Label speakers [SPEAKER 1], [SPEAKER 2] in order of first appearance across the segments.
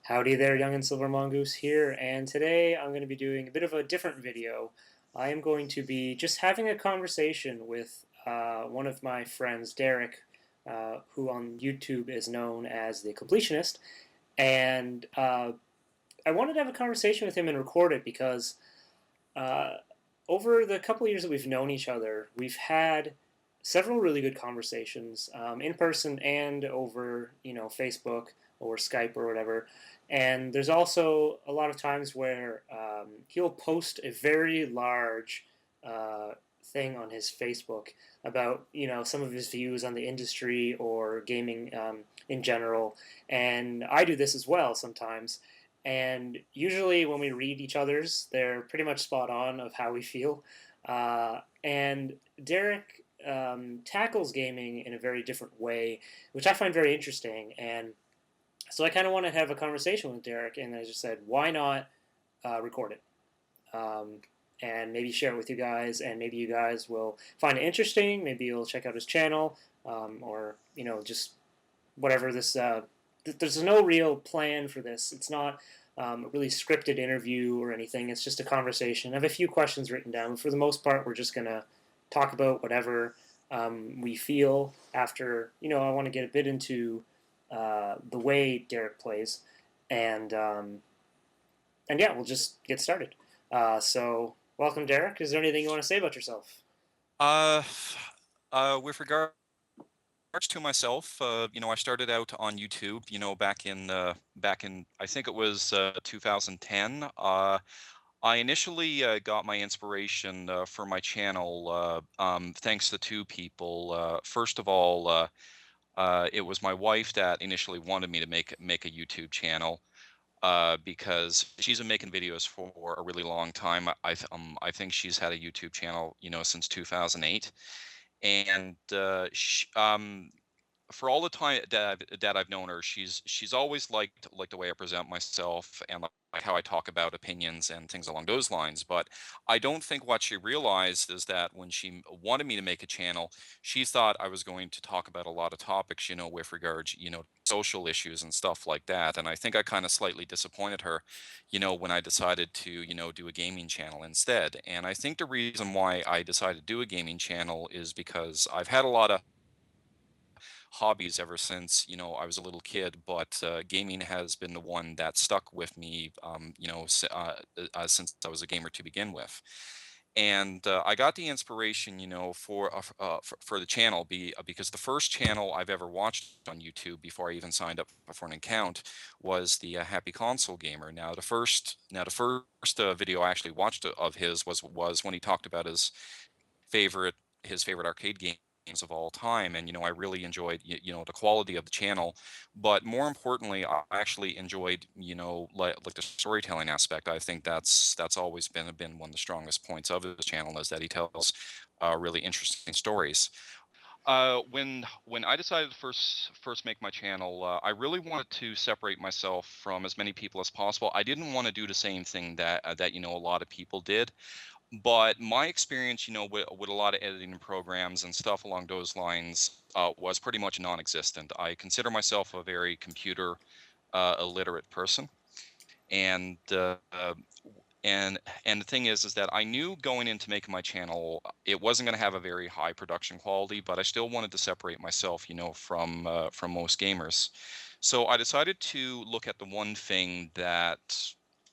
[SPEAKER 1] Howdy there, Young and Silver Mongoose here, and today I'm going to be doing a bit of a different video. I am going to be just having a conversation with one of my friends, Derek, who on YouTube is known as the Completionist, and I wanted to have a conversation with him and record it because uh, over the couple of years that we've known each other, we've had several really good conversations in person and over, Facebook or Skype or whatever. And there's also a lot of times where he'll post a very large thing on his Facebook about, some of his views on the industry or gaming in general. And I do this as well sometimes. And usually, when we read each other's, they're pretty much spot on of how we feel. And Derek tackles gaming in a very different way, which I find very interesting. And so I kind of want to have a conversation with Derek, and I just said, why not record it? And maybe share it with you guys, and maybe you guys will find it interesting. Maybe you'll check out his channel, or just whatever this. There's no real plan for this. It's not a really scripted interview or anything. It's just a conversation. I have a few questions written down. For the most part, we're just gonna talk about whatever we feel. After I want to get a bit into the way Derek plays, and yeah, we'll just get started. So, welcome, Derek. Is there anything you want to say about yourself?
[SPEAKER 2] Uh, with regards to myself, I started out on YouTube, back in I think it was 2010. I initially got my inspiration for my channel thanks to two people. First of all, it was my wife that initially wanted me to make a YouTube channel. Because she's been making videos for a really long time. I think she's had a YouTube channel, since 2008. And for all the time that I've known her, she's always liked the way I present myself and like how I talk about opinions and things along those lines. But I don't think what she realized is that when she wanted me to make a channel, she thought I was going to talk about a lot of topics, with regards, social issues and stuff like that. And I think I kind of slightly disappointed her, when I decided to, do a gaming channel instead. And I think the reason why I decided to do a gaming channel is because I've had a lot of hobbies ever since I was a little kid, but gaming has been the one that stuck with me, since I was a gamer to begin with. And I got the inspiration, for the channel because the first channel I've ever watched on YouTube before I even signed up for an account was the Happy Console Gamer. Now the first video I actually watched of his was when he talked about favorite his favorite arcade games of all time. And I really enjoyed the quality of the channel, but more importantly I actually enjoyed like the storytelling aspect. I think that's always been one of the strongest points of his channel, is that he tells really interesting stories. When I decided to first make my channel, I really wanted to separate myself from as many people as possible. I didn't want to do the same thing that a lot of people did, but my experience, with a lot of editing programs and stuff along those lines, was pretty much non-existent. I consider myself a very computer illiterate person, and and the thing is that I knew going into making my channel, it wasn't going to have a very high production quality, but I still wanted to separate myself, from most gamers. So I decided to look at the one thing that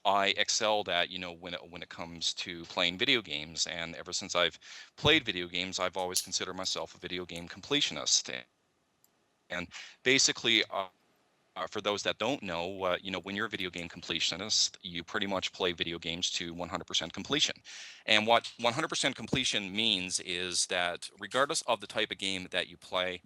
[SPEAKER 2] I excelled at, when it comes to playing video games. And ever since I've played video games, I've always considered myself a video game completionist. And basically, for those that don't know, when you're a video game completionist, you pretty much play video games to 100% completion. And what 100% completion means is that regardless of the type of game that you play,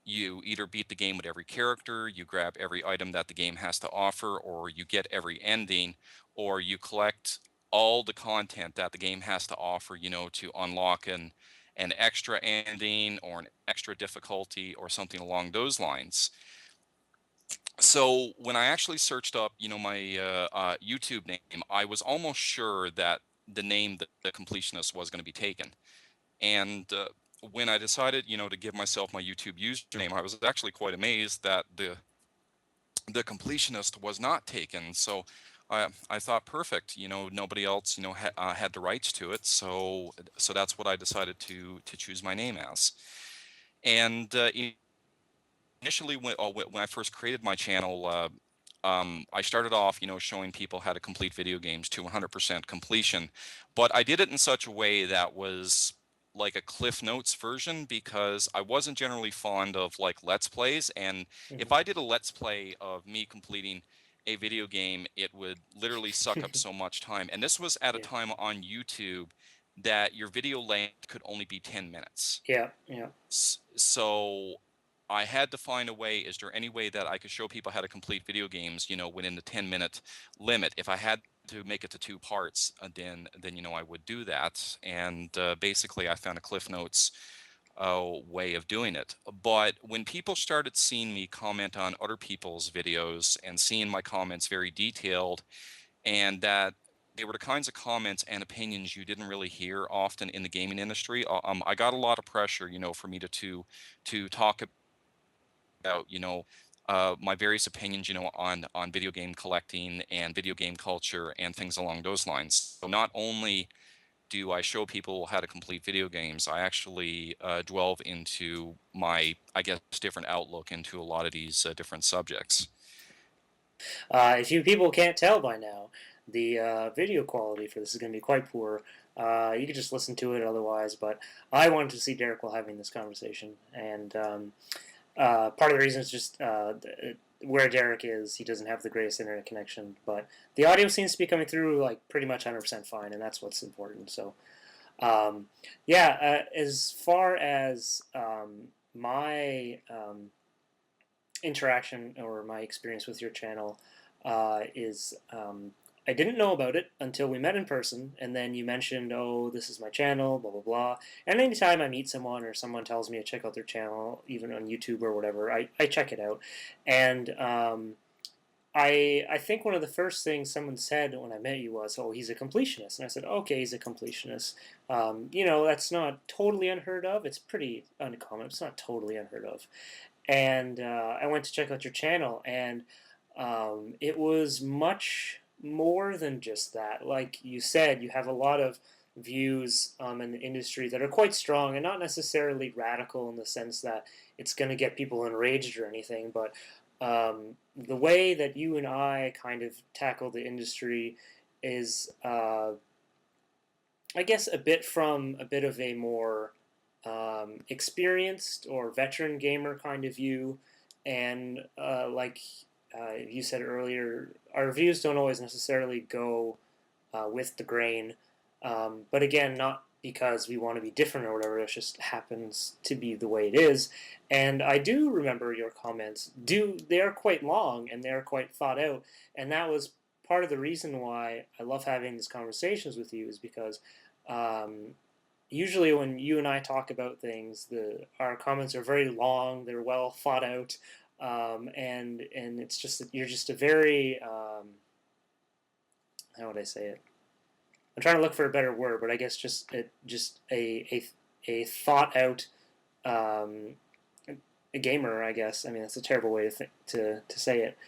[SPEAKER 2] you either beat the game with every character, you grab every item that the game has to offer, or you get every ending, or you collect all the content that the game has to offer, to unlock an extra ending or an extra difficulty or something along those lines. So when I actually searched up, my YouTube name, I was almost sure that the name that the completionist was going to be taken. And when I decided, to give myself my YouTube username, I was actually quite amazed that the Completionist was not taken. So I thought, perfect. Nobody else, had the rights to it. So that's what I decided to choose my name as. And initially, when I first created my channel, I started off, showing people how to complete video games to 100% completion, but I did it in such a way that was like a Cliff Notes version, because I wasn't generally fond of like Let's Plays, and if
[SPEAKER 1] Mhm.
[SPEAKER 2] I did a Let's Play of me completing a video game, it would literally suck up so much time. And this was at a
[SPEAKER 1] Yeah,
[SPEAKER 2] time on YouTube that your video length could only be 10 minutes.
[SPEAKER 1] yeah, yeah.
[SPEAKER 2] So I had to find a way. Is there any way that I could show people how to complete video games, within the 10-minute limit? If I had to make it to two parts, then I would do that. And basically, I found a Cliff Notes way of doing it. But when people started seeing me comment on other people's videos and seeing my comments very detailed, and that they were the kinds of comments and opinions you didn't really hear often in the gaming industry. I got a lot of pressure, for me to talk about, my various opinions, on video game collecting and video game culture and things along those lines. So not only do I show people how to complete video games, I actually delve into my, I guess, different outlook into a lot of these different subjects.
[SPEAKER 1] If you people can't tell by now, the video quality for this is going to be quite poor. You could just listen to it otherwise, but I wanted to see Derek while having this conversation, and part of the reason is just where Derek is. He doesn't have the greatest internet connection, but the audio seems to be coming through like pretty much 100% fine, and that's what's important. So, um, yeah, as far as my interaction or my experience with your channel is I didn't know about it until we met in person, and then you mentioned, "Oh, this is my channel," blah blah blah. And anytime I meet someone or someone tells me to check out their channel, even on YouTube or whatever, I check it out. And I think one of the first things someone said when I met you was, "Oh, he's a completionist," and I said, "Okay, he's a completionist." That's not totally unheard of. It's pretty uncommon. It's not totally unheard of. And I went to check out your channel, and it was much more than just that. Like you said, you have a lot of views in the industry that are quite strong and not necessarily radical in the sense that it's going to get people enraged or anything, but the way that you and I kind of tackle the industry is, I guess, a bit from a bit of a more experienced or veteran gamer kind of view, and like you said earlier, our reviews don't always necessarily go with the grain. But again, not because we want to be different or whatever. It just happens to be the way it is. And I do remember your comments. They are quite long and they are quite thought out, and that was part of the reason why I love having these conversations with you is because um, usually when you and I talk about things, the our comments are very long. They're well thought out, and it's just that you're just a very how would I say it? I'm trying to look for a better word, but I guess just a thought out um, a gamer. I guess I mean that's a terrible way to say it.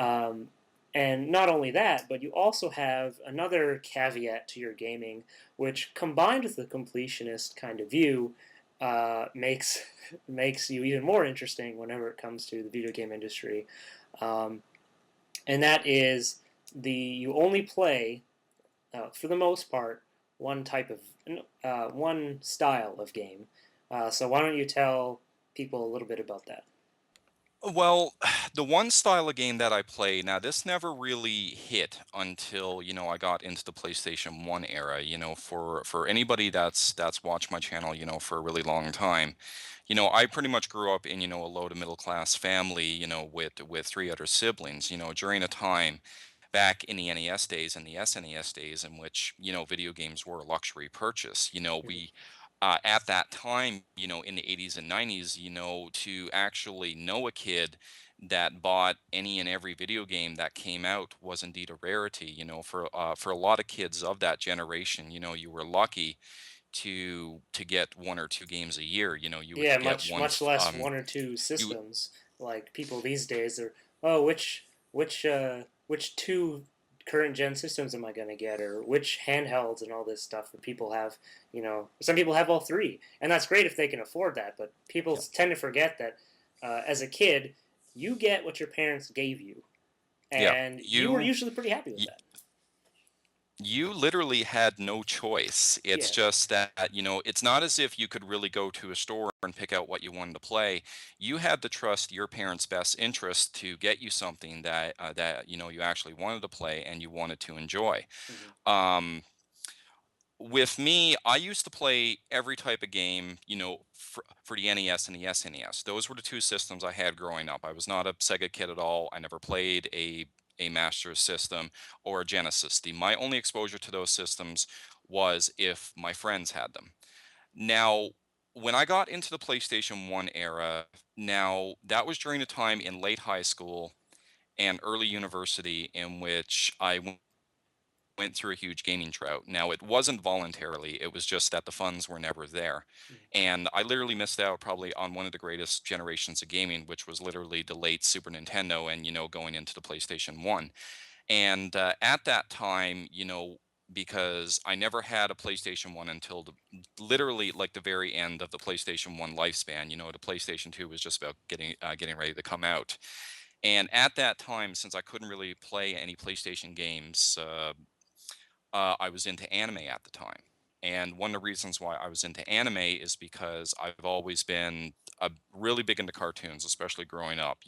[SPEAKER 1] Um, and not only that, but you also have another caveat to your gaming, which combined with the completionist kind of view, makes makes you even more interesting whenever it comes to the video game industry. Um, and that is you only play for the most part, one type of one style of game. So why don't you tell people a little bit about that?
[SPEAKER 2] Well, the one style of game that I play, now this never really hit until, I got into the PlayStation 1 era. For anybody that's watched my channel, for a really long time. I pretty much grew up in, a low to middle class family, with three other siblings, during a time back in the NES days and the SNES days in which, video games were a luxury purchase.
[SPEAKER 1] Mhm.
[SPEAKER 2] We at that time, in the 80s and 90s, to actually know a kid that bought any and every video game that came out was indeed a rarity. For a lot of kids of that generation, you were lucky to get one or two games a year. You would
[SPEAKER 1] Yeah,
[SPEAKER 2] get
[SPEAKER 1] much less one or two
[SPEAKER 2] you
[SPEAKER 1] systems. Like people these days are, oh, which which two current gen systems am I going to get, or which handhelds and all this stuff that people have. Some people have all three, and that's great if they can afford that. But people
[SPEAKER 2] Yep.
[SPEAKER 1] tend to forget that as a kid, you get what your parents gave you,
[SPEAKER 2] Yeah.
[SPEAKER 1] and you were
[SPEAKER 2] You
[SPEAKER 1] usually pretty happy with that.
[SPEAKER 2] You literally had no choice. It's
[SPEAKER 1] Yes.
[SPEAKER 2] just that, it's not as if you could really go to a store and pick out what you wanted to play. You had to trust your parents' best interest to get you something that you actually wanted to play and you wanted to enjoy.
[SPEAKER 1] Mm-hmm.
[SPEAKER 2] Um, with me, I used to play every type of game, for the NES and the SNES. Those were the two systems I had growing up. I was not a Sega kid at all. I never played a Master System or a Genesis. My only exposure to those systems was if my friends had them. Now, when I got into the PlayStation 1 era, now that was during a time in late high school and early university in which I went through a huge gaming drought. Now, it wasn't voluntarily, it was just that the funds were never there. And I literally missed out probably on one of the greatest generations of gaming, which was literally the late Super Nintendo and, going into the PlayStation 1. And at that time, because I never had a PlayStation 1 until literally like the very end of the PlayStation 1 lifespan. The PlayStation 2 was just about getting ready to come out. And at that time, since I couldn't really play any PlayStation games, I was into anime at the time. And one of the reasons why I was into anime is because I've always been really big into cartoons, especially growing up.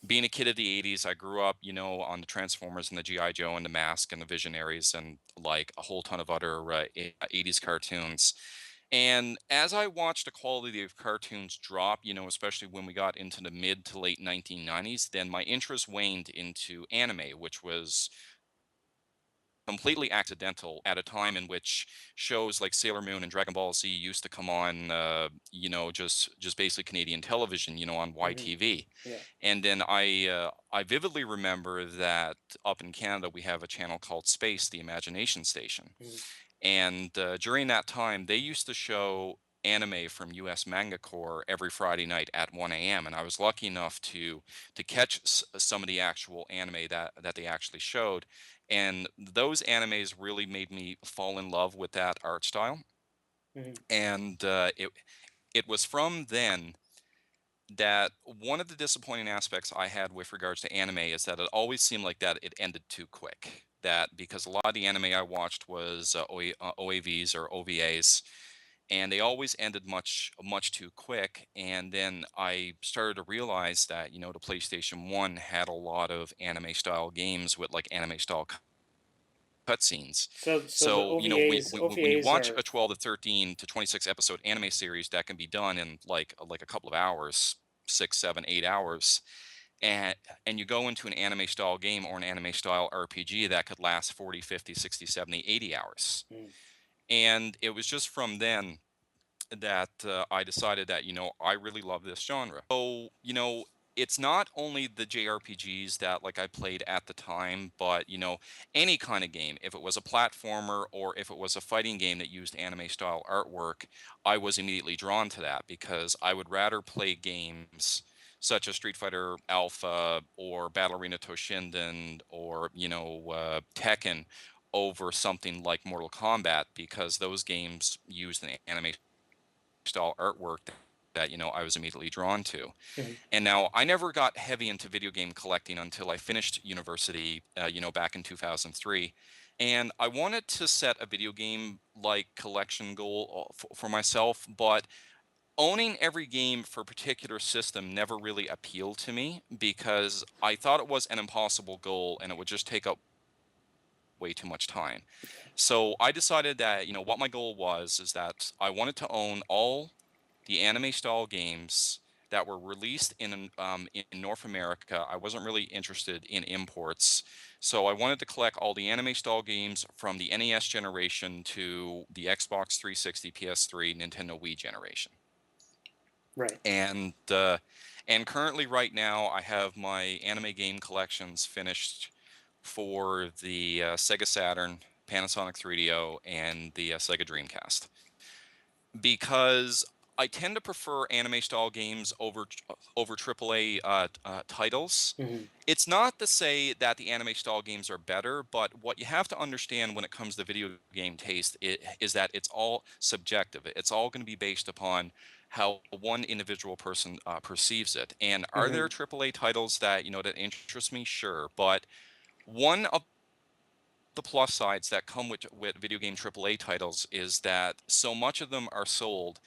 [SPEAKER 2] Being a kid of the 80s, I grew up, on the Transformers and the G.I. Joe and the Mask and the Visionaries and like a whole ton of other 80s cartoons. And as I watched the quality of cartoons drop, especially when we got into the mid to late 1990s, then my interest waned into anime, which was completely accidental at a time in which shows like Sailor Moon and Dragon Ball Z used to come on, just basically Canadian television, on
[SPEAKER 1] Mm-hmm.
[SPEAKER 2] YTV.
[SPEAKER 1] Yeah.
[SPEAKER 2] And then I vividly remember that up in Canada we have a channel called Space, the Imagination Station.
[SPEAKER 1] Mm-hmm.
[SPEAKER 2] And during that time, they used to show anime from US Manga Corps every Friday night at 1 a.m. And I was lucky enough to catch some of the actual anime that they actually showed. And those animes really made me fall in love with that art style.
[SPEAKER 1] Mm-hmm.
[SPEAKER 2] And it was from then that one of the disappointing aspects I had with regards to anime is that it always seemed like that it ended too quick. That because a lot of the anime I watched was OAVs or OVAs, and they always ended much too quick. And then I started to realize that the PlayStation 1 had a lot of anime style games with like anime style cutscenes.
[SPEAKER 1] So the
[SPEAKER 2] So,
[SPEAKER 1] OVAs
[SPEAKER 2] when you
[SPEAKER 1] OVAs
[SPEAKER 2] watch
[SPEAKER 1] are
[SPEAKER 2] a 12 to 13 to 26 episode anime series that can be done in like a couple of hours, 6, 7, 8 hours, and you go into an anime style game or an anime style RPG that could last 40, 50, 60, 70, 80 hours.
[SPEAKER 1] mm,
[SPEAKER 2] And it was just from then that I decided that I really love this genre. So it's not only the JRPGs that like I played at the time, but any kind of game. If it was a platformer or if it was a fighting game that used anime style artwork, I was immediately drawn to that because I would rather play games such as Street Fighter Alpha or Battle Arena Toshinden or Tekken over something like Mortal Kombat because those games used an anime style artwork that I was immediately drawn to.
[SPEAKER 1] mhm.
[SPEAKER 2] And now I never got heavy into video game collecting until I finished university, back in 2003. And I wanted to set a video game like collection goal for myself, but owning every game for a particular system never really appealed to me because I thought it was an impossible goal and it would just take up way too much time. So I decided that, what my goal was is that I wanted to own all the anime style games that were released in North America. I wasn't really interested in imports. So I wanted to collect all the anime style games from the NES generation to the Xbox 360, PS3, Nintendo Wii generation.
[SPEAKER 1] Right.
[SPEAKER 2] And currently right now I have my anime game collections finished for the Sega Saturn, Panasonic 3DO, and the Sega Dreamcast because I tend to prefer anime style games over AAA titles.
[SPEAKER 1] Hmm.
[SPEAKER 2] It's not to say that the anime style games are better, but what you have to understand when it comes to video game taste is that it's all subjective. It's all going to be based upon how one individual person perceives it. And are there
[SPEAKER 1] Hmm.
[SPEAKER 2] AAA titles that that interest me? Sure, but one of the plus sides that come with video game AAA titles is that so much of them are sold,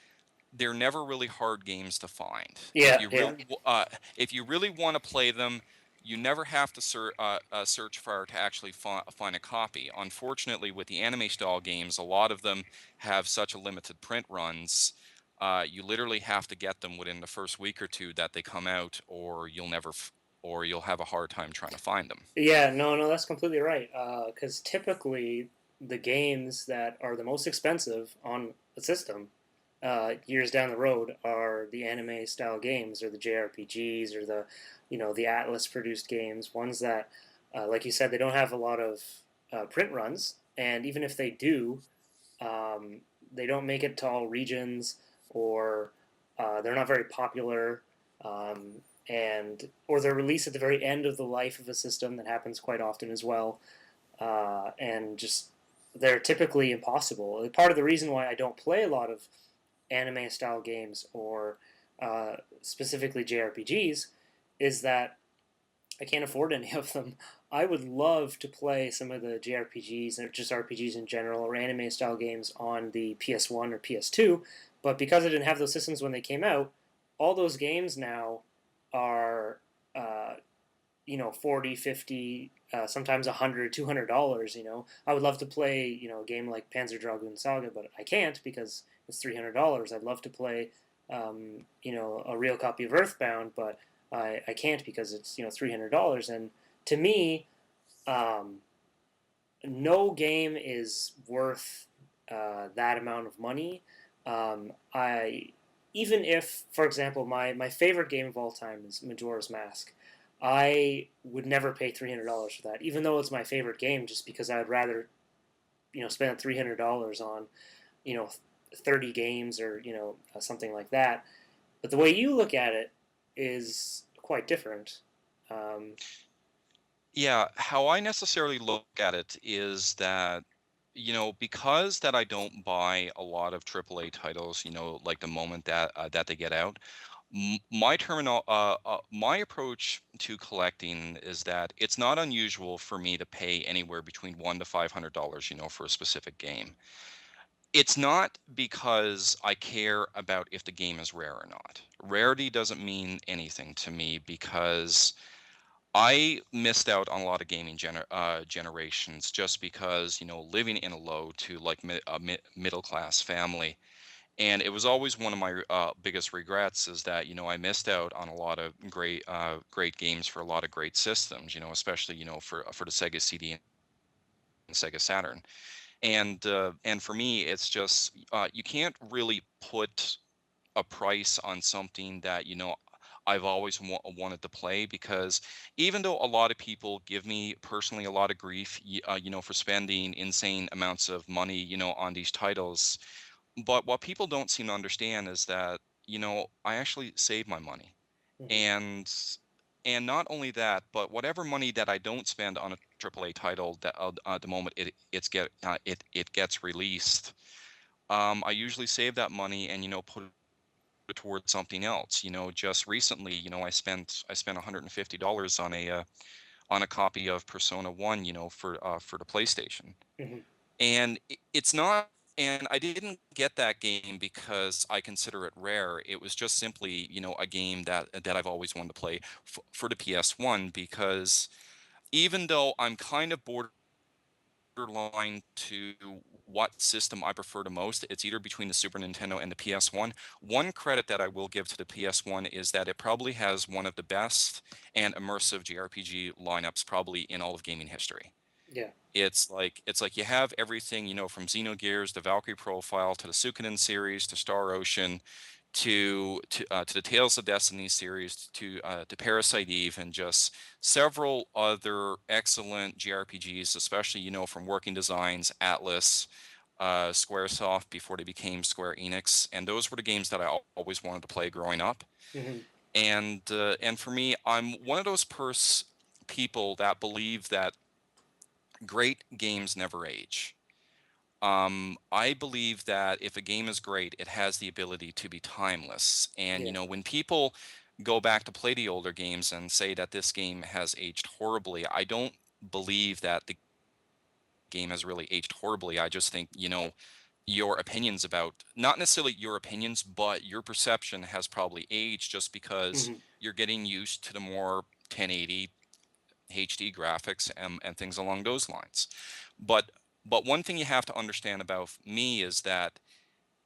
[SPEAKER 2] they're never really hard games to find.
[SPEAKER 1] Yeah, yeah.
[SPEAKER 2] If you really want to play them, you never have to search far to actually find a copy. Unfortunately, with the anime style games, a lot of them have such a limited print runs. You literally have to get them within the first week or two that they come out, or or you'll have a hard time trying to find them.
[SPEAKER 1] Yeah, no, no, that's completely right. Because typically, the games that are the most expensive on a system, years down the road, are the anime style games, or the JRPGs, or the Atlas produced games. Ones that, like you said, they don't have a lot of print runs, and even if they do, um, they don't make it to all regions, or they're not very popular, and or they're released at the very end of the life of a system. That happens quite often as well, and just they're typically impossible. Part of the reason why I don't play a lot of anime style games, or specifically JRPGs, is that I can't afford any of them. I would love to play some of the JRPGs, or just RPGs in general, or anime style games on the PS1 or PS2, but because I didn't have those systems when they came out, all those games now are, uh, 40, 50, sometimes $100, $200. I would love to play, a game like Panzer Dragoon Saga, but I can't because it's $300. I'd love to play, a real copy of Earthbound, but I can't because it's $300. And to me, um, no game is worth that amount of money. I Even if, for example, my favorite game of all time is Majora's Mask. I would never pay $300 for that, even though it's my favorite game. Just because I would rather spend $300 on you know 30 games, or something like that. But the way you look at it is quite different. Um,
[SPEAKER 2] Yeah, how I necessarily look at it is that, because that I don't buy a lot of AAA titles, like the moment that they get out, my approach to collecting is that it's not unusual for me to pay anywhere between $100 to $500, for a specific game. It's not because I care about if the game is rare or not. Rarity doesn't mean anything to me because I missed out on a lot of generations just because, living in a low to like middle class family. And it was always one of my biggest regrets is that, I missed out on a lot of great games for a lot of great systems, especially, for the Sega CD and Sega Saturn. And for me, it's just you can't really put a price on something that I've always wanted to play because even though a lot of people give me personally a lot of grief for spending insane amounts of money on these titles, but what people don't seem to understand is that I actually save my money.
[SPEAKER 1] mhm.
[SPEAKER 2] And and not only that, but whatever money that I don't spend on a AAA title that at the moment it gets released, I usually save that money and put it towards something else. Just recently, I spent $150 on a copy of Persona 1, for the PlayStation.
[SPEAKER 1] Mhm.
[SPEAKER 2] And it's not and I didn't get that game because I consider it rare. It was just simply, a game that I've always wanted to play for the PS1 because even though I'm kind of borderline to what system I prefer the most. It's either between the Super Nintendo and the PS1. One credit that I will give to the PS1 is that it probably has one of the best and immersive JRPG lineups probably in all of gaming history.
[SPEAKER 1] Yeah.
[SPEAKER 2] It's like you have everything, from Xenogears, the Valkyrie Profile, to the Suikoden series, to Star Ocean, to the Tales of Destiny series, to Parasite Eve, and just several other excellent JRPGs, especially from Working Designs, Atlas. Squaresoft before they became Square Enix, and those were the games that I always wanted to play growing up.
[SPEAKER 1] Hmm.
[SPEAKER 2] And for me, I'm one of those people that believe that great games never age. I believe that if a game is great, it has the ability to be timeless. And
[SPEAKER 1] Yeah.
[SPEAKER 2] when people go back to play the older games and say that this game has aged horribly, I don't believe that the game has really aged horribly. I just think, your opinions about, not necessarily your opinions, but your perception has probably aged just because
[SPEAKER 1] Hmm.
[SPEAKER 2] you're getting used to the more 1080 HD graphics and things along those lines. But one thing you have to understand about me is that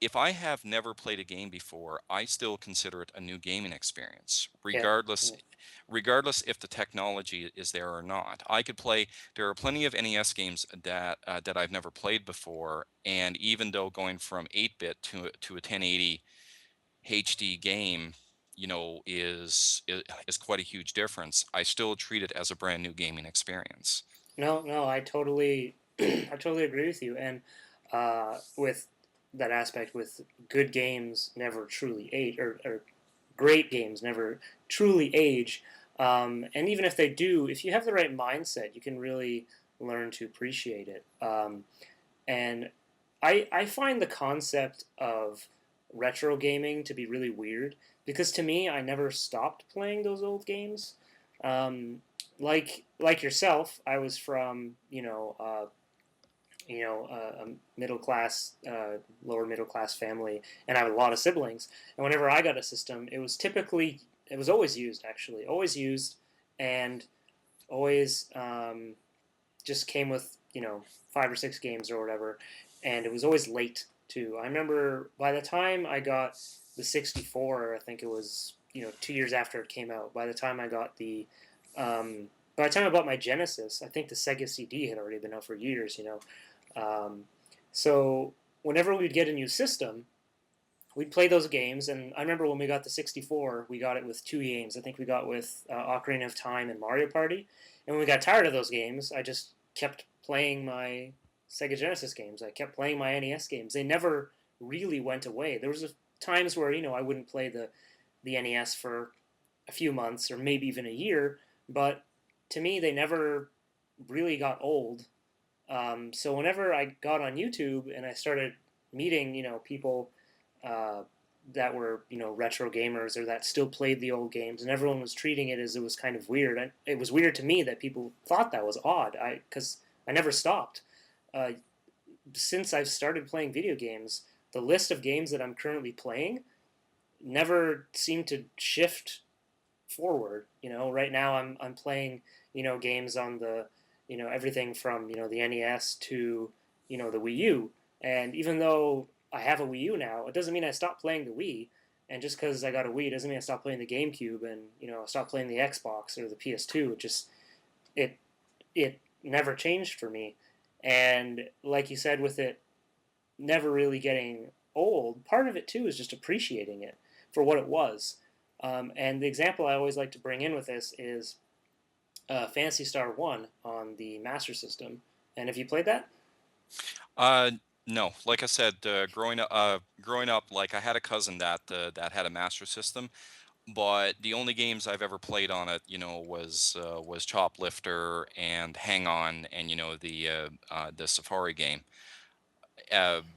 [SPEAKER 2] if I have never played a game before, I still consider it a new gaming experience,
[SPEAKER 1] Yeah.
[SPEAKER 2] regardless
[SPEAKER 1] Yeah.
[SPEAKER 2] regardless if the technology is there or not. I could play. There are plenty of NES games that I've never played before, and even though going from 8-bit to a 1080 HD game, is quite a huge difference, I still treat it as a brand new gaming experience.
[SPEAKER 1] No, no, I totally, I totally agree with you. And with that aspect, with good games never truly age, or great games never truly age. And even if they do, if you have the right mindset, you can really learn to appreciate it. And I find the concept of retro gaming to be really weird because to me, I never stopped playing those old games. Um, like yourself, I was from a middle class, lower middle class family, and I have a lot of siblings. And whenever I got a system, it was always used actually, always used, and always just came with 5 or 6 games or whatever, and it was always late too. I remember by the time I got the 64, I think it was 2 years after it came out. By the time I bought my Genesis, I think the Sega CD had already been out for years. Um, so whenever we'd get a new system, we'd play those games. And I remember when we got the 64, we got it with 2 games. I think we got with Ocarina of Time and Mario Party. And when we got tired of those games, I just kept playing my Sega Genesis games. I kept playing my NES games. They never really went away. There was times where I wouldn't play the NES for a few months or maybe even a year, but to me they never really got old. So whenever I got on YouTube and I started meeting, people uh, that were, retro gamers or that still played the old games, and everyone was treating it as it was kind of weird. It was weird to me that people thought that was odd. Because I never stopped. Uh, since I've started playing video games, the list of games that I'm currently playing never seemed to shift forward. Right now I'm playing games on the everything from the NES to the Wii U, and even though I have a Wii U now, it doesn't mean I stopped playing the Wii. And just because I got a Wii doesn't mean I stopped playing the GameCube and I stopped playing the Xbox or the PS2. It it never changed for me. And like you said, with it never really getting old, part of it too is just appreciating it for what it was. And the example I always like to bring in with this is Fantasy Star One on the Master System. And have you played that?
[SPEAKER 2] Uh, no, like I said, growing up, like I had a cousin that had a Master System, but the only games I've ever played on it, was Choplifter and Hang On, and the Safari game.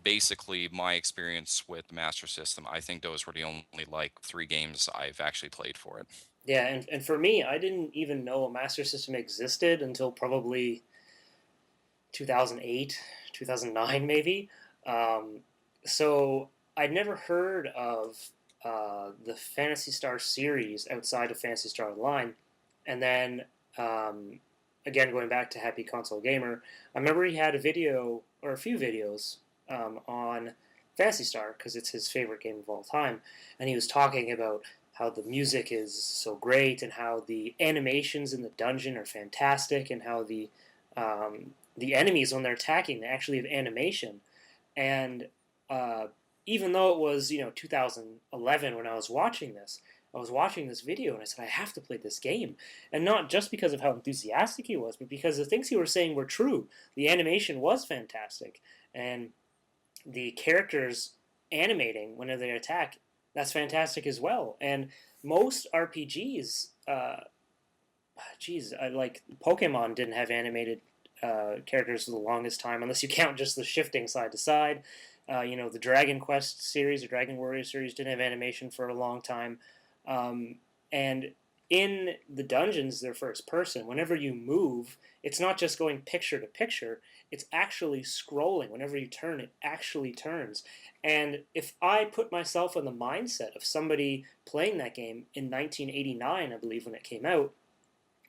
[SPEAKER 2] Basically, my experience with the Master System, I think those were the only like 3 games I've actually played for it.
[SPEAKER 1] Yeah, and for me, I didn't even know a Master System existed until probably 2008, 2009, maybe. Um, so I'd never heard of the Fantasy Star series outside of Fantasy Star Online. And then, um, again, going back to Happy Console Gamer, I remember he had a video or a few videos on Fantasy Star because it's his favorite game of all time. And he was talking about how the music is so great and how the animations in the dungeon are fantastic and how the enemies when they're attacking they actually have animation. And uh, even though it was 2011 when I was watching this video and I said I have to play this game, and not just because of how enthusiastic he was, but because the things he was saying were true. The animation was fantastic, and the characters animating whenever they attack, that's fantastic as well. And most RPGs, geez, like Pokemon didn't have animated characters for the longest time, unless you count just the shifting side to side. The Dragon Quest series or Dragon Warrior series didn't have animation for a long time. And in the dungeons, they're first person. Whenever you move, it's not just going picture to picture, it's actually scrolling. Whenever you turn, it actually turns. And if I put myself in the mindset of somebody playing that game in 1989, I believe, when it came out,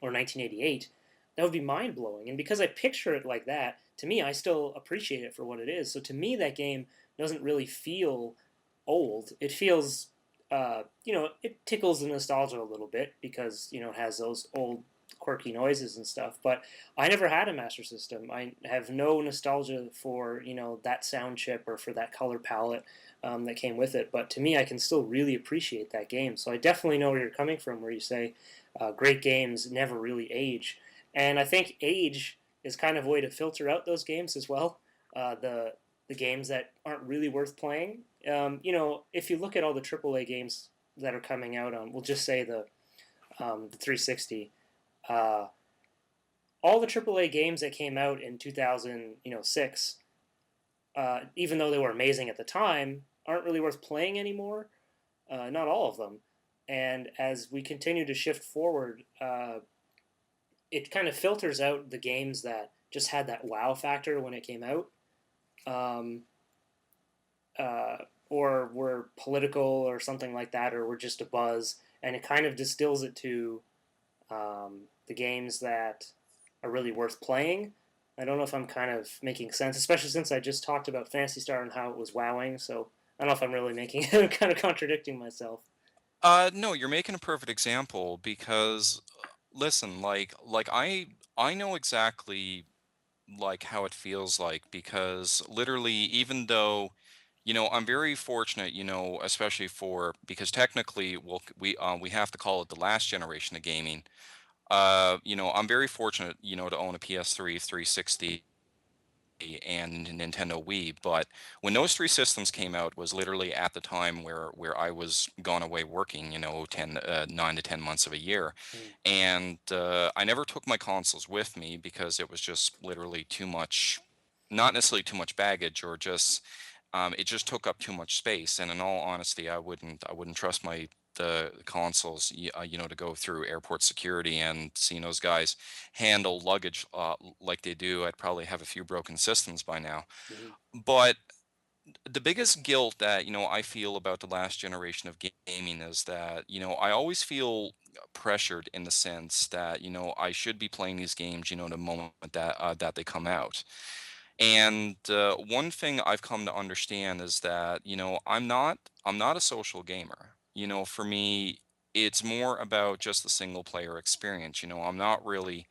[SPEAKER 1] or 1988, that would be mind blowing. And because I picture it like that, to me, I still appreciate it for what it is. So to me, that game doesn't really feel old. It feels, it tickles the nostalgia a little bit because, it has those old quirky noises and stuff. But I never had a Master System. I have no nostalgia for, that sound chip or for that color palette that came with it. But to me, I can still really appreciate that game. So I definitely know where you're coming from, where you say, great games never really age. And I think age is kind of a way to filter out those games as well. The games that aren't really worth playing. If you look at all the AAA games that are coming out on, we'll just say the 360, uh, all the AAA games that came out in 2006, even though they were amazing at the time, aren't really worth playing anymore. Not all of them. And as we continue to shift forward, it kind of filters out the games that just had that wow factor when it came out, um, uh, or were political or something like that, or were just a buzz, and it kind of distills it to the games that are really worth playing. I don't know if I'm kind of making sense, especially since I just talked about Fantasy Star and how it was wowing. So I don't know if I'm really making kind of contradicting myself.
[SPEAKER 2] No, you're making a perfect example because listen, I know exactly like how it feels like because literally even though I'm very fortunate, especially for because technically we have to call it the last generation of gaming. I'm very fortunate, to own a PS3, 360 and Nintendo Wii. But when those three systems came out was literally at the time where I was gone away working, 9 to 10 months of a year.
[SPEAKER 1] Mm,
[SPEAKER 2] And I never took my consoles with me because it was just literally too much, not necessarily too much baggage or just it just took up too much space. And in all honesty, I wouldn't trust the consoles, to go through airport security and seeing those guys handle luggage like they do. I'd probably have a few broken systems by now.
[SPEAKER 1] mm,
[SPEAKER 2] But the biggest guilt that I feel about the last generation of gaming is that I always feel pressured in the sense that I should be playing these games the moment that they come out. And one thing I've come to understand is that I'm not a social gamer. For me, it's more about just the single player experience. I'm not really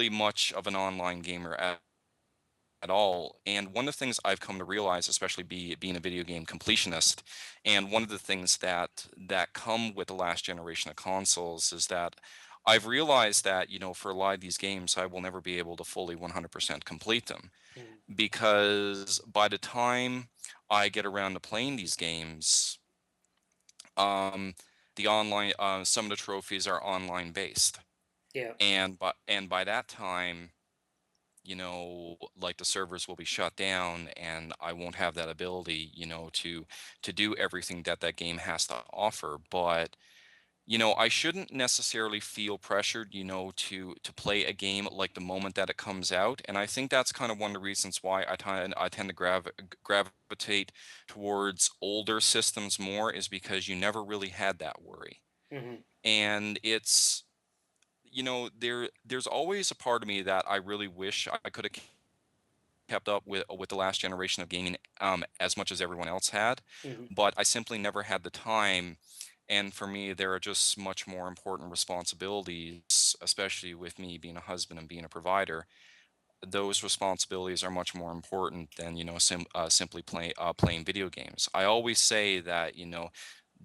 [SPEAKER 2] much of an online gamer at all. And one of the things I've come to realize, especially being a video game completionist, and one of the things that come with the last generation of consoles is that I've realized that for a lot of these games, I will never be able to fully 100% complete them
[SPEAKER 1] mm,
[SPEAKER 2] because by the time I get around to playing these games, um, the online some of the trophies are online based,
[SPEAKER 1] yeah.
[SPEAKER 2] and by that time, like the servers will be shut down, and I won't have that ability, to do everything that game has to offer. But I shouldn't necessarily feel pressured, to play a game like the moment that it comes out. And I think that's kind of one of the reasons why I tend to gravitate towards older systems more is because you never really had that worry.
[SPEAKER 1] Hmm.
[SPEAKER 2] And there's always a part of me that I really wish I could have kept up with the last generation of gaming as much as everyone else had,
[SPEAKER 1] Hmm.
[SPEAKER 2] but I simply never had the time. And for me, there are just much more important responsibilities, especially with me being a husband and being a provider. Those responsibilities are much more important than simply playing video games. I always say that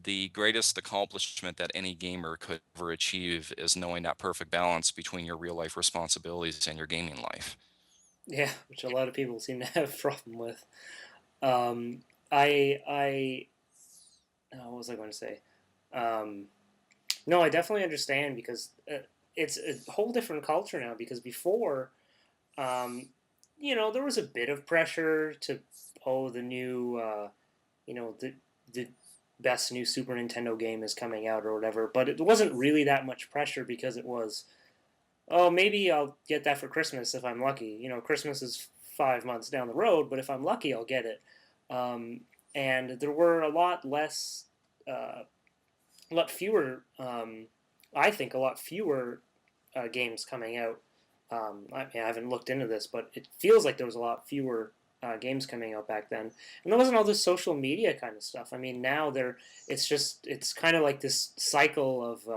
[SPEAKER 2] the greatest accomplishment that any gamer could ever achieve is knowing that perfect balance between your real life responsibilities and your gaming life.
[SPEAKER 1] Yeah, which a lot of people seem to have a problem with. Um, I what was I going to say? Um, no, I definitely understand because it's a whole different culture now. Because before, um, there was a bit of pressure to the new the best new Super Nintendo game is coming out or whatever, but it wasn't really that much pressure because it was, oh, maybe I'll get that for Christmas if I'm lucky. Christmas is 5 months down the road, but if I'm lucky, I'll get it. Um, and there were a lot less, a lot fewer. I think a lot fewer games coming out. I haven't looked into this, but it feels like there was a lot fewer games coming out back then, and there wasn't all this social media kind of stuff. I mean, now it's kind of like this cycle of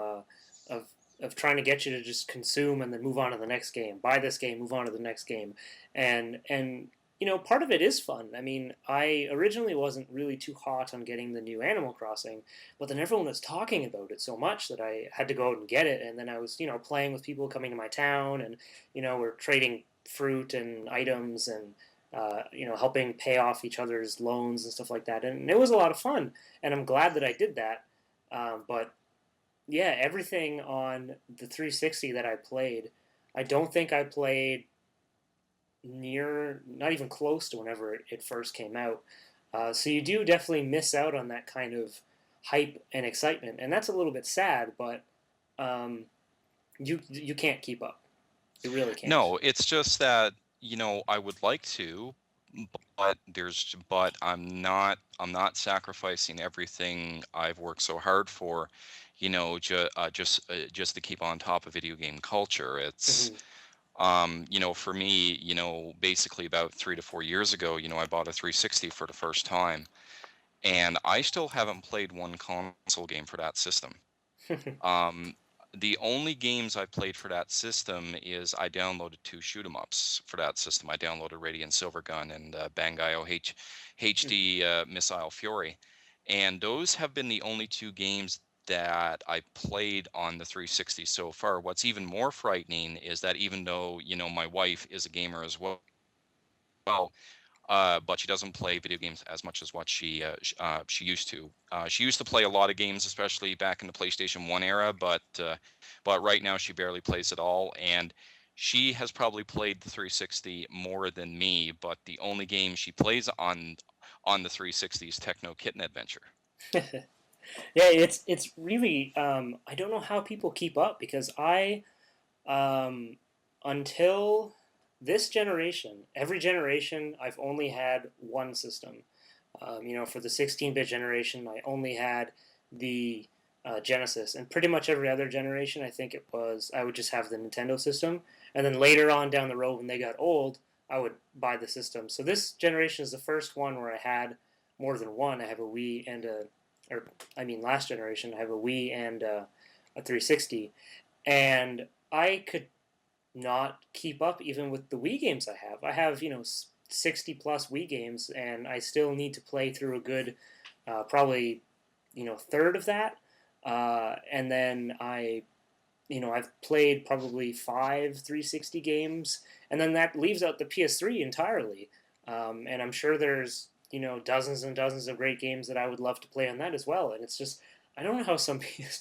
[SPEAKER 1] of trying to get you to just consume and then move on to the next game, buy this game, move on to the next game, and part of it is fun. I mean, I originally wasn't really too hot on getting the new Animal Crossing, but then everyone was talking about it so much that I had to go out and get it. And then I was, playing with people coming to my town, and we're trading fruit and items, and helping pay off each other's loans and stuff like that. And it was a lot of fun, and I'm glad that I did that. But yeah, everything on the 360 that I played, I don't think I played not even close to whenever it first came out. So you do definitely miss out on that kind of hype and excitement, and that's a little bit sad. But um, you can't keep up. You really can't.
[SPEAKER 2] No, it's just that, I would like to, but I'm not sacrificing everything I've worked so hard for, just to keep on top of video game culture. It's
[SPEAKER 1] Hmm.
[SPEAKER 2] for me, basically about 3 to 4 years ago, I bought a 360 for the first time, and I still haven't played one console game for that system. Um, the only games I played for that system is I downloaded two shoot 'em ups for that system. I downloaded Radiant Silvergun and Bangai HD Missile Fury, and those have been the only two games that I played on the 360 so far. What's even more frightening is that even though my wife is a gamer as well, but she doesn't play video games as much as what she used to. She used to play a lot of games, especially back in the PlayStation 1 era, but right now she barely plays at all. And she has probably played the 360 more than me, but the only game she plays on the 360 is Techno Kitten Adventure.
[SPEAKER 1] Yeah, it's really I don't know how people keep up because um, until this generation, every generation I've only had one system. For the 16-bit generation, I only had the Genesis, and pretty much every other generation, I think I would just have the Nintendo system, and then later on down the road when they got old, I would buy the system. So this generation is the first one where I had more than one. I have a Wii and or I mean, last generation I have a Wii and a 360, and I could not keep up even with the Wii games I have. I have 60 plus Wii games, and I still need to play through a good probably third of that, and then I've played probably five 360 games, and then that leaves out the PS3 entirely. And I'm sure there's dozens and dozens of great games that I would love to play on that as well. And it's just I don't know how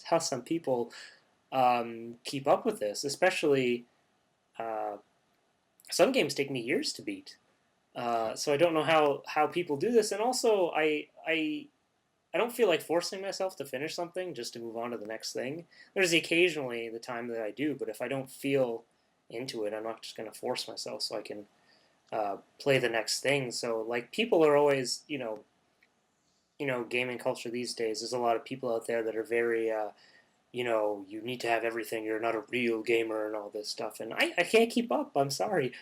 [SPEAKER 1] how some people keep up with this, especially uh, some games take me years to beat. So I don't know how people do this, and also I don't feel like forcing myself to finish something just to move on to the next thing. There's occasionally the time that I do, but if I don't feel into it, I'm not just going to force myself so I can play the next thing. So like people are always gaming culture these days. There's a lot of people out there that are very you need to have everything. You're not a real gamer and all this stuff. And I can't keep up. I'm sorry.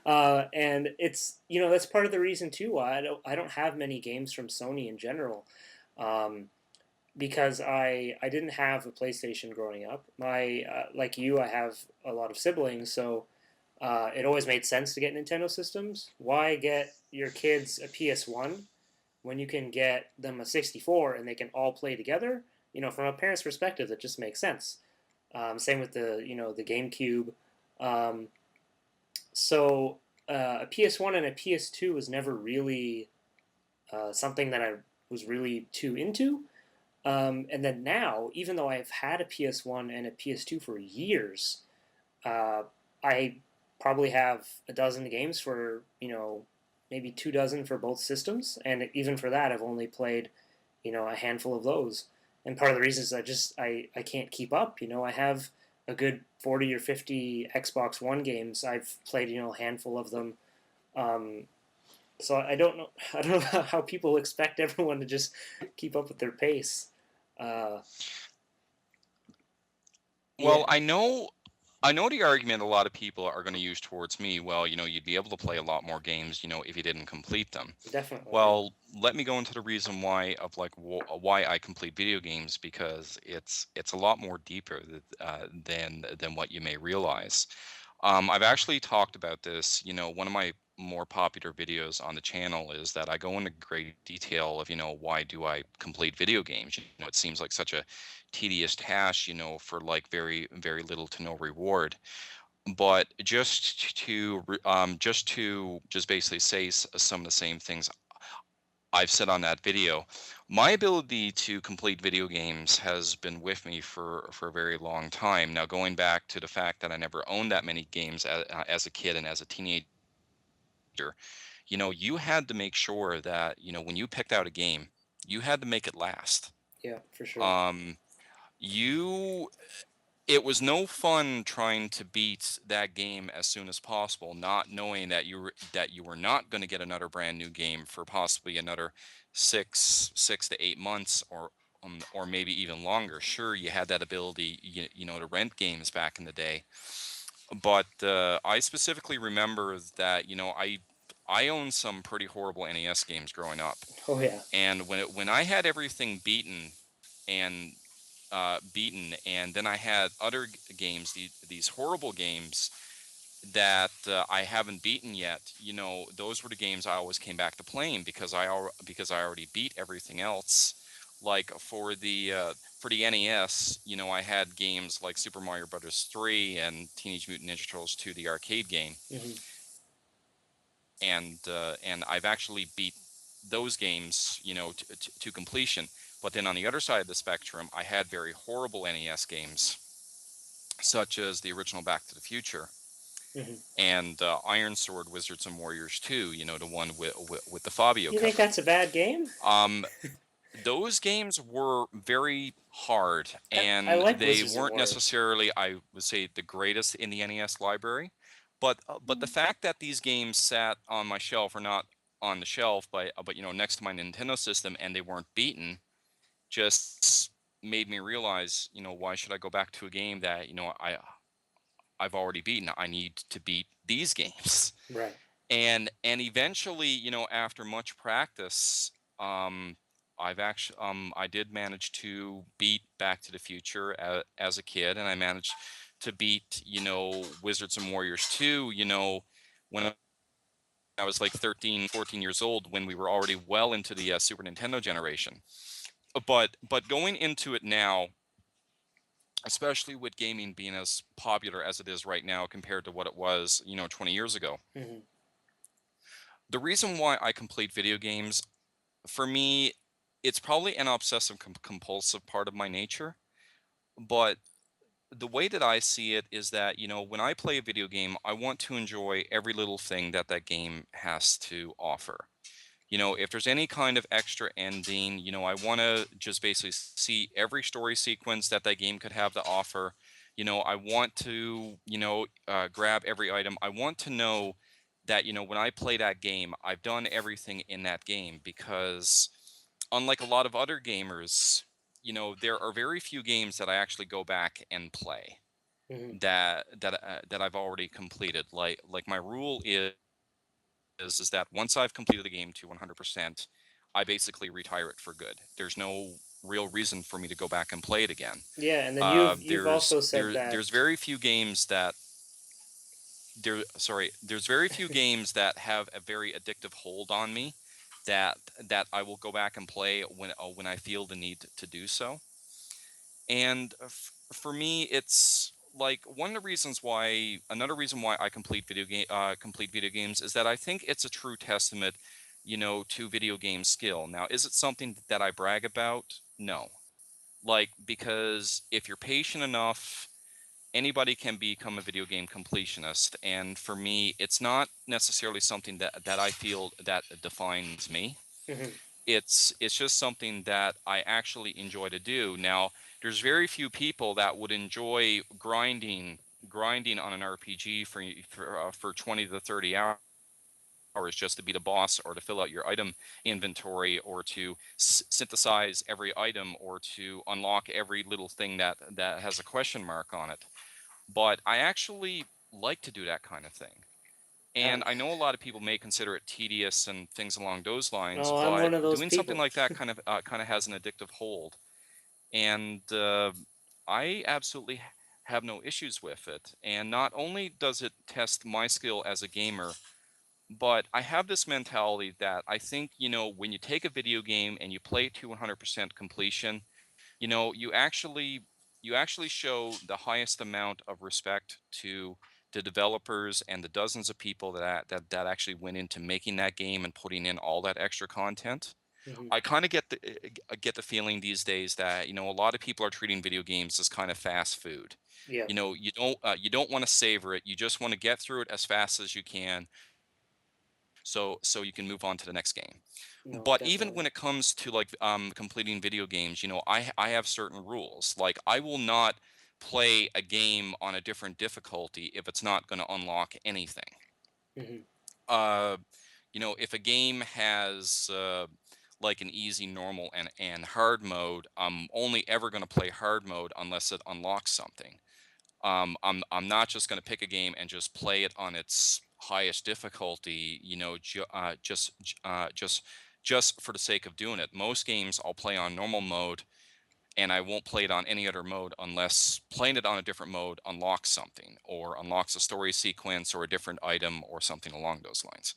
[SPEAKER 1] And it's that's part of the reason too why I don't have many games from Sony in general, um, because I didn't have a PlayStation growing up. My like you, I have a lot of siblings, so it always made sense to get Nintendo systems. Why get your kids a PS1 when you can get them a 64 and they can all play together? From a parent's perspective, that just makes sense. Same with the GameCube. Um, so a PS1 and a PS2 was never really something that I was really too into. And then now, even though I've had a PS1 and a PS2 for years, uh, I probably have a dozen games for, maybe 2 dozen for both systems. And even for that, I've only played, a handful of those. And part of the reason is I can't keep up. I have a good 40 or 50 Xbox One games. I've played, a handful of them. Um, so I don't know. I don't know how people expect everyone to just keep up with their pace. Uh,
[SPEAKER 2] Well,
[SPEAKER 1] yeah,
[SPEAKER 2] I know the argument a lot of people are going to use towards me. Well, you'd be able to play a lot more games, if you didn't complete them.
[SPEAKER 1] definitely. Yeah.
[SPEAKER 2] Well, let me go into the reason why of like why I complete video games, because it's a lot more deeper than what you may realize. I've actually talked about this. One of my more popular videos on the channel is that I go into great detail of, why do I complete video games? It seems like such a tedious task, for like very, very little to no reward. But just basically say some of the same things I've said on that video. My ability to complete video games has been with me for a very long time. Now, going back to the fact that I never owned that many games as a kid and as a teenager, you had to make sure that, when you picked out a game, you had to make it last.
[SPEAKER 1] Yeah, for sure.
[SPEAKER 2] Um, you It was no fun trying to beat that game as soon as possible, not knowing that you were not going to get another brand new game for possibly another 6 to 8 months, or maybe even longer. Sure, you had that ability, to rent games back in the day, but I specifically remember that I owned some pretty horrible NES games growing up,
[SPEAKER 1] Oh yeah.
[SPEAKER 2] and when I had everything and beaten, and then I had other games, these horrible games that I haven't beaten yet. Those were the games I always came back to playing because I already beat everything else. Like for the NES, I had games like Super Mario Brothers 3 and Teenage Mutant Ninja Turtles 2, the arcade game,
[SPEAKER 1] Hmm.
[SPEAKER 2] and I've actually beat those games, to completion. But then on the other side of the spectrum, I had very horrible NES games, such as the original Back to the Future
[SPEAKER 1] Hmm.
[SPEAKER 2] and Iron Sword Wizards and Warriors 2, the one with the Fabio
[SPEAKER 1] You think
[SPEAKER 2] cover.
[SPEAKER 1] that's a bad game?
[SPEAKER 2] Um, those games were very hard,
[SPEAKER 1] I
[SPEAKER 2] and
[SPEAKER 1] like
[SPEAKER 2] they
[SPEAKER 1] Wizards and
[SPEAKER 2] weren't
[SPEAKER 1] Warriors.
[SPEAKER 2] necessarily, I would say, the greatest in the NES library. But the fact that these games sat on my shelf, or not on the shelf, but next to my Nintendo system, and they weren't beaten, just made me realize, why should I go back to a game that I've already beaten? I need to beat these games.
[SPEAKER 1] Right.
[SPEAKER 2] And eventually, after much practice, um, I did manage to beat Back to the Future as a kid, and I managed to beat, Wizards and Warriors 2, when I was like 13, 14 years old, when we were already well into the Super Nintendo generation. But going into it now, especially with gaming being as popular as it is right now compared to what it was, 20 years ago,
[SPEAKER 1] Hmm.
[SPEAKER 2] the reason why I complete video games, for me, it's probably an obsessive compulsive part of my nature. But the way that I see it is that, when I play a video game, I want to enjoy every little thing that that game has to offer. If there's any kind of extra ending, I want to just basically see every story sequence that that game could have to offer. I want to, grab every item. I want to know that, when I play that game, I've done everything in that game, because unlike a lot of other gamers, there are very few games that I actually go back and play
[SPEAKER 1] Hmm.
[SPEAKER 2] that I've already completed. Like my rule is that once I've completed the game to 100%, I basically retire it for good. There's no real reason for me to go back and play it again.
[SPEAKER 1] Yeah, and then you've
[SPEAKER 2] There's
[SPEAKER 1] also said
[SPEAKER 2] there
[SPEAKER 1] that.
[SPEAKER 2] there's very few games that there's very few games that have a very addictive hold on me that I will go back and play when I feel the need to do so. And for me, it's like one of the reasons why another reason why I complete video games is that I think it's a true testament, to video game skill. Now, is it something that I brag about? No. Like, because if you're patient enough, anybody can become a video game completionist. And for me, it's not necessarily something that I feel that defines me.
[SPEAKER 1] Hmm.
[SPEAKER 2] It's just something that I actually enjoy to do. Now, there's very few people that would enjoy grinding on an RPG for 20 to 30 hours just to beat a boss or to fill out your item inventory or to synthesize every item or to unlock every little thing that has a question mark on it. But I actually like to do that kind of thing.
[SPEAKER 1] Uh,
[SPEAKER 2] And I know a lot of people may consider it tedious and things along those lines,
[SPEAKER 1] no, I'm
[SPEAKER 2] but
[SPEAKER 1] one of those
[SPEAKER 2] doing something
[SPEAKER 1] people.
[SPEAKER 2] like that kind of has an addictive hold. And I absolutely have no issues with it. And not only does it test my skill as a gamer, but I have this mentality that I think, when you take a video game and you play it to 100% completion, you actually show the highest amount of respect to the developers and the dozens of people that actually went into making that game and putting in all that extra content.
[SPEAKER 1] Hmm.
[SPEAKER 2] I kind of get the feeling these days that a lot of people are treating video games as kind of fast food.
[SPEAKER 1] Yeah.
[SPEAKER 2] You don't want to savor it. You just want to get through it as fast as you can, so you can move on to the next game.
[SPEAKER 1] No,
[SPEAKER 2] But even
[SPEAKER 1] definitely.
[SPEAKER 2] when it comes to like completing video games, I have certain rules. Like I will not play a game on a different difficulty if it's not going to unlock anything.
[SPEAKER 1] Hmm.
[SPEAKER 2] Uh, if a game has like an easy, normal, and hard mode, I'm only ever going to play hard mode unless it unlocks something. I'm not just going to pick a game and just play it on its highest difficulty, just for the sake of doing it. Most games I'll play on normal mode, and I won't play it on any other mode unless playing it on a different mode unlocks something or unlocks a story sequence or a different item or something along those lines.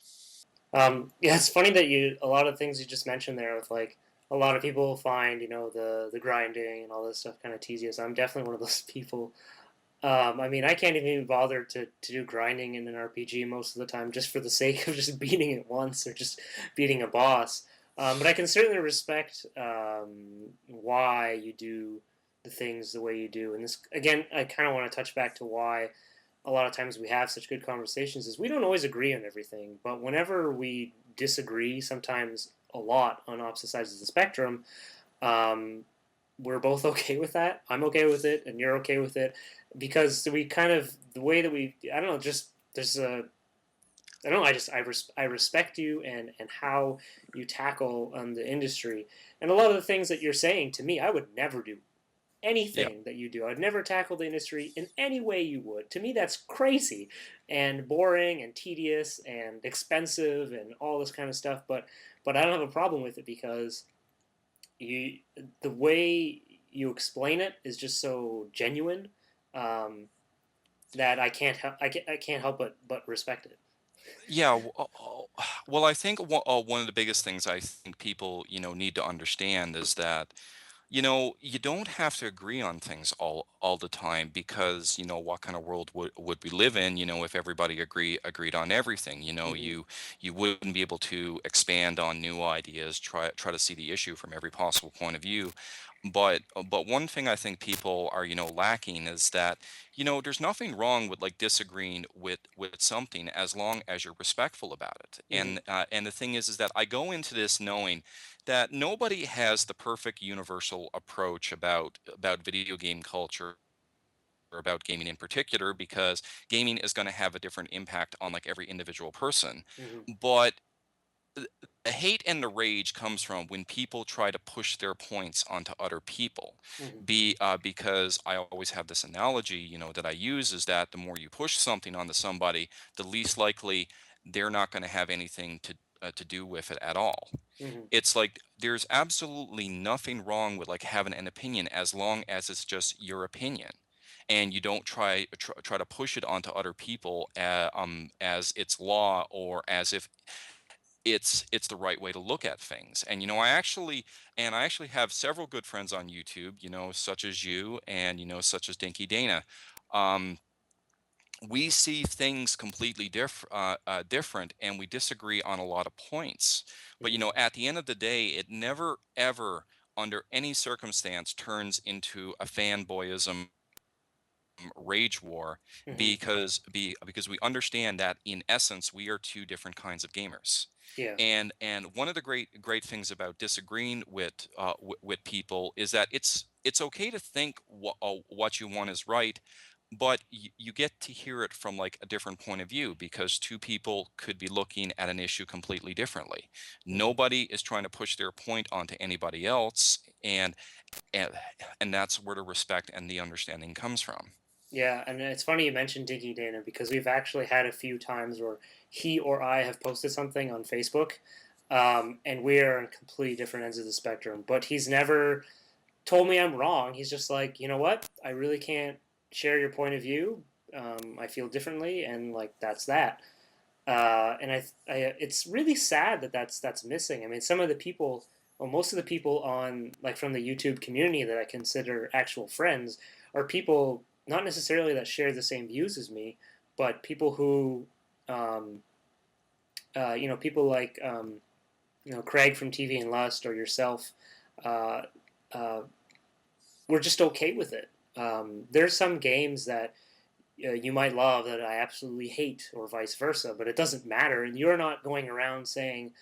[SPEAKER 1] Yeah, it's funny that a lot of things you just mentioned there with like a lot of people find the grinding and all this stuff kind of tedious. I'm definitely one of those people. I mean, I can't even bother to do grinding in an RPG most of the time just for the sake of just beating it once or just beating a boss. But I can certainly respect why you do the things the way you do. And this, again, I kind of want to touch back to why a lot of times we have such good conversations is we don't always agree on everything. But whenever we disagree, sometimes a lot on opposite sides of the spectrum, um, we're both okay with that. I'm okay with it, and you're okay with it, because we kind of the way that I don't know, just there's a I don't know. I respect you and how you tackle the industry, and a lot of the things that you're saying to me, I would never do
[SPEAKER 2] Yeah.
[SPEAKER 1] anything that you do. I'd never tackle the industry in any way you would. To me, that's crazy and boring and tedious and expensive and all this kind of stuff. But I don't have a problem with it because you the way you explain it is just so genuine, um, that I can't help but respect it.
[SPEAKER 2] Yeah, well, I think one of the biggest things I think people, need to understand is that, you don't have to agree on things all the time because, what kind of world would we live in, if everybody agreed on everything,
[SPEAKER 1] Hmm.
[SPEAKER 2] you wouldn't be able to expand on new ideas, try to see the issue from every possible point of view. But one thing I think people are, lacking is that, there's nothing wrong with like disagreeing with something as long as you're respectful about it.
[SPEAKER 1] Hmm.
[SPEAKER 2] And the thing is that I go into this knowing that nobody has the perfect universal approach about video game culture or about gaming in particular because gaming is going to have a different impact on like every individual person.
[SPEAKER 1] Hmm.
[SPEAKER 2] But the hate and the rage comes from when people try to push their points onto other people.
[SPEAKER 1] Hmm.
[SPEAKER 2] Because I always have this analogy, that I use is that the more you push something onto somebody, the least likely they're not going to have anything to do with it at all.
[SPEAKER 1] Hmm.
[SPEAKER 2] It's like there's absolutely nothing wrong with like having an opinion as long as it's just your opinion and you don't try to push it onto other people as it's law or as if it's the right way to look at things. And I actually have several good friends on YouTube, such as you and such as Dinky Dana. Um, we see things completely different, and we disagree on a lot of points. But
[SPEAKER 1] Hmm.
[SPEAKER 2] at the end of the day, it never ever, under any circumstance, turns into a fanboyism rage war,
[SPEAKER 1] Hmm.
[SPEAKER 2] because we understand that in essence we are two different kinds of gamers.
[SPEAKER 1] Yeah.
[SPEAKER 2] And one of the great things about disagreeing with people is that it's okay to think what you want is right, but you get to hear it from like a different point of view, because two people could be looking at an issue completely differently.
[SPEAKER 1] Hmm.
[SPEAKER 2] Nobody is trying to push their point onto anybody else, and and that's where the respect and the understanding comes from.
[SPEAKER 1] Yeah, and it's funny you mentioned Diggy Dana because we've actually had a few times where he or I have posted something on Facebook, and we're on completely different ends of the spectrum. But he's never told me I'm wrong. He's just like, you know what? I really can't share your point of view. I feel differently, and like that's that. It's really sad that that's missing. I mean, some of the people, well, most of the people on like from the YouTube community that I consider actual friends are people not necessarily that share the same views as me, but people who, um, people like Craig from TV and Lust or yourself. Uh, uh, we're just okay with it. There's some games that you might love that I absolutely hate, or vice versa, but it doesn't matter. And you're not going around saying,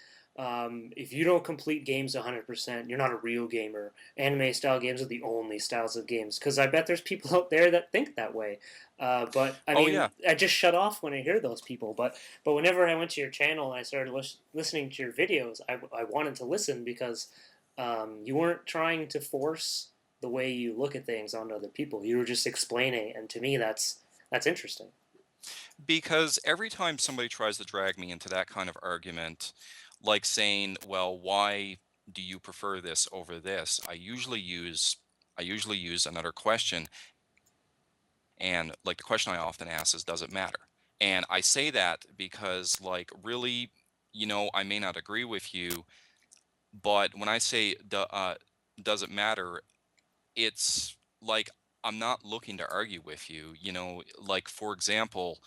[SPEAKER 1] if you don't complete games 100%, you're not a real gamer. Anime style games are the only styles of games. Because I bet there's people out there that think that way. But I
[SPEAKER 2] Oh
[SPEAKER 1] mean,
[SPEAKER 2] yeah.
[SPEAKER 1] I just shut off when I hear those people. But whenever I went to your channel and I started listening to your videos, I wanted to listen because you weren't trying to force the way you look at things onto other people. You were just explaining, and to me, that's interesting.
[SPEAKER 2] Because every time somebody tries to drag me into that kind of argument, like saying, "Well, why do you prefer this over this?" I usually use another question, and like the question I often ask is, "Does it matter?" And I say that because, like, really, I may not agree with you, but when I say, "Does it matter?" it's like I'm not looking to argue with you. Like, for example,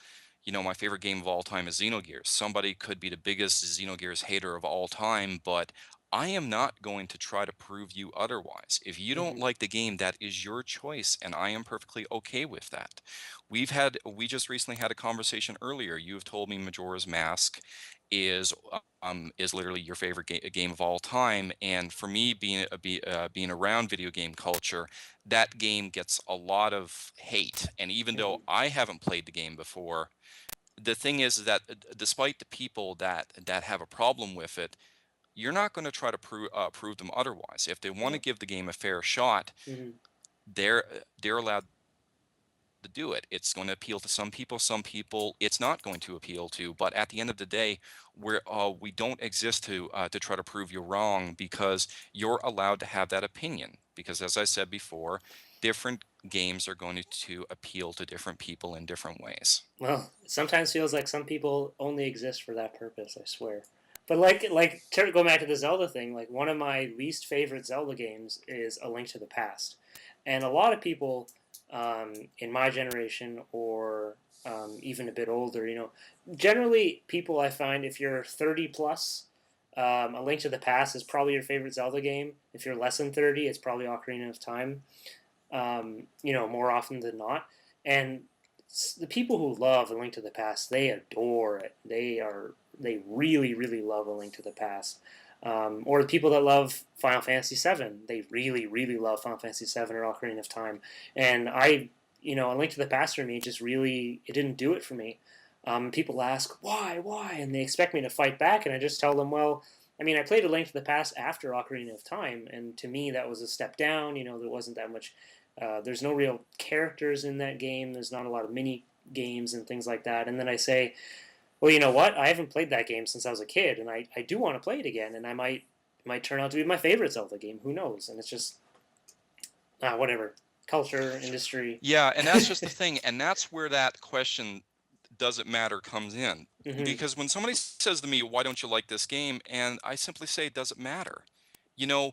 [SPEAKER 2] my favorite game of all time is Xenogears. Somebody could be the biggest Xenogears hater of all time, but I am not going to try to prove you otherwise. If you don't
[SPEAKER 1] Hmm.
[SPEAKER 2] like the game, that is your choice, and I am perfectly okay with that. We just recently had a conversation earlier. You have told me Majora's Mask is literally your favorite game of all time, and for me, being around video game culture, that game gets a lot of hate. And even though
[SPEAKER 1] Hmm.
[SPEAKER 2] I haven't played the game before, the thing is that, despite the people that have a problem with it, you're not going to try to prove them otherwise. If they want to
[SPEAKER 1] Yeah.
[SPEAKER 2] give the game a fair shot,
[SPEAKER 1] Hmm.
[SPEAKER 2] they're allowed to do it. It's going to appeal to some people it's not going to appeal to. But at the end of the day, we don't exist to try to prove you wrong, because you're allowed to have that opinion. Because, as I said before, different games are going to appeal to different people in different ways.
[SPEAKER 1] Well, it sometimes feels like some people only exist for that purpose. I swear. But go back to the Zelda thing. Like one of my least favorite Zelda games is A Link to the Past, and a lot of people in my generation or even a bit older, generally people I find if you're 30 plus, A Link to the Past is probably your favorite Zelda game. If you're less than 30, it's probably Ocarina of Time. More often than not. And the people who love A Link to the Past, they adore it. They really really love A Link to the Past. Or the people that love Final Fantasy VII, they really really love Final Fantasy VII or Ocarina of Time. And A Link to the Past for me just really it didn't do it for me. People ask why, and they expect me to fight back, and I just tell them, well, I mean, I played A Link to the Past after Ocarina of Time, and to me that was a step down. There wasn't that much there's no real characters in that game. There's not a lot of mini games and things like that. And then I say, well, you know what? I haven't played that game since I was a kid, and I do want to play it again. And I might turn out to be my favorite Zelda game. Who knows? And it's just whatever culture industry.
[SPEAKER 2] Yeah, and that's just the thing, and that's where that question, "Does it matter?" comes in.
[SPEAKER 1] Hmm.
[SPEAKER 2] Because when somebody says to me, "Why don't you like this game?" and I simply say, "Does it matter?" You know,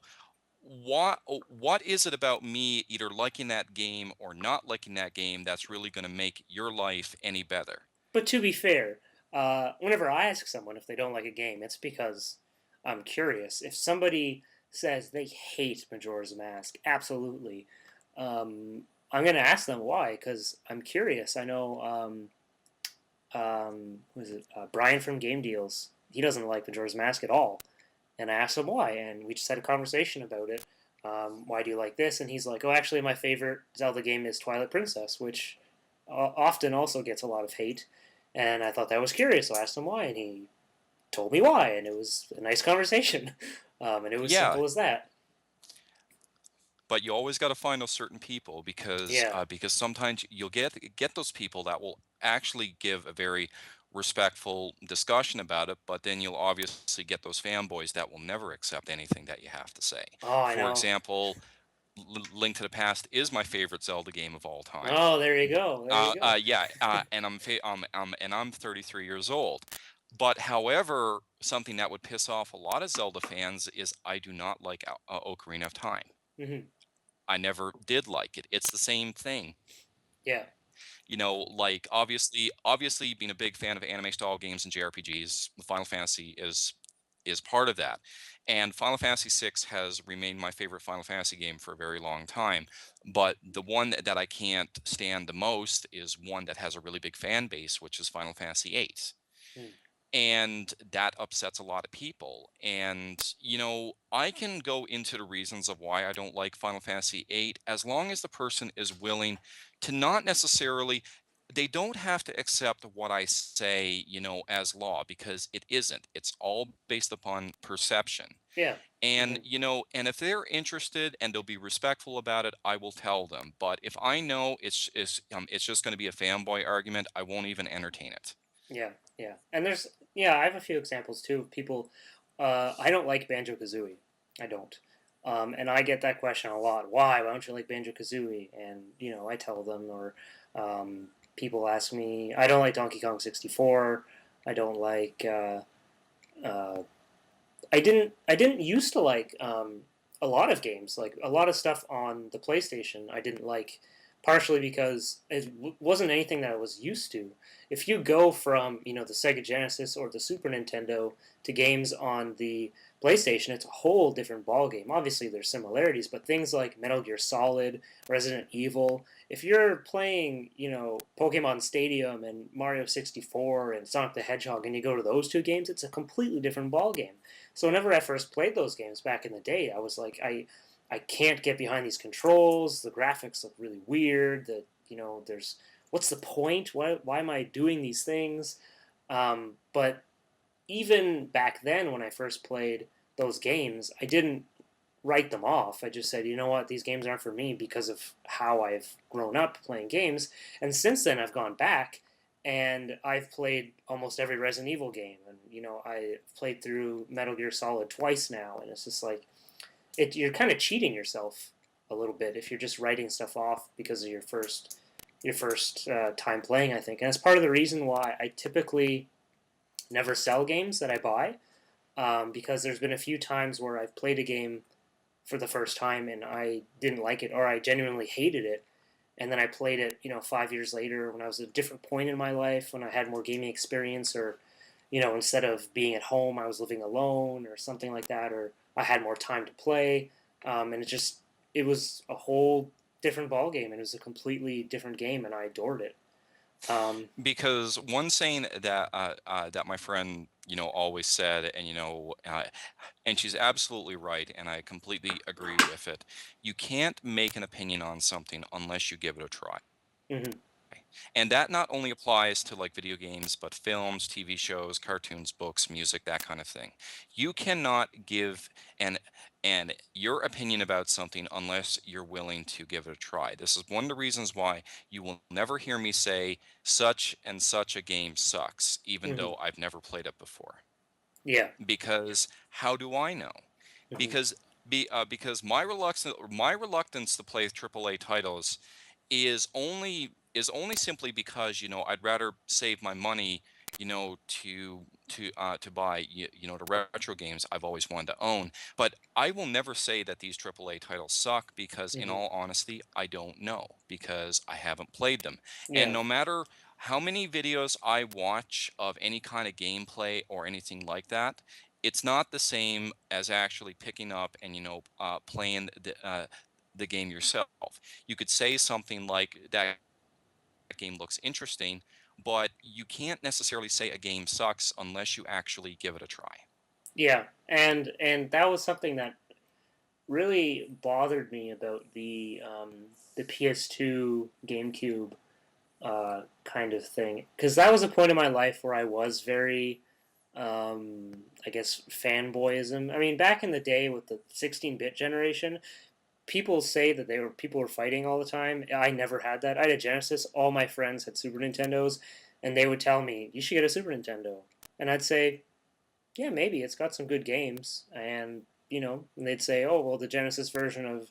[SPEAKER 2] what is it about me either liking that game or not liking that game that's really going to make your life any better?
[SPEAKER 1] But to be fair, whenever I ask someone if they don't like a game, it's because I'm curious. If somebody says they hate Majora's Mask, absolutely, I'm going to ask them why because I'm curious. I know, who is it? Brian from Game Deals. He doesn't like Majora's Mask at all, and I asked him why, and we just had a conversation about it. Why do you like this? And he's like, "Oh, actually, my favorite Zelda game is Twilight Princess, which often also gets a lot of hate." And I thought that was curious, so I asked him why, and he told me why, and it was a nice conversation, and it was
[SPEAKER 2] Yeah,
[SPEAKER 1] simple as that.
[SPEAKER 2] but you always got to find those certain people
[SPEAKER 1] Yeah.
[SPEAKER 2] because sometimes you'll get those people that will actually give a very respectful discussion about it, but then you'll obviously get those fanboys that will never accept anything that you have to say.
[SPEAKER 1] Oh, I
[SPEAKER 2] For
[SPEAKER 1] know.
[SPEAKER 2] example, Link to the Past is my favorite Zelda game of all time.
[SPEAKER 1] Oh, there you go. There you go.
[SPEAKER 2] Yeah, and I'm 33 years old. But however, something that would piss off a lot of Zelda fans is I do not like Ocarina of Time.
[SPEAKER 1] Hmm.
[SPEAKER 2] I never did like it. It's the same thing.
[SPEAKER 1] Yeah.
[SPEAKER 2] You know, like obviously being a big fan of anime style games and JRPGs, Final Fantasy is part of that. And Final Fantasy 6 has remained my favorite Final Fantasy game for a very long time. But the one that I can't stand the most is one that has a really big fan base, which is Final Fantasy 8,
[SPEAKER 1] Mm.
[SPEAKER 2] and that upsets a lot of people. And I can go into the reasons of why I don't like Final Fantasy 8 as long as the person is willing to not necessarily, they don't have to accept what I say, as law, because it isn't. It's all based upon perception.
[SPEAKER 1] Yeah.
[SPEAKER 2] And
[SPEAKER 1] Hmm.
[SPEAKER 2] and if they're interested and they'll be respectful about it, I will tell them. But if I know it's just going to be a fanboy argument, I won't even entertain it.
[SPEAKER 1] Yeah. Yeah. And there's yeah, I have a few examples too of people. I don't like Banjo Kazooie. I don't. And I get that question a lot. Why? Why don't you like Banjo Kazooie? And I tell them, or people ask me. I don't like Donkey Kong 64. I don't like. Uh, I didn't used to like a lot of games, like a lot of stuff on the PlayStation. I didn't like, partially because it wasn't anything that I was used to. If you go from the Sega Genesis or the Super Nintendo to games on the PlayStation, it's a whole different ballgame. Obviously, there's similarities, but things like Metal Gear Solid, Resident Evil. If you're playing, Pokemon Stadium and Mario 64 and Sonic the Hedgehog, and you go to those two games, it's a completely different ballgame. So whenever I first played those games back in the day, I was like, I can't get behind these controls. The graphics look really weird. There's what's the point? Why am I doing these things? But even back then, when I first played those games, I didn't write them off. I just said, you know what, these games aren't for me because of how I've grown up playing games. And since then, I've gone back and I've played almost every Resident Evil game. And, I've played through Metal Gear Solid twice now. And it's just like, you're kind of cheating yourself a little bit if you're just writing stuff off because of your first time playing, I think. And it's part of the reason why I typically never sell games that I buy, because there's been a few times where I've played a game for the first time and I didn't like it or I genuinely hated it. And then I played it, 5 years later when I was at a different point in my life, when I had more gaming experience, or, instead of being at home, I was living alone or something like that, or I had more time to play. And it was a whole different ball game and it was a completely different game and I adored it. Um,
[SPEAKER 2] Because one saying that my friend always said, and and she's absolutely right, and I completely agree with it. You can't make an opinion on something unless you give it a try.
[SPEAKER 1] mhm,
[SPEAKER 2] And that not only applies to like video games, but films, TV shows, cartoons, books, music, that kind of thing. You cannot give an your opinion about something unless you're willing to give it a try. This is one of the reasons why you will never hear me say such and such a game sucks, even
[SPEAKER 1] mhm,
[SPEAKER 2] though I've never played it before.
[SPEAKER 1] yeah.
[SPEAKER 2] Because how do I know?
[SPEAKER 1] Mhm,
[SPEAKER 2] Because my reluctance to play AAA titles is only simply because I'd rather save my money to buy the retro games I've always wanted to own. But I will never say that these AAA titles suck because, in
[SPEAKER 1] Hmm.
[SPEAKER 2] all honesty, I don't know because I haven't played them. And
[SPEAKER 1] Yeah,
[SPEAKER 2] no matter how many videos I watch of any kind of gameplay or anything like that, it's not the same as actually picking up and playing the game yourself. You could say something like that game looks interesting, but you can't necessarily say a game sucks unless you actually give it a try.
[SPEAKER 1] yeah, and that was something that really bothered me about the PS2 GameCube kind of thing, because that was a point in my life where I was very, I guess, fanboyism. I mean, back in the day with the 16-bit generation, people say that people were fighting all the time. I never had that. I had a Genesis. All my friends had Super Nintendos, and they would tell me you should get a Super Nintendo, and I'd say, yeah, maybe it's got some good games, and and they'd say, oh well, the Genesis version of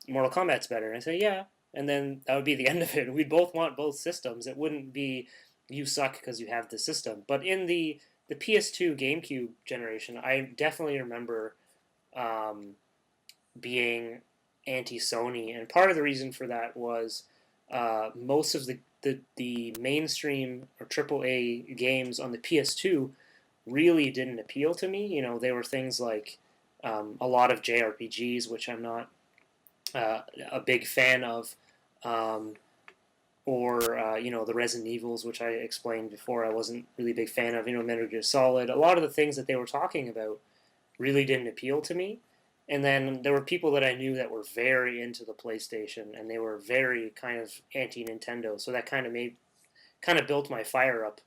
[SPEAKER 1] Mortal Kombat's better. And I say, yeah. And then that would be the end of it. We'd both want both systems. It wouldn't be you suck because you have the system. But in the PS2 GameCube generation, I definitely remember um, being anti Sony, and part of the reason for that was most of the mainstream or AAA games on the PS2 really didn't appeal to me. They were things like a lot of JRPGs, which I'm not a big fan of, um, or the Resident Evils, which I explained before. I wasn't really a big fan of. Metal Gear Solid. A lot of the things that they were talking about really didn't appeal to me. And then there were people that I knew that were very into the PlayStation, and they were very kind of anti Nintendo. So that kind of built my fire up.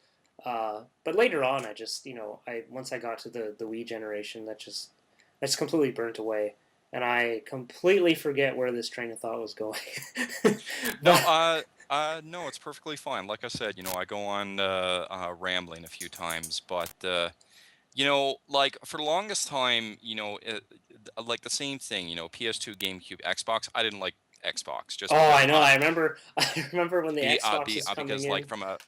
[SPEAKER 1] But later on, I just I once I got to the Wii generation, that's completely burnt away, and I completely forget where this train of thought was going.
[SPEAKER 2] No,
[SPEAKER 1] but
[SPEAKER 2] no, it's perfectly fine. Like I said, I go on rambling a few times, but like for the longest time, like the same thing, PS2, GameCube, Xbox. I didn't like Xbox just
[SPEAKER 1] oh,
[SPEAKER 2] because
[SPEAKER 1] I know. I remember. I remember when the Xbox was coming
[SPEAKER 2] because like
[SPEAKER 1] in.
[SPEAKER 2] from a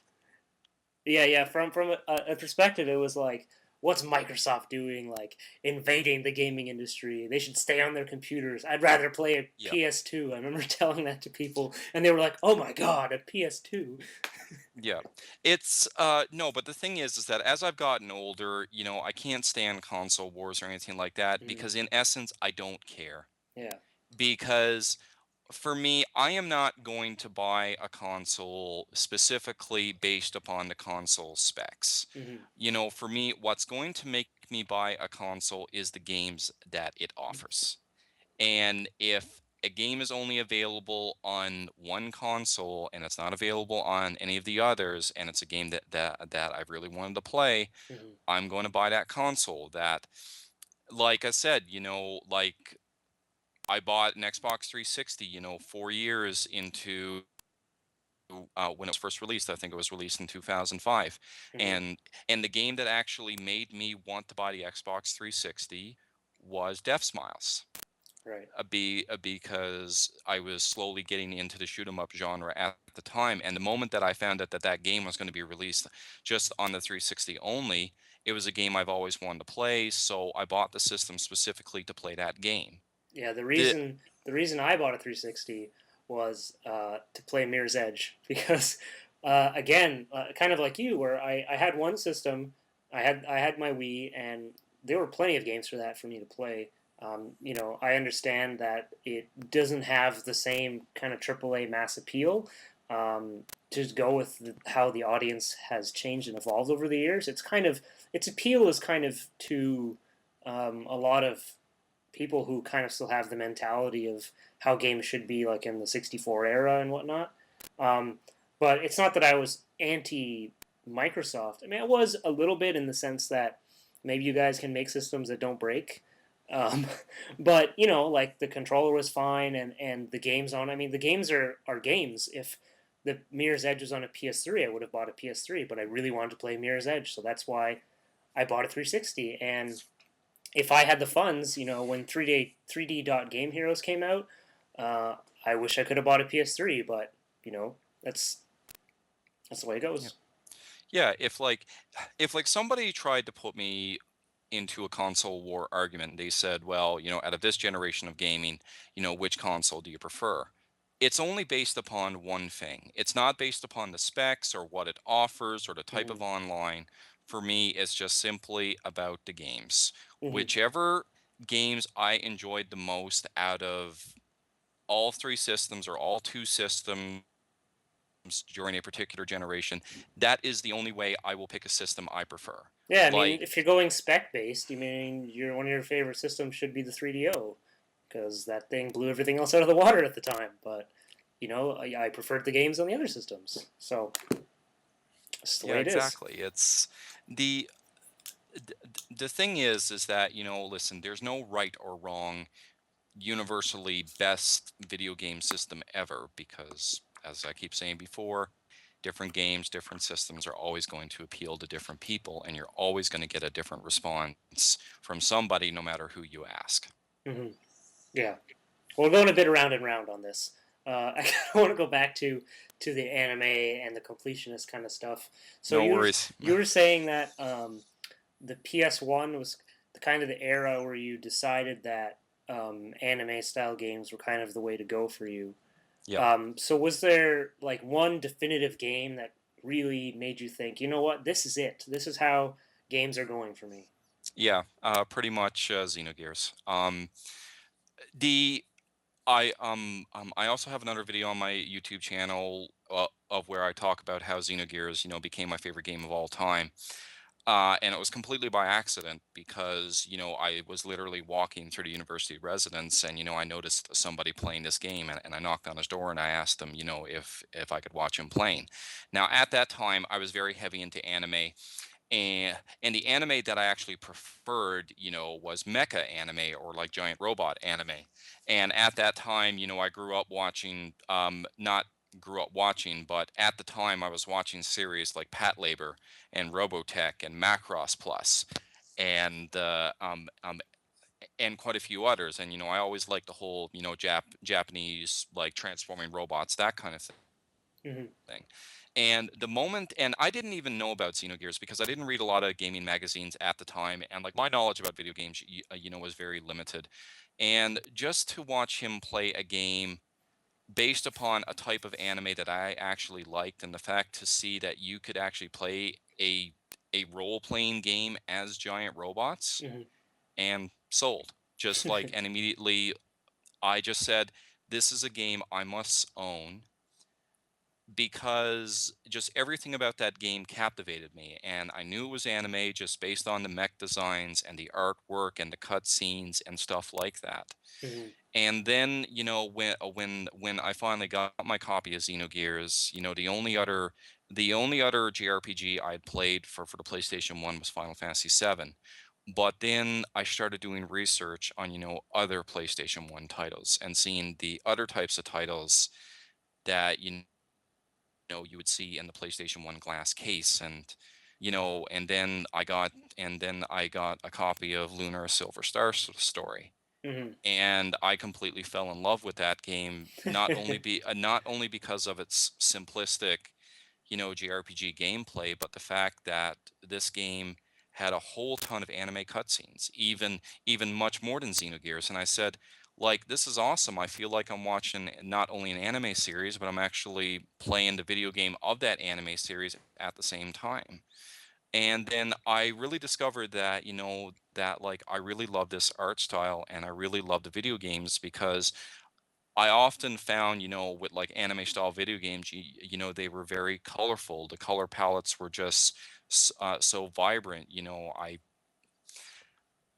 [SPEAKER 1] Yeah, yeah. From a perspective, it was like, what's Microsoft doing? Like invading the gaming industry. They should stay on their computers. I'd rather play a
[SPEAKER 2] yeah.
[SPEAKER 1] PS2. I remember telling that to people, and they were like, "Oh my god, a PS2."
[SPEAKER 2] Yeah. It's no, but the thing is that as I've gotten older, I can't stand console wars or anything like that
[SPEAKER 1] Mm,
[SPEAKER 2] because in essence I don't care.
[SPEAKER 1] yeah.
[SPEAKER 2] Because for me, I am not going to buy a console specifically based upon the console specs.
[SPEAKER 1] Hmm.
[SPEAKER 2] For me, what's going to make me buy a console is the games that it offers. And if a game is only available on one console and it's not available on any of the others, and it's a game that I really wanted to play,
[SPEAKER 1] Hmm.
[SPEAKER 2] I'm going to buy that console. That, like I said, like I bought an Xbox 360, 4 years into when it was first released. I think it was released in 2005,
[SPEAKER 1] Hmm.
[SPEAKER 2] and the game that actually made me want to buy the Xbox 360 was Death Smiles.
[SPEAKER 1] Right.
[SPEAKER 2] Because I was slowly getting into the shoot 'em up genre at the time, and the moment that I found out that that game was going to be released just on the 360 only, it was a game I've always wanted to play, so I bought the system specifically to play that game.
[SPEAKER 1] Yeah, the
[SPEAKER 2] The
[SPEAKER 1] reason the reason I bought a 360 was to play Mirror's Edge because again, kind of like you, where I had one system, I had my Wii, and there were plenty of games for that for me to play. I understand that it doesn't have the same kind of AAA mass appeal. To go with how the audience has changed and evolved over the years, its appeal is kind of to a lot of people who kind of still have the mentality of how games should be, like in the 64 era and whatnot. Um, but it's not that I was anti Microsoft. I mean, I was a little bit in the sense that maybe you guys can make systems that don't break. Um, but like the controller was fine, and the games on. I mean, the games are games. If the Mirror's Edge was on a PS3, I would have bought a PS3. But I really wanted to play Mirror's Edge, so that's why I bought a 360. And if I had the funds, when 3D Dot Game Heroes came out, uh, I wish I could have bought a PS3, but you know that's that's the way it
[SPEAKER 2] yeah.
[SPEAKER 1] goes.
[SPEAKER 2] Yeah, if like somebody tried to put me into a console war argument, they said, well, out of this generation of gaming, which console do you prefer? It's only based upon one thing. It's not based upon the specs or what it offers or the type of
[SPEAKER 1] Hmm.
[SPEAKER 2] online. For me, it's just simply about the games.
[SPEAKER 1] Hmm.
[SPEAKER 2] Whichever games I enjoyed the most out of all three systems or all two systems during a particular generation, that is the only way I will pick a system I prefer.
[SPEAKER 1] Yeah, I mean,
[SPEAKER 2] Like,
[SPEAKER 1] if you're going spec based, you mean one of your favorite systems should be the 3DO because that thing blew everything else out of the water at the time. But I preferred the games on the other systems, so that's the
[SPEAKER 2] yeah,
[SPEAKER 1] way it is.
[SPEAKER 2] exactly. It's the the thing is that, listen, there's no right or wrong universally best video game system ever because, as I keep saying before, different games, different systems are always going to appeal to different people, and you're always going to get a different response from somebody, no matter who you ask.
[SPEAKER 1] Hmm. Yeah. Well, we're going a bit around and round on this. I want to go back to the anime and the completionist kind of stuff. So
[SPEAKER 2] No worries.
[SPEAKER 1] you were saying that the PS1 was the kind of the era where you decided that anime style games were kind of the way to go for you.
[SPEAKER 2] Yep.
[SPEAKER 1] So was there like one definitive game that really made you think, you know what, this is it. This is how games are going for me.
[SPEAKER 2] Yeah, pretty much Xenogears. The I also have another video on my YouTube channel of where I talk about how Xenogears, became my favorite game of all time. And it was completely by accident because, I was literally walking through the university residence and, I noticed somebody playing this game and I knocked on his door and I asked him, if I could watch him playing. Now, at that time, I was very heavy into anime, and the anime that I actually preferred, was mecha anime or like giant robot anime. And at that time, I grew up watching, not grew up watching, but at the time I was watching series like Pat Labor and Robotech and Macross Plus, and and quite a few others. And I always liked the whole, Japanese like transforming robots, that kind of
[SPEAKER 1] Hmm.
[SPEAKER 2] thing. And the moment, and I didn't even know about Xenogears because I didn't read a lot of gaming magazines at the time, and like my knowledge about video games, was very limited. And just to watch him play a game based upon a type of anime that I actually liked, and the fact to see that you could actually play a role playing game as giant robots,
[SPEAKER 1] Hmm.
[SPEAKER 2] and sold. Just like, and immediately I just said, this is a game I must own because just everything about that game captivated me, and I knew it was anime just based on the mech designs and the artwork and the cutscenes and stuff like that.
[SPEAKER 1] Hmm.
[SPEAKER 2] And then, when I finally got my copy of Xenogears, the only other JRPG I'd played for the PlayStation 1 was Final Fantasy 7. But then I started doing research on, other PlayStation 1 titles and seeing the other types of titles that, you would see in the PlayStation 1 glass case. And then I got a copy of Lunar Silver Star Story,
[SPEAKER 1] Hmm.
[SPEAKER 2] and I completely fell in love with that game, not only because of its simplistic, JRPG gameplay, but the fact that this game had a whole ton of anime cutscenes, even much more than Xenogears. And I said, like, this is awesome. I feel like I'm watching not only an anime series, but I'm actually playing the video game of that anime series at the same time. And then I really discovered that, that like I really love this art style and I really love the video games because I often found, with like anime style video games, they were very colorful. The color palettes were just so vibrant.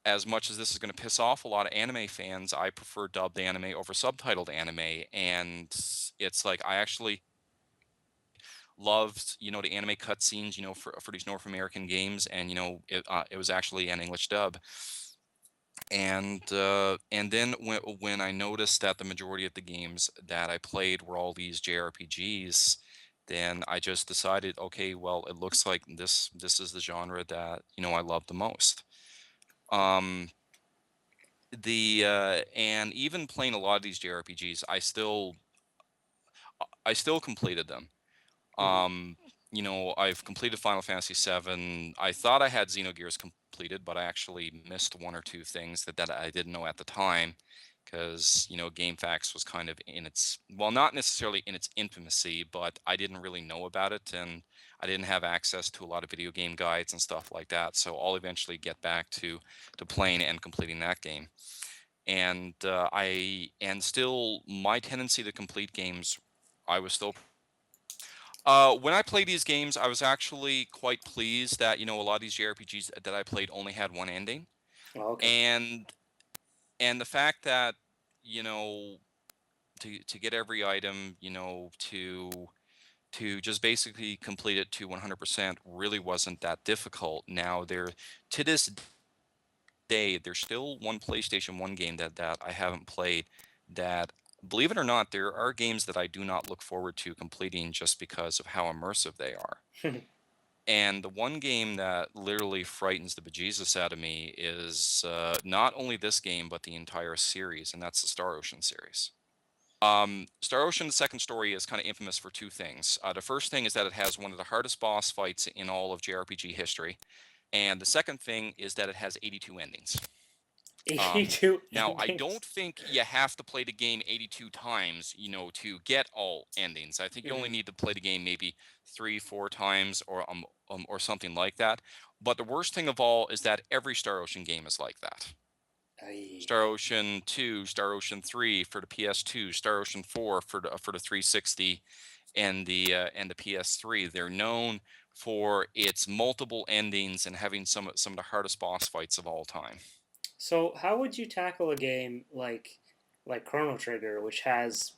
[SPEAKER 2] As much as this is going to piss off a lot of anime fans, I prefer dubbed anime over subtitled anime. And it's like I actually loved, the anime cutscenes, for these North American games, and it was actually an English dub. And then when I noticed that the majority of the games that I played were all these JRPGs, then I just decided, okay, well, it looks like this is the genre that I love the most. Um, and even playing a lot of these JRPGs, I still completed them.
[SPEAKER 1] Hmm.
[SPEAKER 2] Um, I've completed Final Fantasy VII. I thought I had Xenogears completed, but I actually missed one or two things that I didn't know at the time, because GameFAQs was kind of in its, well, not necessarily in its infancy, but I didn't really know about it, and I didn't have access to a lot of video game guides and stuff like that. So I'll eventually get back to playing and completing that game. And still, my tendency to complete games, I was still when I play these games, I was actually quite pleased that, a lot of these JRPGs that I played only had one ending.
[SPEAKER 1] Oh, okay.
[SPEAKER 2] And the fact that, you know, to get every item, to just basically complete it to 100% really wasn't that difficult. Now, to this day, there's still one PlayStation 1 game that I haven't played, that, believe it or not, there are games that I do not look forward to completing just because of how immersive they are. And the one game that literally frightens the bejesus out of me is not only this game, but the entire series, and that's the Star Ocean series. Star Ocean, the second story, is kind of infamous for two things. The first thing is that it has one of the hardest boss fights in all of JRPG history. And the second thing is that it has 82 endings. Um,
[SPEAKER 1] 82
[SPEAKER 2] Now, I
[SPEAKER 1] endings.
[SPEAKER 2] don't think you have to play the game 82 times, to get all endings. I think you only
[SPEAKER 1] Hmm.
[SPEAKER 2] need to play the game maybe 3, 4 times, or something like that. But the worst thing of all is that every Star Ocean game is like that.
[SPEAKER 1] Aye.
[SPEAKER 2] Star Ocean 2, Star Ocean 3 for the PS2, Star Ocean 4 for the 360 and the PS3. They're known for its multiple endings and having some of the hardest boss fights of all time.
[SPEAKER 1] So, how would you tackle a game like Chrono Trigger, which has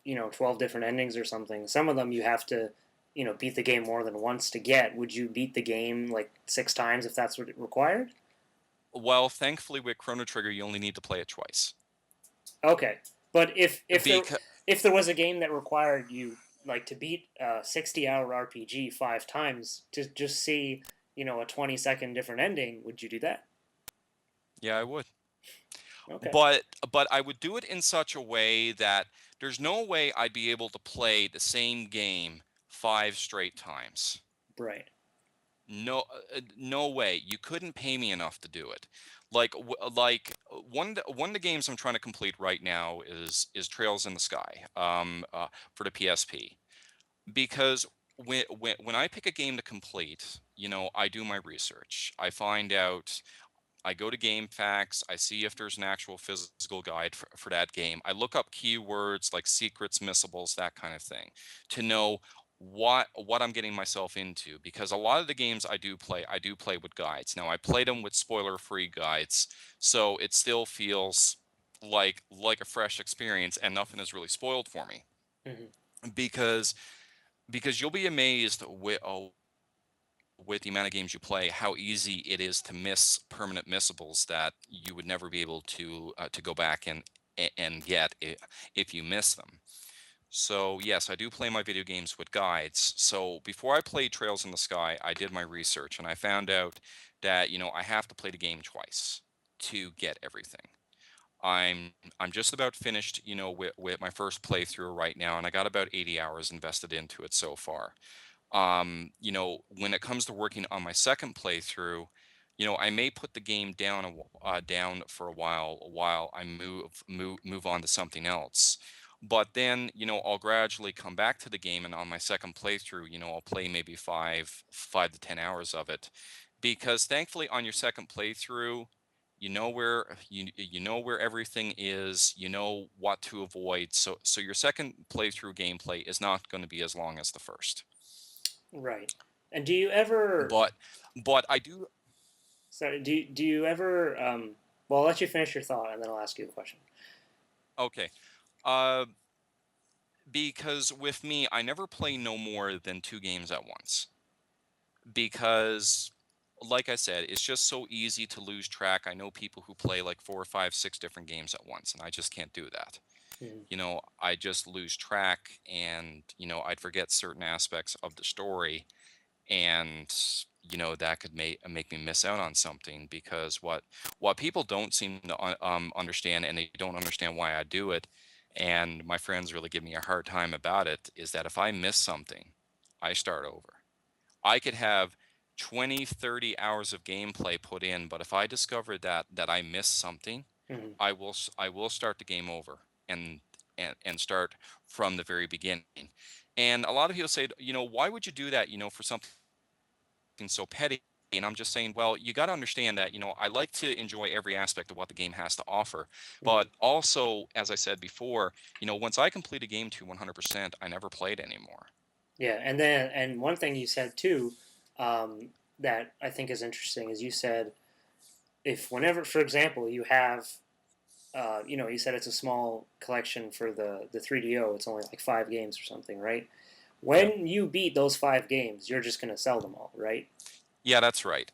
[SPEAKER 1] 12 different endings or something? Some of them you have to beat the game more than once to get. Would you beat the game like 6 times if that's what it required?
[SPEAKER 2] Well, thankfully with Chrono Trigger, you only need to play it twice.
[SPEAKER 1] Okay, but
[SPEAKER 2] Because
[SPEAKER 1] if there was a game that required you like to beat a 60-hour RPG 5 times to just see a 20-second different ending, would you do that?
[SPEAKER 2] Yeah, I would.
[SPEAKER 1] Okay,
[SPEAKER 2] But I would do it in such a way that there's no way I'd be able to play the same game 5 straight times.
[SPEAKER 1] right.
[SPEAKER 2] No way. You couldn't pay me enough to do it. One of the games I'm trying to complete right now is Trails in the Sky, for the PSP. Because when I pick a game to complete, I do my research. I go to GameFAQs. I see if there's an actual physical guide for that game. I look up keywords like secrets, missables, that kind of thing, to know what I'm getting myself into. Because a lot of the games I do play with guides. Now, I played them with spoiler-free guides, so it still feels like a fresh experience, and nothing is really spoiled for me.
[SPEAKER 1] Hmm.
[SPEAKER 2] Because you'll be amazed with the amount of games you play, how easy it is to miss permanent missables that you would never be able to go back and get if you miss them. So yes, I do play my video games with guides. So before I played Trails in the Sky, I did my research and I found out that I have to play the game twice to get everything. I'm just about finished, with my first playthrough right now, and I got about 80 hours invested into it so far. When it comes to working on my second playthrough, I may put the game down for a while I move on to something else. But then, I'll gradually come back to the game, and on my second playthrough, I'll play maybe 5 to 10 hours of it, because thankfully on your second playthrough, you know where everything is, you know what to avoid. So your second playthrough gameplay is not going to be as long as the first.
[SPEAKER 1] Right. And do you ever?
[SPEAKER 2] But I do.
[SPEAKER 1] Sorry. Do you ever? Well, I'll let you finish your thought, and then I'll ask you a question.
[SPEAKER 2] Okay. Uh, because with me, I never play no more than 2 games at once. Because, like I said, it's just so easy to lose track. I know people who play like 4, 5, 6 different games at once, and I just can't do that.
[SPEAKER 1] Hmm.
[SPEAKER 2] I just lose track, and I'd forget certain aspects of the story, and that could make me miss out on something. Because what people don't seem to understand, and they don't understand why I do it, and my friends really give me a hard time about it, is that if I miss something, I start over. I could have 20, 30 hours of gameplay put in, but if I discover that I missed something,
[SPEAKER 1] Hmm.
[SPEAKER 2] I will start the game over and and start from the very beginning. And a lot of people say, why would you do that, for something so petty? And I'm just saying, well, you got to understand that, I like to enjoy every aspect of what the game has to offer.
[SPEAKER 1] Hmm.
[SPEAKER 2] But also, as I said before, once I complete a game to 100%, I never play it anymore.
[SPEAKER 1] Yeah, and one thing you said too, um, that I think is interesting is you said if whenever, for example, you have, you said it's a small collection for the 3DO. It's only like 5 games or something, right?
[SPEAKER 2] Yeah.
[SPEAKER 1] When you beat those 5 games, you're just gonna sell them all, right?
[SPEAKER 2] Yeah, that's right.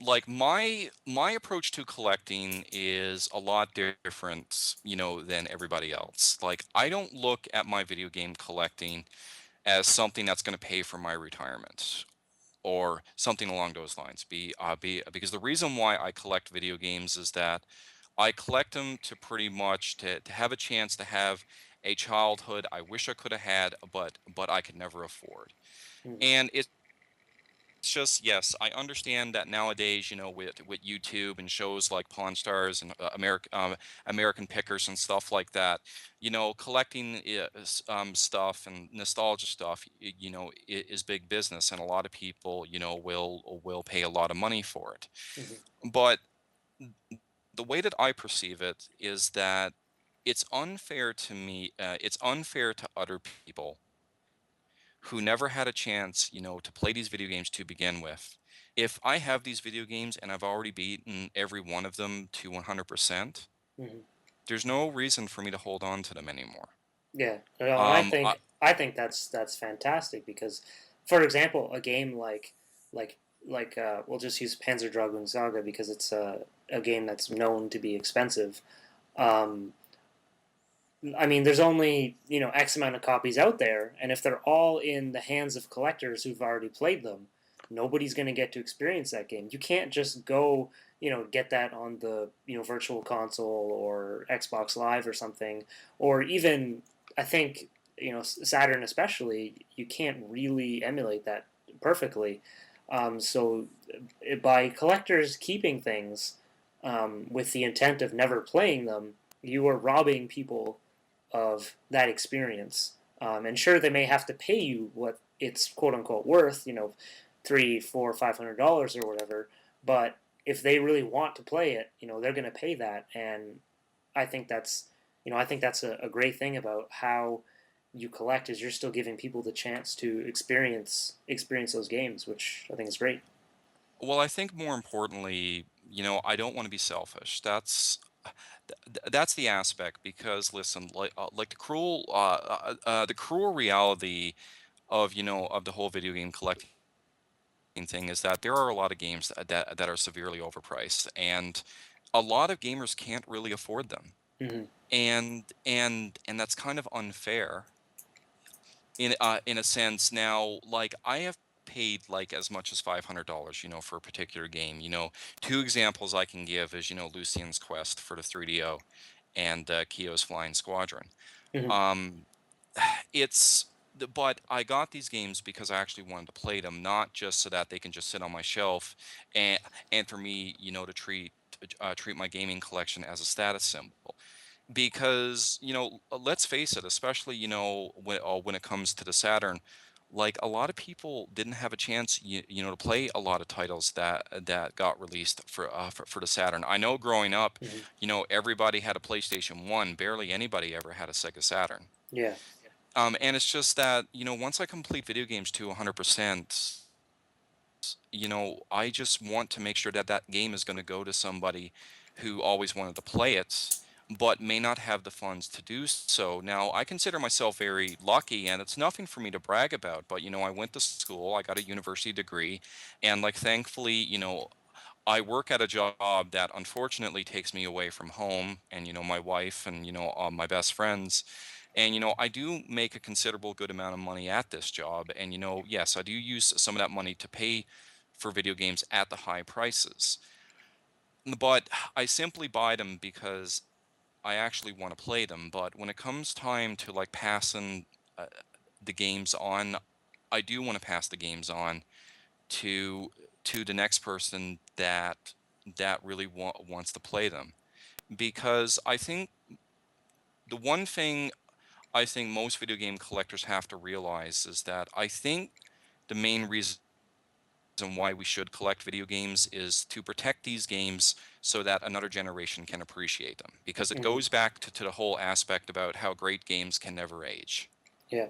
[SPEAKER 2] Like my approach to collecting is a lot different, than everybody else. Like I don't look at my video game collecting as something that's going to pay for my retirement or something along those lines. Because the reason why I collect video games is that I collect them to pretty much to have a chance to have a childhood I wish I could have had, but I could never afford.
[SPEAKER 1] Mm-hmm.
[SPEAKER 2] And it's just, yes, I understand that nowadays, with YouTube and shows like Pawn Stars and American Pickers and stuff like that, collecting stuff and nostalgia stuff, is big business, and a lot of people, will pay a lot of money for it.
[SPEAKER 1] Mm-hmm.
[SPEAKER 2] But the way that I perceive it is that it's unfair to me. It's unfair to other people who never had a chance, to play these video games to begin with. If I have these video games and I've already beaten every one of them to 100%,
[SPEAKER 1] Mm-hmm.
[SPEAKER 2] there's no reason for me to hold on to them anymore.
[SPEAKER 1] Yeah, no, and I
[SPEAKER 2] Um, I,
[SPEAKER 1] think I think that's fantastic because, for example, a game like we'll just use Panzer Dragoon Saga because it's a game that's known to be expensive. Um, I mean, there's only X amount of copies out there, and if they're all in the hands of collectors who've already played them, nobody's going to get to experience that game. You can't just go get that on the Virtual Console or Xbox Live or something, or even I think Saturn especially. You can't really emulate that perfectly. So by collectors keeping things with the intent of never playing them, you are robbing people of that experience. And sure, they may have to pay you what it's quote unquote worth, three, four, $500 or whatever. But if they really want to play it, they're going to pay that. And I think that's a great thing about how you collect is you're still giving people the chance to experience those games, which I think is great.
[SPEAKER 2] well, I think more importantly, I don't want to be selfish. That's the aspect because listen, like the cruel reality of of the whole video game collecting thing is that there are a lot of games that are severely overpriced, and a lot of gamers can't really afford them,
[SPEAKER 1] Mm-hmm.
[SPEAKER 2] and that's kind of unfair in a sense. Now, like I have paid like as much as $500, for a particular game. Two examples I can give is Lucian's Quest for the 3DO and Kyo's Flying Squadron.
[SPEAKER 1] Mm-hmm.
[SPEAKER 2] Um, but I got these games because I actually wanted to play them, not just so that they can just sit on my shelf and for me, to treat my gaming collection as a status symbol. Because let's face it, especially when it comes to the Saturn, like a lot of people didn't have a chance, to play a lot of titles that got released for the Saturn. I know growing up,
[SPEAKER 1] Mm-hmm.
[SPEAKER 2] everybody had a PlayStation 1, barely anybody ever had a Sega Saturn.
[SPEAKER 1] Yeah.
[SPEAKER 2] And it's just that, once I complete video games to 100%, I just want to make sure that that game is going to go to somebody who always wanted to play it, but may not have the funds to do so. Now, I consider myself very lucky, and it's nothing for me to brag about, but, I went to school, I got a university degree, and, like, thankfully, I work at a job that unfortunately takes me away from home and, my wife and, my best friends. And, I do make a considerable good amount of money at this job. And, yes, I do use some of that money to pay for video games at the high prices. But I simply buy them because I actually want to play them. But when it comes time to like passing uh, the games on, I do want to pass the games on to the next person that really wants to play them, because I think the one thing I think most video game collectors have to realize is that I think the main reason why we should collect video games is to protect these games so that another generation can appreciate them, because it
[SPEAKER 1] Hmm.
[SPEAKER 2] goes back to the whole aspect about how great games can never age.
[SPEAKER 1] Yeah.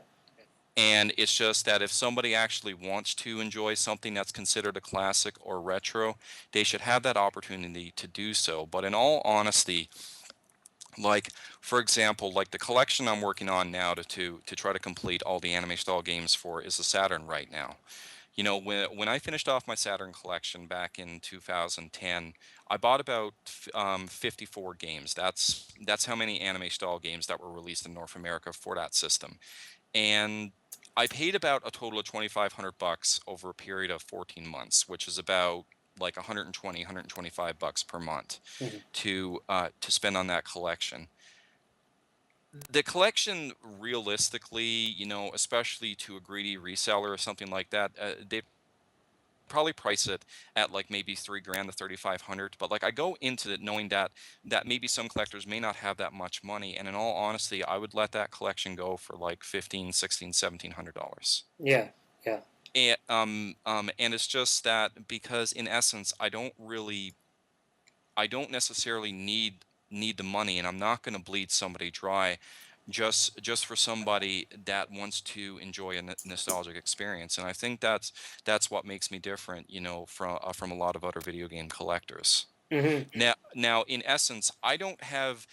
[SPEAKER 2] And it's just that if somebody actually wants to enjoy something that's considered a classic or retro, they should have that opportunity to do so. But in all honesty, like, for example, like the collection I'm working on now to try to complete all the anime style games for is the Saturn right now. You know, when I finished off my Saturn collection back in 2010, I bought about 54 games. That's how many anime style games that were released in North America for that system. And I paid about a total of 2,500 bucks over a period of 14 months, which is about like 120, 125 bucks per month
[SPEAKER 1] Hmm.
[SPEAKER 2] to spend on that collection. The collection, realistically, you know, especially to a greedy reseller or something like that, they probably price it at like maybe 3 grand to 3,500. But like I go into it knowing that maybe some collectors may not have that much money, and in all honesty, I would let that collection go for like 15, 16, $1,700.
[SPEAKER 1] Yeah. Yeah.
[SPEAKER 2] And it's just that because in essence, I don't necessarily need the money, and I'm not going to bleed somebody dry just for somebody that wants to enjoy a nostalgic experience. And I think that's what makes me different, you know, from a lot of other video game collectors.
[SPEAKER 1] Hmm.
[SPEAKER 2] Now, in essence, I don't have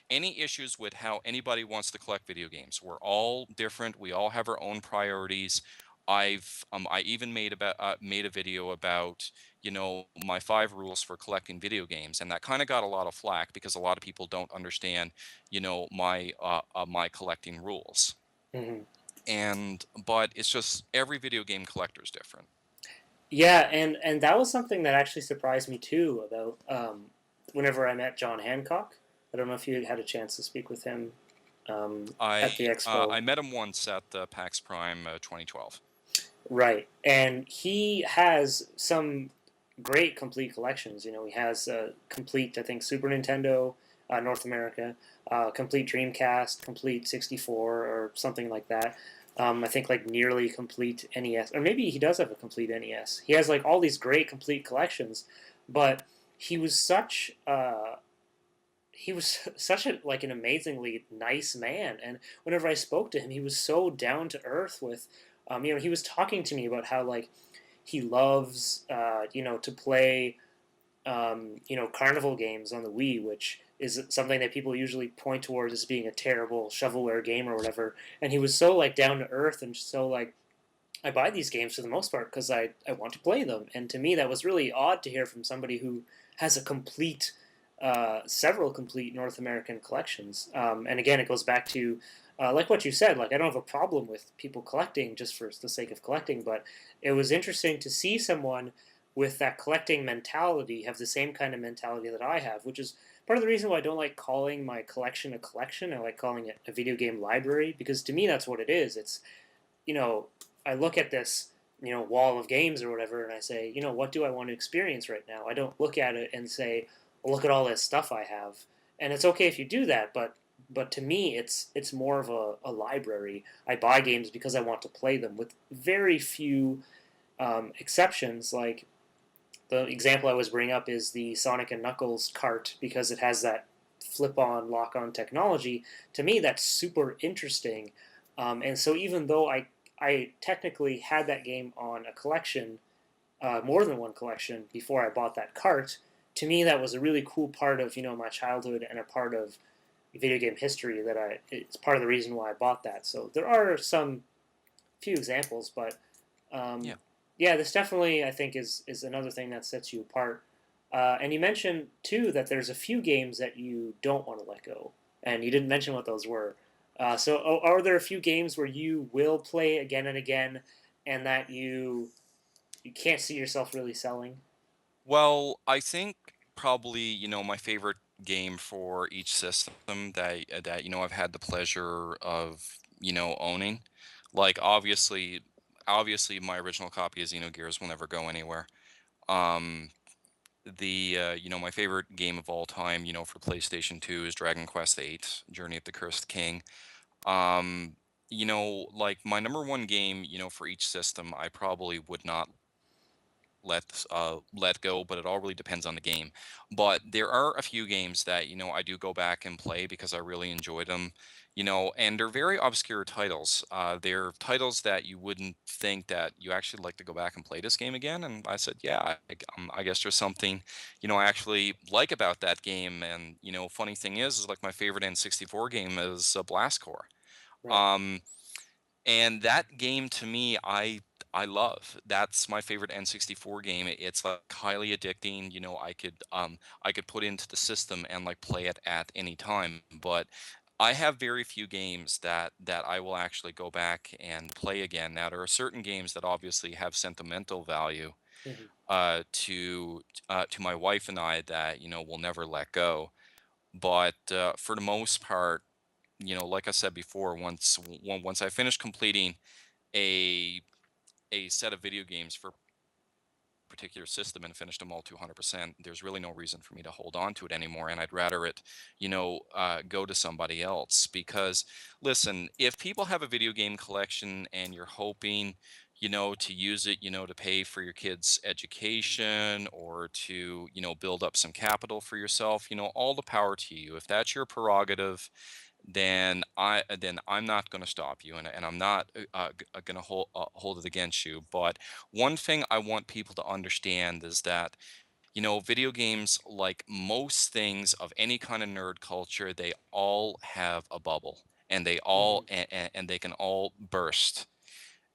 [SPEAKER 2] any issues with how anybody wants to collect video games. We're all different. We all have our own priorities. I even made a video about, you know, my 5 rules for collecting video games, and that kind of got a lot of flack because a lot of people don't understand, you know, my collecting rules.
[SPEAKER 1] Hmm.
[SPEAKER 2] And but it's just every video game collector is different.
[SPEAKER 1] Yeah, and that was something that actually surprised me too about whenever I met John Hancock. I don't know if you had a chance to speak with him at the expo.
[SPEAKER 2] I met him once at the PAX Prime 2012.
[SPEAKER 1] Right, and he has some great complete collections. You know, he has a complete, I think, Super Nintendo, North America, complete Dreamcast, complete 64, or something like that. I think like nearly complete NES, or maybe he does have a complete NES. He has like all these great complete collections, but he was such he was such a like an amazingly nice man. And whenever I spoke to him, he was so down to earth with, you know, he was talking to me about how like he loves, you know, to play, you know, carnival games on the Wii, which is something that people usually point towards as being a terrible shovelware game or whatever. And he was so like down to earth and so like, I buy these games for the most part because I want to play them. And to me, that was really odd to hear from somebody who has a complete, several complete North American collections. And again, it goes back to like what you said. Like I don't have a problem with people collecting just for the sake of collecting, but it was interesting to see someone with that collecting mentality have the same kind of mentality that I have, which is part of the reason why I don't like calling my collection a collection. I like calling it a video game library because to me that's what it is. It's, you know, I look at this, you know, wall of games or whatever, and I say, you know, what do I want to experience right now? I don't look at it and say, well, look at all this stuff I have. And it's okay if you do that, but to me, it's more of a library. I buy games because I want to play them, with very few exceptions. Like the example I was bringing up is the Sonic and Knuckles cart because it has that flip-on, lock-on technology. To me, that's super interesting. And so even though I technically had that game on a collection, more than one collection before I bought that cart, to me that was a really cool part of, you know, my childhood and a part of video game history that it's part of the reason why I bought that. So there are some few examples, but um,
[SPEAKER 2] Yeah.
[SPEAKER 1] yeah, this definitely I think is another thing that sets you apart. And you mentioned too that there's a few games that you don't want to let go, and you didn't mention what those were. So, are there a few games where you will play again and again, and that you can't see yourself really selling?
[SPEAKER 2] Well, I think probably, you know, my favorite game for each system that you know I've had the pleasure of, you know, owning. Like obviously obviously my original copy of Xenogears will never go anywhere. Um, my favorite game of all time, for PlayStation 2 is Dragon Quest VIII: Journey of the Cursed King. Um, like my number one game, for each system, I probably would not let go, but it all really depends on the game. But there are a few games that I do go back and play because I really enjoyed them. And they're very obscure titles. They're titles that you wouldn't think that you actually like to go back and play this game again. And I said, yeah, I guess there's something I actually like about that game. And funny thing is like my favorite N64 game is Blast Corps.
[SPEAKER 1] Right.
[SPEAKER 2] Um, and that game to me, I love. That's my favorite N64 game. It's like highly addicting. I could put into the system and like play it at any time. But I have very few games that I will actually go back and play again. Now there are certain games that obviously have sentimental value
[SPEAKER 1] Hmm.
[SPEAKER 2] to my wife and I that will never let go. But for the most part, like I said before, once I finish completing a set of video games for a particular system and finished them all to 100%, there's really no reason for me to hold on to it anymore. And I'd rather it, go to somebody else. Because, listen, if people have a video game collection and you're hoping, to use it, to pay for your kids' education or to, build up some capital for yourself, all the power to you. If that's your prerogative, then I'm not going to stop you, and I'm not going to hold it against you. But one thing I want people to understand is that video games, like most things of any kind of nerd culture, they all have a bubble, and
[SPEAKER 1] Hmm.
[SPEAKER 2] and they can all burst.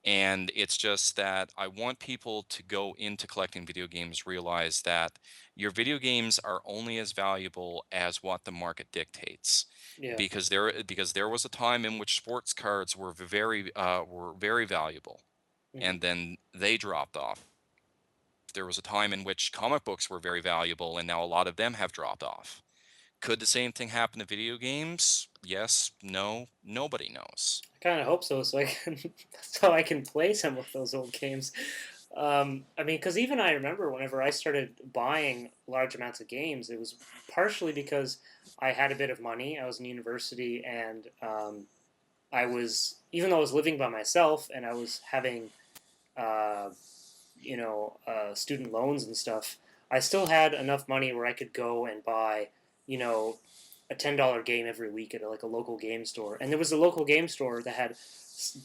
[SPEAKER 2] And it's just that I want people to go into collecting video games realize that your video games are only as valuable as what the market dictates.
[SPEAKER 1] Yeah.
[SPEAKER 2] Because there was a time in which sports cards were very valuable,
[SPEAKER 1] Hmm.
[SPEAKER 2] and then they dropped off. There was a time in which comic books were very valuable, and now a lot of them have dropped off. Could the same thing happen to video games? Yes, no, nobody knows.
[SPEAKER 1] I kind of hope so, so I can so I can play some of those old games. I mean, because even I remember whenever I started buying large amounts of games, it was partially because I had a bit of money. I was in university, and I was, even though I was living by myself and I was having uh, student loans and stuff, I still had enough money where I could go and buy, you know, a $10 game every week at like a local game store. And there was a local game store that had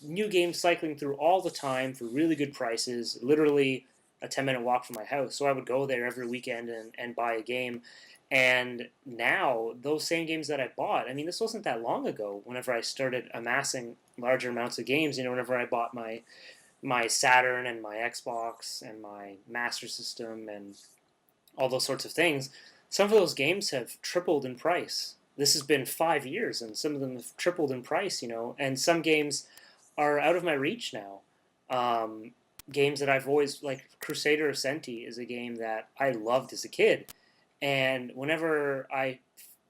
[SPEAKER 1] new games cycling through all the time for really good prices, literally a 10-minute walk from my house. So I would go there every weekend and buy a game. And now, those same games that I bought, I mean, this wasn't that long ago whenever I started amassing larger amounts of games. Whenever I bought my Saturn and my Xbox and my Master System and all those sorts of things, some of those games have tripled in price. This has been 5 years, and some of them have tripled in price. And some games are out of my reach now. Um, Games that I've always like Crusader Ascenti is a game that I loved as a kid, and whenever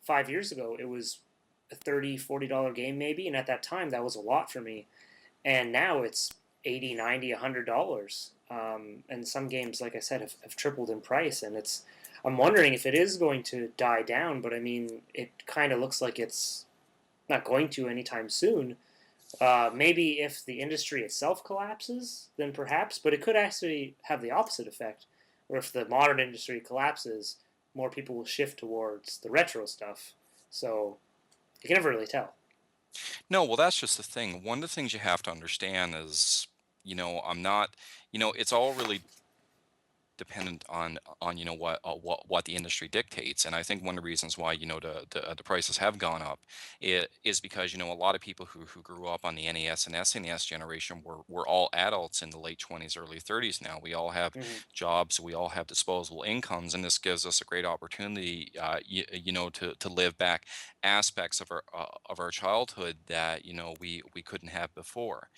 [SPEAKER 1] 5 years ago it was a $30-$40 game maybe, and at that time that was a lot for me, and now it's 80, 90, $100. And some games, like I said, have tripled in price, and I'm wondering if it is going to die down, but I mean, it kind of looks like it's not going to anytime soon. Maybe if the industry itself collapses, then perhaps, but it could actually have the opposite effect, where if the modern industry collapses, more people will shift towards the retro stuff. So you can never really tell.
[SPEAKER 2] No, well, that's just the thing. One of the things you have to understand is, I'm not, it's all really dependent on what the industry dictates. And I think one of the reasons why the prices have gone up is because a lot of people who grew up on the NES and SNES generation were all adults in the late 20s, early 30s. Now we all have
[SPEAKER 1] Hmm.
[SPEAKER 2] jobs, we all have disposable incomes, and this gives us a great opportunity, to live back aspects of our childhood that we couldn't have before.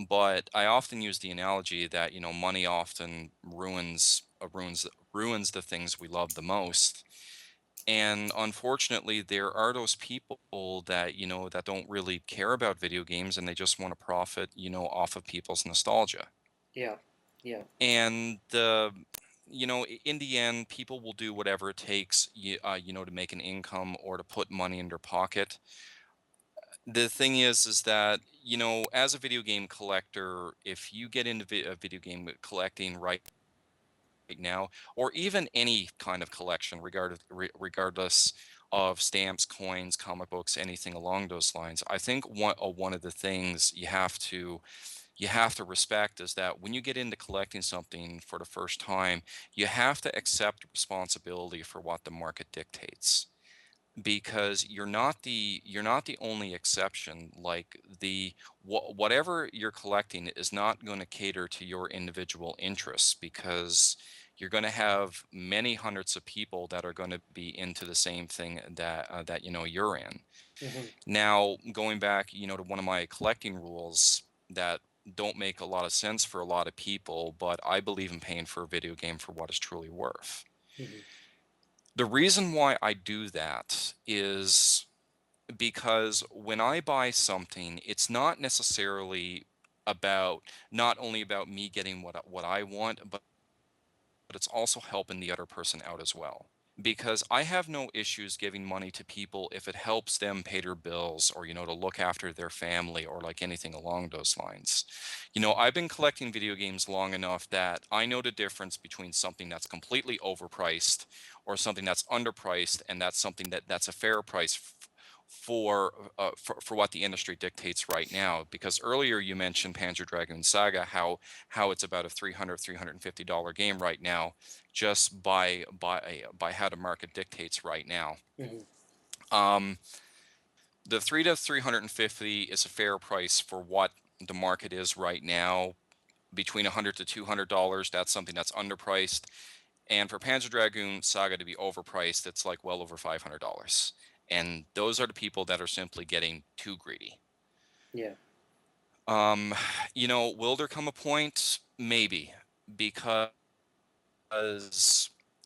[SPEAKER 2] But I often use the analogy that money often ruins the things we love the most. And unfortunately, there are those people that that don't really care about video games, and they just want to profit off of people's nostalgia.
[SPEAKER 1] Yeah. Yeah.
[SPEAKER 2] And in the end, people will do whatever it takes, to make an income or to put money in their pocket. The thing is that, as a video game collector, if you get into video game collecting right now, or even any kind of collection, regardless of stamps, coins, comic books, anything along those lines, I think one of the things you have to respect is that when you get into collecting something for the first time, you have to accept responsibility for what the market dictates, because you're not the only exception. Like, whatever you're collecting is not going to cater to your individual interests, because you're going to have many hundreds of people that are going to be into the same thing that you're in.
[SPEAKER 1] Hmm.
[SPEAKER 2] Now, going back, to one of my collecting rules that don't make a lot of sense for a lot of people, but I believe in paying for a video game for what it's truly worth.
[SPEAKER 1] Hmm.
[SPEAKER 2] The reason why I do that is because when I buy something, it's not necessarily not only about me getting what I want, but it's also helping the other person out as well. Because I have no issues giving money to people if it helps them pay their bills, or, to look after their family, or like anything along those lines. I've been collecting video games long enough that I know the difference between something that's completely overpriced or something that's underpriced, and that's something that's a fair price for what the industry dictates right now. Because earlier you mentioned Panzer Dragoon Saga, how it's about a $350 game right now, just by how the market dictates right now.
[SPEAKER 1] Hmm.
[SPEAKER 2] Um, the 350 is a fair price for what the market is right now. Between $100 to $200, that's something that's underpriced. And for Panzer Dragoon Saga to be overpriced, it's like well over $500. And those are the people that are simply getting too greedy.
[SPEAKER 1] Yeah.
[SPEAKER 2] Um, will there come a point? Maybe, because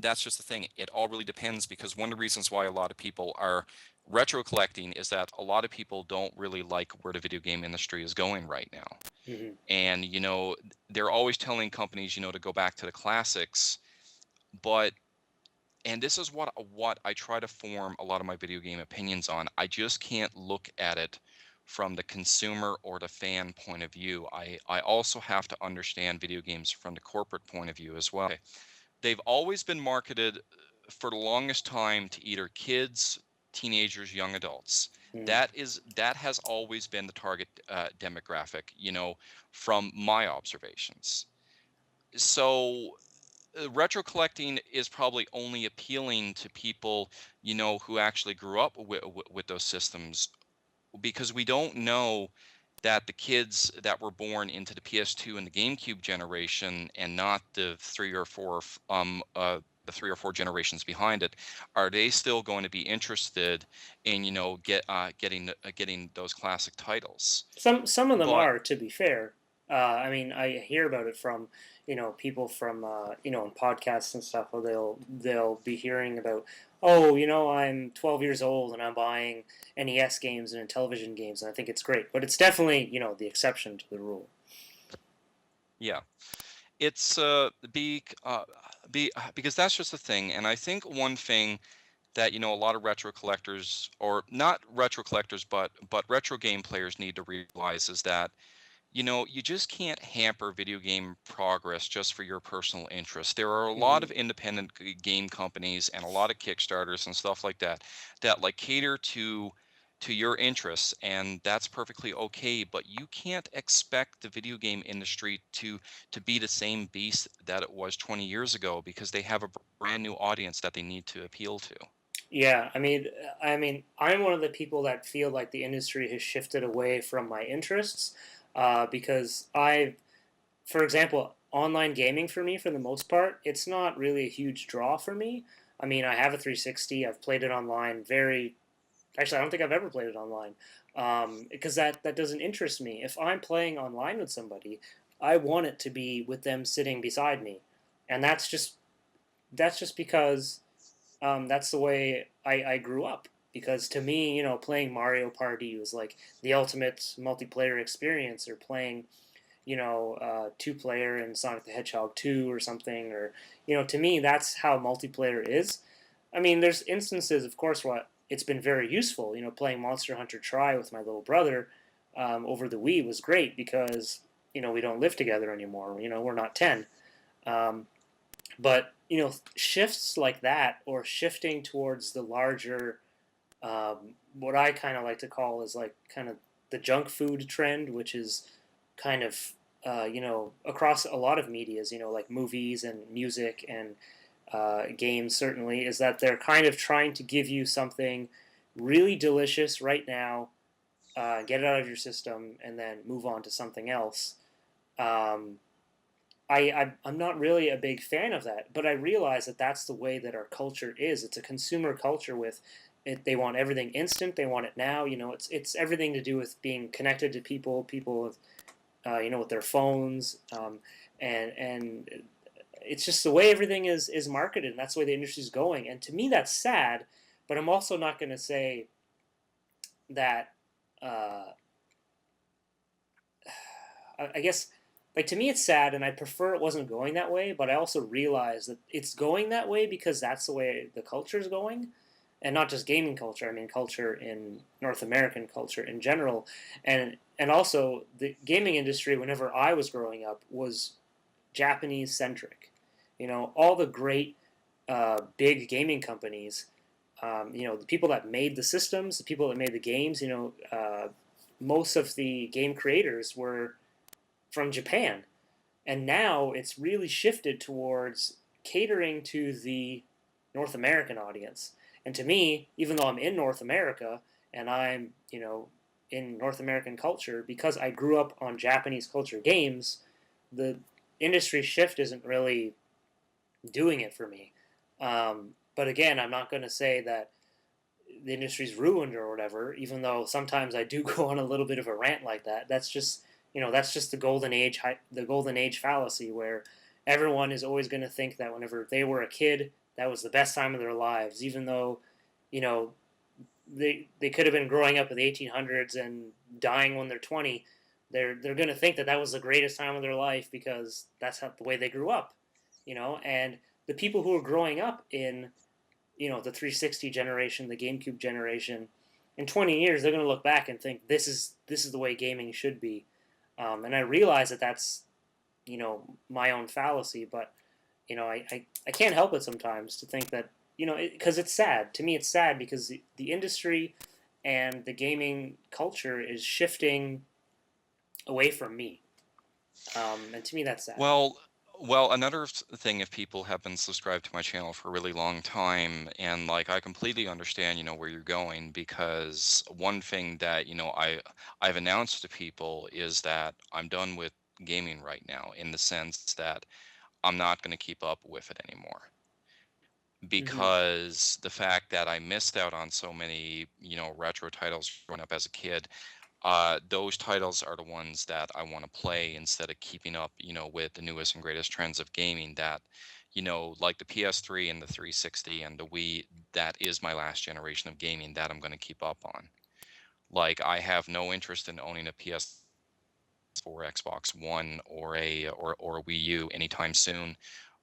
[SPEAKER 2] that's just the thing. It all really depends, because one of the reasons why a lot of people are retro collecting is that a lot of people don't really like where the video game industry is going right now.
[SPEAKER 1] Hmm.
[SPEAKER 2] And, they're always telling companies, to go back to the classics. But and this is what I try to form a lot of my video game opinions on. I just can't look at it from the consumer or the fan point of view. I also have to understand video games from the corporate point of view as well. They've always been marketed for the longest time to either kids, teenagers, young adults.
[SPEAKER 1] Hmm.
[SPEAKER 2] That has always been the target demographic, from my observations. So retro collecting is probably only appealing to people, who actually grew up with those systems, because we don't know that the kids that were born into the PS2 and the GameCube generation, and not the 3 or 4 generations behind it, are they still going to be interested in, getting those classic titles.
[SPEAKER 1] Some of them
[SPEAKER 2] But
[SPEAKER 1] are, to be fair. I mean, I hear about it from people from in podcasts and stuff. Where they'll be hearing about, oh, I'm 12 years old and I'm buying NES games and television games, and I think it's great. But it's definitely the exception to the rule.
[SPEAKER 2] yeah, it's because that's just the thing. And I think one thing that, a lot of retro collectors, or not retro collectors, but retro game players, need to realize is that, you just can't hamper video game progress just for your personal interest. There are a lot
[SPEAKER 1] Hmm.
[SPEAKER 2] of independent game companies and a lot of Kickstarters and stuff like that like cater to your interests, and that's perfectly okay. But you can't expect the video game industry to be the same beast that it was 20 years ago, because they have a brand new audience that they need to appeal to.
[SPEAKER 1] Yeah, I mean, I'm one of the people that feel like the industry has shifted away from my interests, because for example, online gaming for me, for the most part, it's not really a huge draw for me. I mean, I have a 360. I've played it online. Actually, I don't think I've ever played it online, because that doesn't interest me. If I'm playing online with somebody, I want it to be with them sitting beside me, and that's just because that's the way I grew up. Because to me, playing Mario Party was like the ultimate multiplayer experience, or playing two player in Sonic the Hedgehog 2 or something. Or, to me, that's how multiplayer is. I mean, there's instances, of course, what it's been very useful. Playing Monster Hunter Tri with my little brother over the Wii was great because, we don't live together anymore. We're not 10. Um, but, shifts like that, or shifting towards the larger, what I kind of like to call is like kind of the junk food trend, which is kind of across a lot of medias, like movies and music and games. Certainly, is that they're kind of trying to give you something really delicious right now, get it out of your system, and then move on to something else. Um, I'm not really a big fan of that, but I realize that that's the way that our culture is. It's a consumer culture with it. They want everything instant. They want it now. It's everything to do with being connected to people. People with with their phones, and it's just the way everything is marketed, and that's the way the industry is going. And to me, that's sad. But I'm also not going to say that. Uh, I guess, like, to me, it's sad, and I prefer it wasn't going that way. But I also realize that it's going that way because that's the way the culture is going, and not just gaming culture. I mean, culture in North American culture in general, and also the gaming industry. Whenever I was growing up, was Japanese centric. All the great big gaming companies. The people that made the systems, the people that made the games. Most of the game creators were from Japan, and now it's really shifted towards catering to the North American audience. And to me, even though I'm in North America and I'm, in North American culture, because I grew up on Japanese culture games, the industry shift isn't really doing it for me. But again, I'm not going to say that the industry's ruined or whatever, even though sometimes I do go on a little bit of a rant like that. That's just the golden age fallacy, where everyone is always going to think that whenever they were a kid, that was the best time of their lives, even though, you know, they could have been growing up in the 1800s and dying when they're 20. They're going to think that that was the greatest time of their life because that's the way they grew up, and the people who are growing up in the 360 generation, the GameCube generation, in 20 years they're going to look back and think this is the way gaming should be. And I realize that that's my own fallacy, but I can't help it sometimes to think that because it's sad to me. It's sad because the industry and the gaming culture is shifting away from me, and to me that's sad.
[SPEAKER 2] Well, well, another thing, if people have been subscribed to my channel for a really long time, and like I completely understand, where you're going, because one thing that, I've announced to people is that I'm done with gaming right now, in the sense that I'm not going to keep up with it anymore.
[SPEAKER 1] Hmm.
[SPEAKER 2] Because the fact that I missed out on so many, retro titles growing up as a kid, those titles are the ones that I want to play instead of keeping up, with the newest and greatest trends of gaming that, like the PS3 and the 360 and the Wii, that is my last generation of gaming that I'm going to keep up on. Like, I have no interest in owning a PS4, Xbox One, or a Wii U anytime soon.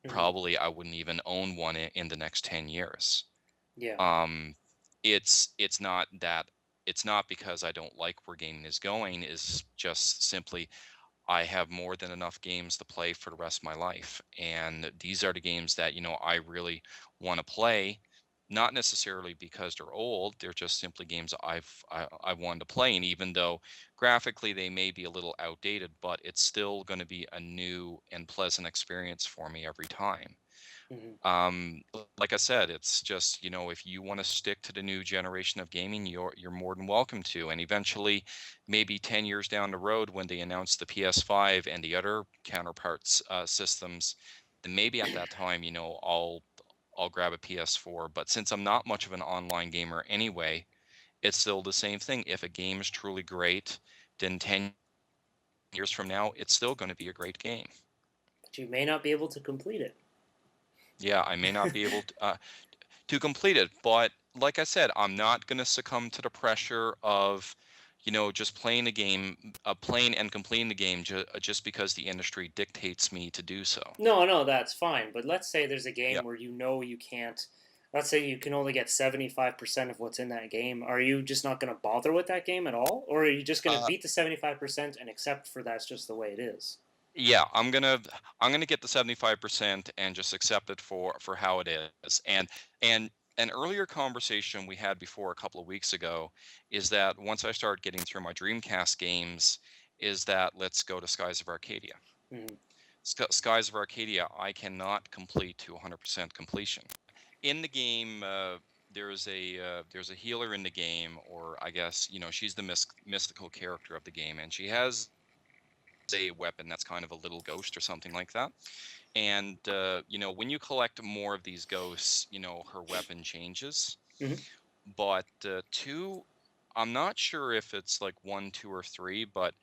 [SPEAKER 1] Hmm.
[SPEAKER 2] Probably I wouldn't even own one in the next 10 years.
[SPEAKER 1] Yeah.
[SPEAKER 2] Um, it's not that, it's not because I don't like where gaming is going, is just simply I have more than enough games to play for the rest of my life. And these are the games that, I really want to play, not necessarily because they're old, they're just simply games I wanted to play. And even though graphically they may be a little outdated, but it's still going to be a new and pleasant experience for me every time.
[SPEAKER 1] Hmm.
[SPEAKER 2] Like I said, it's just, if you want to stick to the new generation of gaming, you're more than welcome to. And eventually, maybe 10 years down the road, when they announce the PS5 and the other counterparts systems, then maybe at that time, I'll grab a PS4. But since I'm not much of an online gamer anyway, it's still the same thing. If a game is truly great, then 10 years from now, it's still going to be a great game.
[SPEAKER 1] But you may not be able to complete it.
[SPEAKER 2] Yeah, I may not be able to complete it. But like I said, I'm not going to succumb to the pressure of, just playing and completing the game just because the industry dictates me to do so.
[SPEAKER 1] No, no, that's fine. But let's say there's a
[SPEAKER 2] Yeah.
[SPEAKER 1] game where you know you can't. Let's say you can only get 75% of what's in that game. Are you just not going to bother with that game at all? Or are you just going to
[SPEAKER 2] Uh,
[SPEAKER 1] beat the 75% and accept for that's just the way it is?
[SPEAKER 2] yeah, I'm gonna get the 75% and just accept it for how it is. And an earlier conversation we had before a couple of weeks ago is that once I start getting through my Dreamcast games, is that let's go to Skies of Arcadia.
[SPEAKER 1] Hmm.
[SPEAKER 2] Skies of Arcadia, I cannot complete to 100% completion. In the game, there's a healer in the game, or I guess she's the mystical character of the game, and she has a weapon that's kind of a little ghost or something like that. And when you collect more of these ghosts, her weapon changes.
[SPEAKER 1] Hmm.
[SPEAKER 2] But two, I'm not sure if it's like one, two, or three, but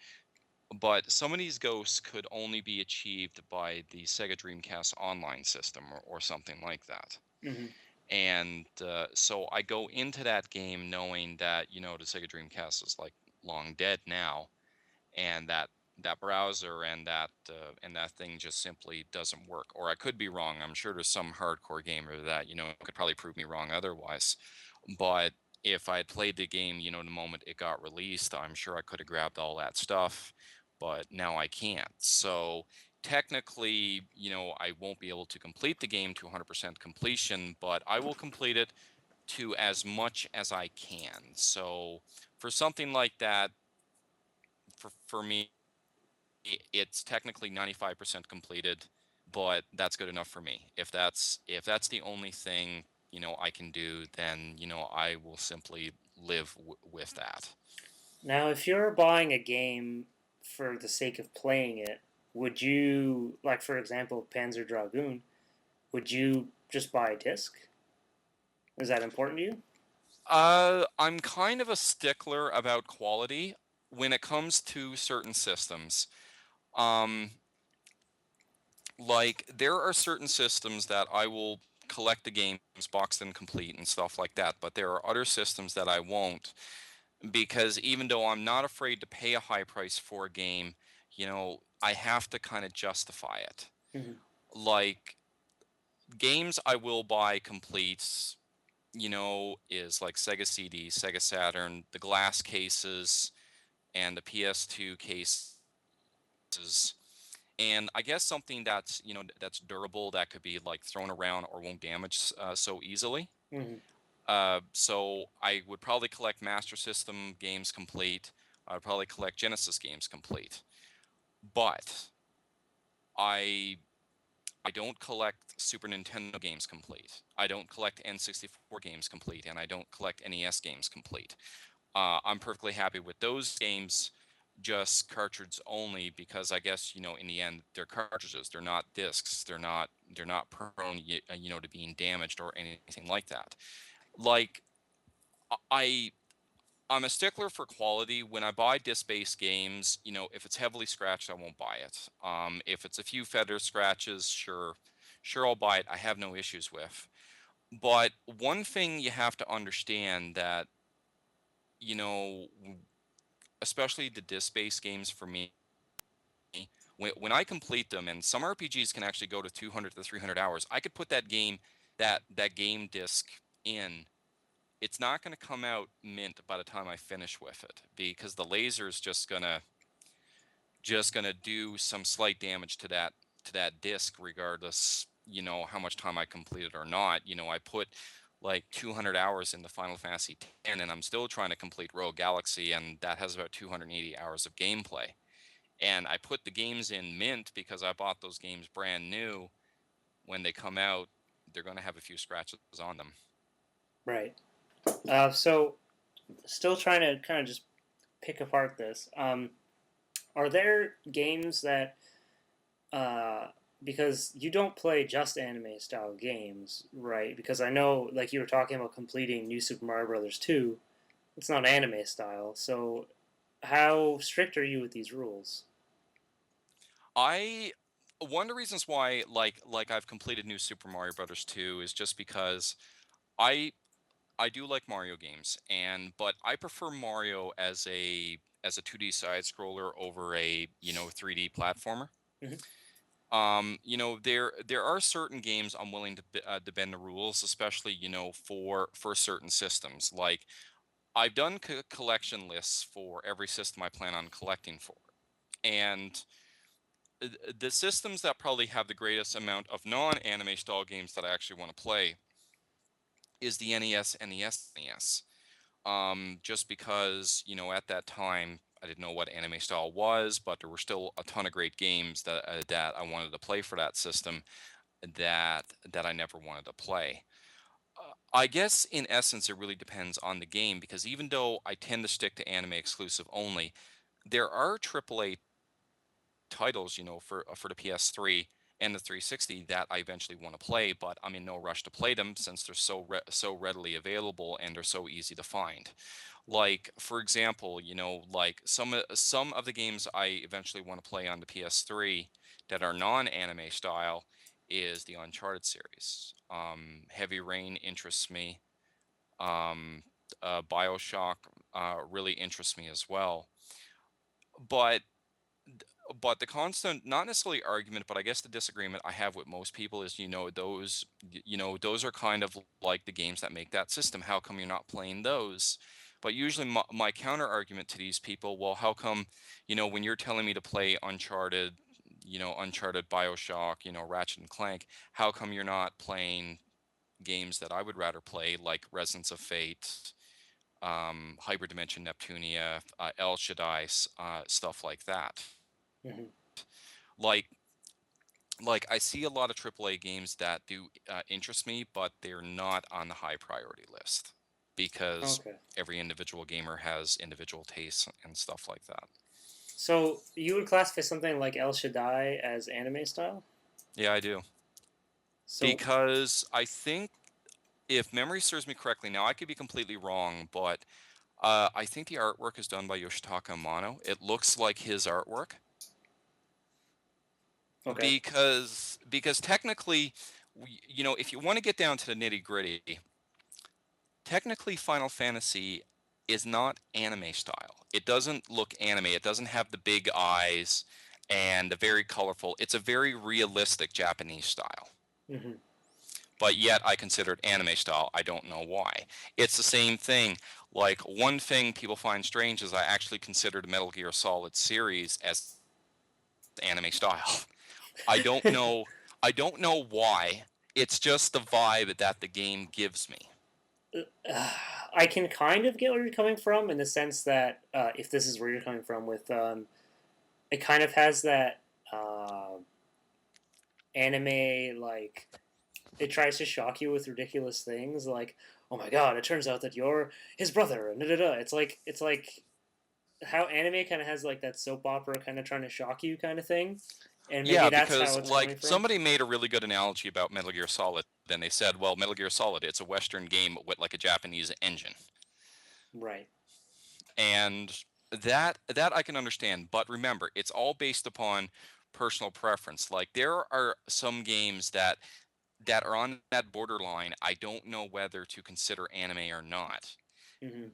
[SPEAKER 2] some of these ghosts could only be achieved by the Sega Dreamcast online system or something like that.
[SPEAKER 1] Hmm.
[SPEAKER 2] And so I go into that game knowing that the Sega Dreamcast is like long dead now, and that browser and that thing just simply doesn't work. Or I could be wrong. I'm sure there's some hardcore gamer that could probably prove me wrong otherwise. But if I had played the game, the moment it got released, I'm sure I could have grabbed all that stuff. But now I can't. So technically, I won't be able to complete the game to 100% completion, but I will complete it to as much as I can. So for something like that, for me, it's technically 95% completed, but that's good enough for me. If that's the only thing I can do, then I will simply live with that.
[SPEAKER 1] Now, if you're buying a game for the sake of playing it, would you, like for example, Panzer Dragoon, would you just buy a disc? Is that important to you?
[SPEAKER 2] I'm kind of a stickler about quality when it comes to certain systems. Um, like there are certain systems that I will collect the games, box them complete, and stuff like that. But there are other systems that I won't, because even though I'm not afraid to pay a high price for a game, I have to kind of justify it.
[SPEAKER 1] Hmm.
[SPEAKER 2] Like games I will buy complete, is like Sega CD, Sega Saturn, the glass cases, and the PS2 cases. And I guess something that's durable, that could be like thrown around or won't damage so easily.
[SPEAKER 1] Hmm.
[SPEAKER 2] So I would probably collect Master System games complete. I'd probably collect Genesis games complete. But I I don't collect Super Nintendo games complete. I don't collect N64 games complete, and I don't collect NES games complete. I'm perfectly happy with those games, just cartridge only, because I guess in the end they're cartridges. They're not discs. They're not prone to being damaged or anything like that. Like I I'm a stickler for quality. When I buy disc-based games, if it's heavily scratched, I won't buy it. If it's a few feather scratches, sure I'll buy it. I have no issues with. But one thing you have to understand that, you know, especially the disc-based games for me, when I complete them, and some RPGs can actually go to 200 to 300 hours, I could put that game disc in. It's not going to come out mint by the time I finish with it, because the laser is just gonna do some slight damage to that disc, regardless how much time I completed or not. I put like 200 hours into Final Fantasy X, and I'm still trying to complete Rogue Galaxy, and that has about 280 hours of gameplay. And I put the games in mint because I bought those games brand new. When they come out, they're going to have a few scratches on them.
[SPEAKER 1] Right. So, still trying to kind of just pick apart this. Are there games that uh, because you don't play just anime style games, right? Because I know, like you were talking about completing New Super Mario Brothers 2, it's not anime style. So, how strict are you with these rules?
[SPEAKER 2] I One of the reasons why, like I've completed New Super Mario Brothers 2, is just because I I do like Mario games, but I prefer Mario as a 2D side scroller over a 3D platformer.
[SPEAKER 1] Hmm.
[SPEAKER 2] There are certain games I'm willing to bend the rules, especially for certain systems. Like I've done collection lists for every system I plan on collecting for, and the systems that probably have the greatest amount of non-anime style games that I actually want to play is the NES and the SNES. Just because at that time I didn't know what anime style was, but there were still a ton of great games that I wanted to play for that system that I never wanted to play. I guess in essence it really depends on the game, because even though I tend to stick to anime exclusive only, there are AAA titles, for the PS3 and the 360 that I eventually want to play, but I'm in no rush to play them since they're so readily available and they're so easy to find. Like for example, like some of the games I eventually want to play on the PS3 that are non-anime style is the Uncharted series. Heavy Rain interests me. Um, BioShock really interests me as well. But but the constant, not necessarily argument, but I guess the disagreement I have with most people is, those are kind of like the games that make that system. How come you're not playing those? But usually my counter argument to these people, well, how come, when you're telling me to play Uncharted, BioShock, Ratchet and Clank, how come you're not playing games that I would rather play, like Resonance of Fate, Hyperdimension Neptunia, El Shaddai, stuff like that.
[SPEAKER 1] Hmm.
[SPEAKER 2] Like I see a lot of AAA games that do interest me, but they're not on the high priority list because
[SPEAKER 1] Okay.
[SPEAKER 2] every individual gamer has individual tastes and stuff like that.
[SPEAKER 1] So you would classify something like El Shaddai as anime style?
[SPEAKER 2] Yeah, I do.
[SPEAKER 1] So
[SPEAKER 2] Because I think, if memory serves me correctly, now I could be completely wrong, but I think the artwork is done by Yoshitaka Amano. It looks like his artwork
[SPEAKER 1] okay.
[SPEAKER 2] because technically, if you want to get down to the nitty gritty, technically Final Fantasy is not anime style. It doesn't look anime. It doesn't have the big eyes and the very colorful. It's a very realistic Japanese style.
[SPEAKER 1] Hmm.
[SPEAKER 2] But yet I consider it anime style. I don't know why. It's the same thing. Like, one thing people find strange is I actually consider the Metal Gear Solid series as anime style. I don't know I don't know why. It's just the vibe that the game gives me.
[SPEAKER 1] I can kind of get where you're coming from in the sense that if this is where you're coming from with it kind of has that uh, anime like it tries to shock you with ridiculous things like oh my god it turns out that you're his brother and da, da, da. It's like how anime kind of has like that soap opera kind of trying to shock you kind of thing and maybe
[SPEAKER 2] Yeah,
[SPEAKER 1] that's
[SPEAKER 2] because
[SPEAKER 1] how it's
[SPEAKER 2] like
[SPEAKER 1] coming from.
[SPEAKER 2] somebody made a really good analogy about Metal Gear Solid. Then they said, well, Metal Gear Solid, it's a Western game with like a Japanese engine.
[SPEAKER 1] Right.
[SPEAKER 2] And that I can understand. But remember, it's all based upon personal preference. Like, there are some games that are on that borderline. I don't know whether to consider anime or not.
[SPEAKER 1] Hmm.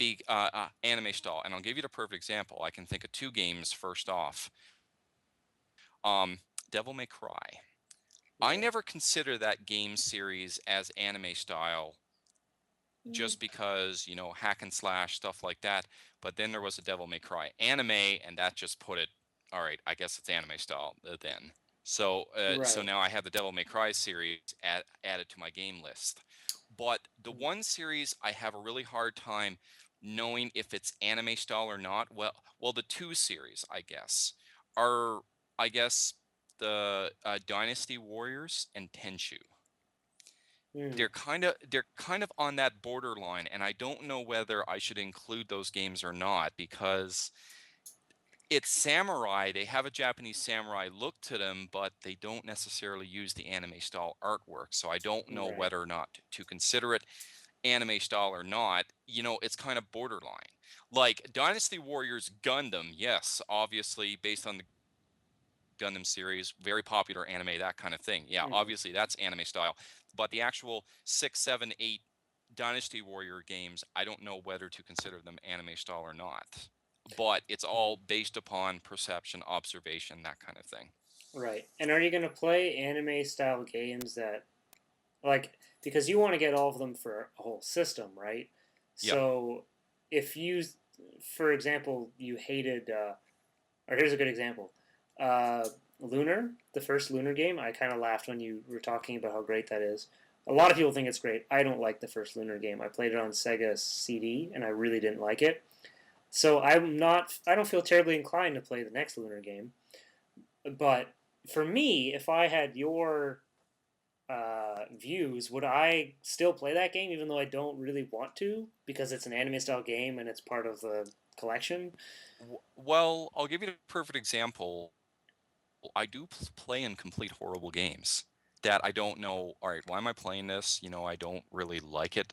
[SPEAKER 2] Anime style. And I'll give you the perfect example. I can think of two games first off. Um, Devil May Cry. I
[SPEAKER 1] Okay.
[SPEAKER 2] never consider that game series as anime style,
[SPEAKER 1] Mm.
[SPEAKER 2] just because, hack and slash stuff like that. But then there was a Devil May Cry anime, and that just put it, all right, I guess it's anime style then. So
[SPEAKER 1] Right.
[SPEAKER 2] now I have the Devil May Cry series added to my game list. But the one series I have a really hard time knowing if it's anime style or not, well, the two series, I guess, are, I guess, the Dynasty Warriors and Tenchu.
[SPEAKER 1] Mm.
[SPEAKER 2] They're kind of on that borderline, and I don't know whether I should include those games or not, because it's samurai. They have a Japanese samurai look to them, but they don't necessarily use the anime style artwork. So I don't know
[SPEAKER 1] Right.
[SPEAKER 2] whether or not to consider it anime style or not. It's kind of borderline. Like Dynasty Warriors Gundam, yes, obviously based on the Gundam series, very popular anime, that kind of thing. Yeah,
[SPEAKER 1] Hmm.
[SPEAKER 2] obviously that's anime style. But the actual 6, 7, 8 Dynasty Warrior games, I don't know whether to consider them anime style or not. But it's
[SPEAKER 1] Mhm.
[SPEAKER 2] all based upon perception, observation, that kind of thing.
[SPEAKER 1] Right. And are you going to play anime style games that, like, because you want to get all of them for a whole system, right?
[SPEAKER 2] Yep.
[SPEAKER 1] So if you, for example, you hated, or here's a good example, uh, Lunar, the first Lunar game. I kind of laughed when you were talking about how great that is. A lot of people think it's great. I don't like the first Lunar game. I played it on Sega CD, and I really didn't like it. So I'm not. I don't feel terribly inclined to play the next Lunar game. But for me, if I had your views, would I still play that game even though I don't really want to because it's an anime style game and it's part of the collection?
[SPEAKER 2] Well, I'll give you a perfect example. I do play and complete horrible games that I don't know. All right, why am I playing this? I don't really like it.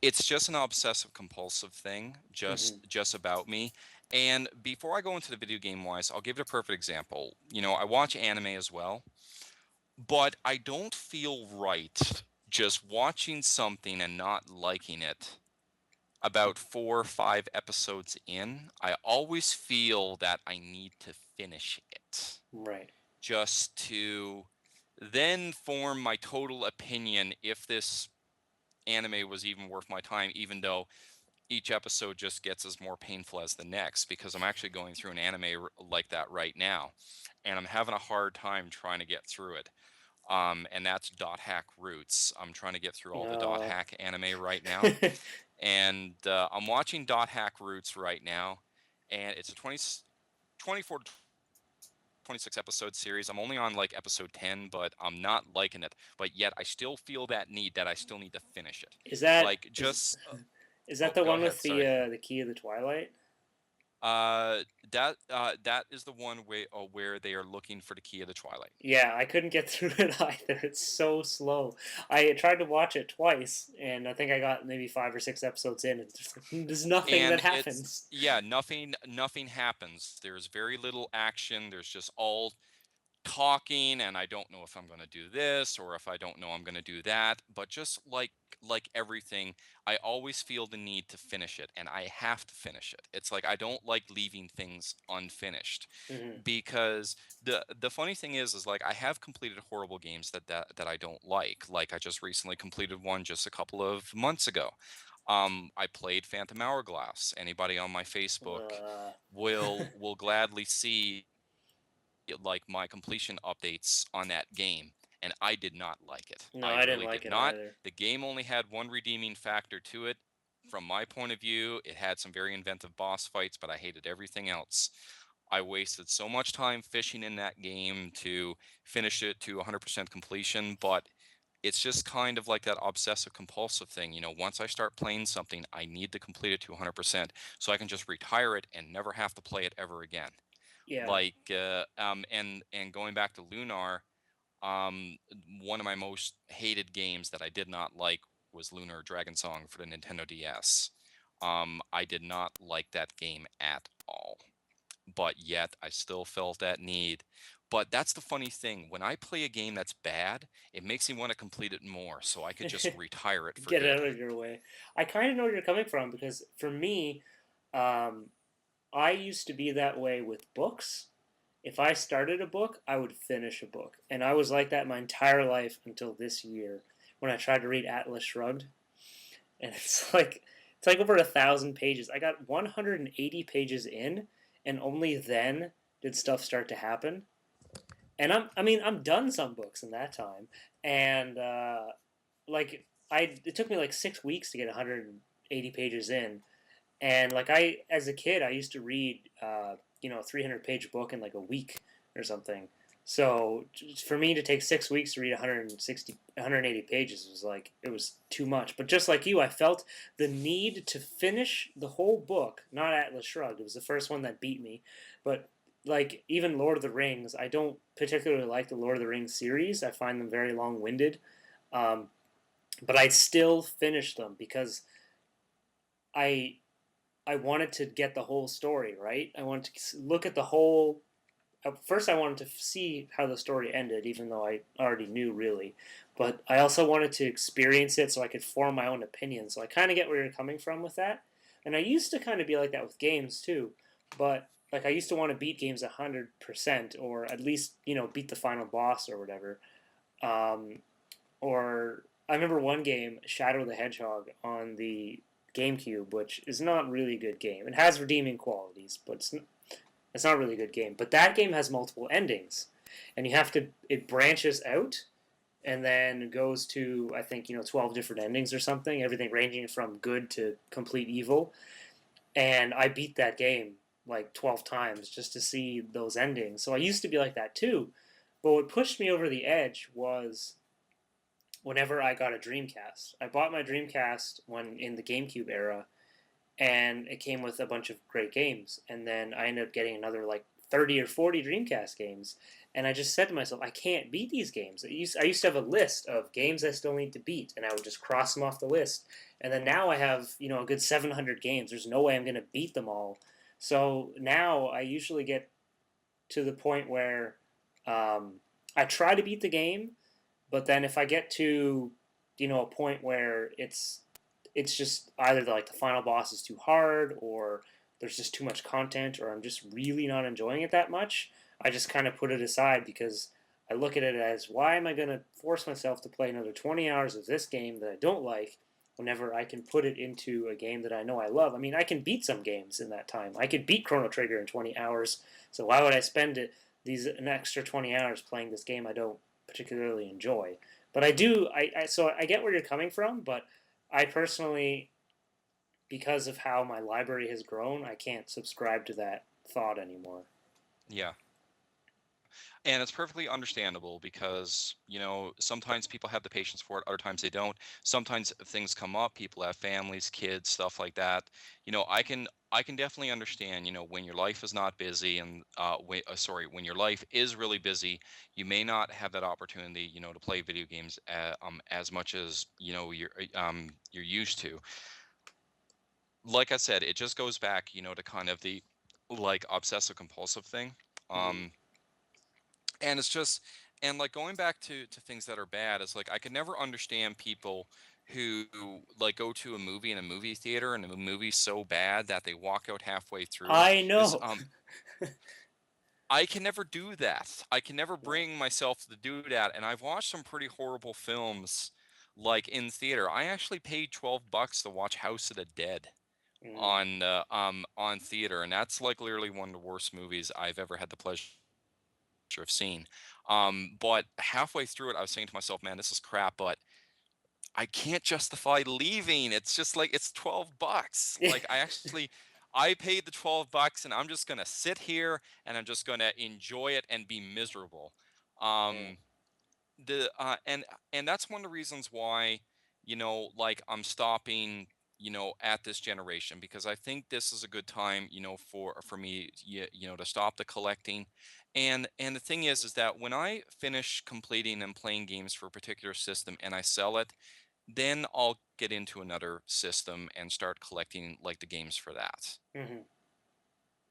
[SPEAKER 2] It's just an obsessive compulsive thing,
[SPEAKER 1] Mm-hmm.
[SPEAKER 2] just about me. And before I go into the video game wise, I'll give it a perfect example. I watch anime as well, but I don't feel right just watching something and not liking it about 4 or 5 episodes in. I always feel that I need to finish it
[SPEAKER 1] Right.
[SPEAKER 2] just to then form my total opinion if this anime was even worth my time, even though each episode just gets as more painful as the next, because I'm actually going through an anime like that right now, and I'm having a hard time trying to get through it. And that's Dot Hack Roots. I'm trying to get through all the Dot
[SPEAKER 1] Uh,
[SPEAKER 2] Hack anime right now, and I'm watching Dot Hack Roots right now, and it's a 24 to 26 episode series. I'm only on like episode 10, but I'm not liking it. But yet I still feel that need that I still need to finish it.
[SPEAKER 1] is that
[SPEAKER 2] Like
[SPEAKER 1] is
[SPEAKER 2] just
[SPEAKER 1] is that
[SPEAKER 2] oh,
[SPEAKER 1] the
[SPEAKER 2] go
[SPEAKER 1] one
[SPEAKER 2] ahead.
[SPEAKER 1] with
[SPEAKER 2] Sorry.
[SPEAKER 1] the key of the Twilight?
[SPEAKER 2] That is the one where they are looking for the key of the Twilight.
[SPEAKER 1] Yeah, I couldn't get through it either. It's so slow. I tried to watch it twice, and I think I got maybe 5 or 6 episodes in, and there's nothing that
[SPEAKER 2] And it's
[SPEAKER 1] happens.
[SPEAKER 2] yeah, nothing happens. There's very little action. There's just all talking, and I don't know if I'm going to do this or if I don't know I'm going to do that, but just like everything, I always feel the need to finish it, and I have to finish it. It's like I don't like leaving things unfinished,
[SPEAKER 1] Hmm.
[SPEAKER 2] because the funny thing is like I have completed horrible games that I don't like. Like I just recently completed one just a couple of months ago. I played Phantom Hourglass. Anybody on my Facebook
[SPEAKER 1] Uh,
[SPEAKER 2] will gladly see like my completion updates on that game, and I did not like it.
[SPEAKER 1] no,
[SPEAKER 2] I
[SPEAKER 1] I didn't
[SPEAKER 2] really
[SPEAKER 1] like
[SPEAKER 2] did
[SPEAKER 1] it
[SPEAKER 2] not.
[SPEAKER 1] either.
[SPEAKER 2] The game only had one redeeming factor to it. From my point of view, it had some very inventive boss fights, but I hated everything else. I wasted so much time fishing in that game to finish it to 100% completion, but it's just kind of like that obsessive compulsive thing. Once I start playing something, I need to complete it to 100% so I can just retire it and never have to play it ever again.
[SPEAKER 1] Yeah.
[SPEAKER 2] Like and going back to Lunar, um one of my most hated games that I did not like was Lunar Dragon Song for the Nintendo DS. I did not like that game at all, but yet I still felt that need. But that's the funny thing, when I play a game that's bad, it makes me want to complete it more so I could just retire it for
[SPEAKER 1] Get
[SPEAKER 2] good.
[SPEAKER 1] out of your way. I kind of know where you're coming from because for me, um, I used to be that way with books. If I started a book, I would finish a book, and I was like that my entire life until this year when I tried to read Atlas Shrugged, and it's like over 1,000 pages. I got 180 pages in, and only then did stuff start to happen. And I'm done some books in that time, and it took me like 6 weeks to get 180 pages in, and like as a kid, I used to read a 300-page book in like a week or something. So for me to take 6 weeks to read 160, 180 pages was like it was too much. But just like you, I felt the need to finish the whole book. Not Atlas Shrugged; it was the first one that beat me. But like even Lord of the Rings, I don't particularly like the Lord of the Rings series. I find them very long-winded. Um, but I still finished them because I I wanted to get the whole story, right? I wanted to look at the whole at first I wanted to see how the story ended, even though I already knew really. But I also wanted to experience it so I could form my own opinion. So I kind of get where you're coming from with that. And I used to kind of be like that with games too. But like I used to want to beat games 100% or at least beat the final boss or whatever. Um, or I remember one game, Shadow the Hedgehog, on the GameCube, which is not really a good game. It has redeeming qualities, but it's not a really good game. But that game has multiple endings, and you have to. It branches out and then goes to I think 12 different endings or something. Everything ranging from good to complete evil. And I beat that game like 12 times just to see those endings. So I used to be like that too. But what pushed me over the edge was whenever I got a Dreamcast. I bought my Dreamcast when in the GameCube era, and it came with a bunch of great games. And then I ended up getting another like 30 or 40 Dreamcast games. And I just said to myself, I can't beat these games. I used to have a list of games I still need to beat, and I would just cross them off the list. And then now I have, a good 700 games. There's no way I'm going to beat them all. So now I usually get to the point where I try to beat the game, but then if I get to, a point where it's just either like the final boss is too hard or there's just too much content or I'm just really not enjoying it that much, I just kind of put it aside because I look at it as why am I going to force myself to play another 20 hours of this game that I don't like whenever I can put it into a game that I know I love. I mean, I can beat some games in that time. I could beat Chrono Trigger in 20 hours. So why would I spend an extra 20 hours playing this game I don't particularly enjoy? But I do so I get where you're coming from, but I personally, because of how my library has grown, I can't subscribe to that thought anymore.
[SPEAKER 2] Yeah. And it's perfectly understandable because, sometimes people have the patience for it, other times they don't. Sometimes things come up, people have families, kids, stuff like that. I can definitely understand, when your life is not busy and when your life is really busy, you may not have that opportunity, to play video games as much as, you're used to. Like I said, it just goes back, to kind of the like obsessive compulsive thing.
[SPEAKER 1] Mm-hmm.
[SPEAKER 2] Um and it's just and like going back to things that are bad, it's like I could never understand people who like go to a movie in a movie theater and the movie's so bad that they walk out halfway through.
[SPEAKER 1] I
[SPEAKER 2] Because
[SPEAKER 1] know.
[SPEAKER 2] I can never do that. I can never
[SPEAKER 1] No.
[SPEAKER 2] bring myself to do that. And I've watched some pretty horrible films like in theater. I actually paid $12 to watch House of the Dead
[SPEAKER 1] Mm.
[SPEAKER 2] on theater, and that's like literally one of the worst movies I've ever had the pleasure of seeing. But halfway through it, I was saying to myself, "Man, this is crap," but I can't justify leaving. It's just like it's $12. Like I paid the $12 and I'm just gonna sit here and I'm just gonna enjoy it and be miserable.
[SPEAKER 1] Yeah.
[SPEAKER 2] Um, the and that's one of the reasons why like I'm stopping at this generation, because I think this is a good time for me to stop the collecting. And the thing is that when I finish completing and playing games for a particular system and I sell it, then I'll get into another system and start collecting like the games for that.
[SPEAKER 1] Mm-hmm.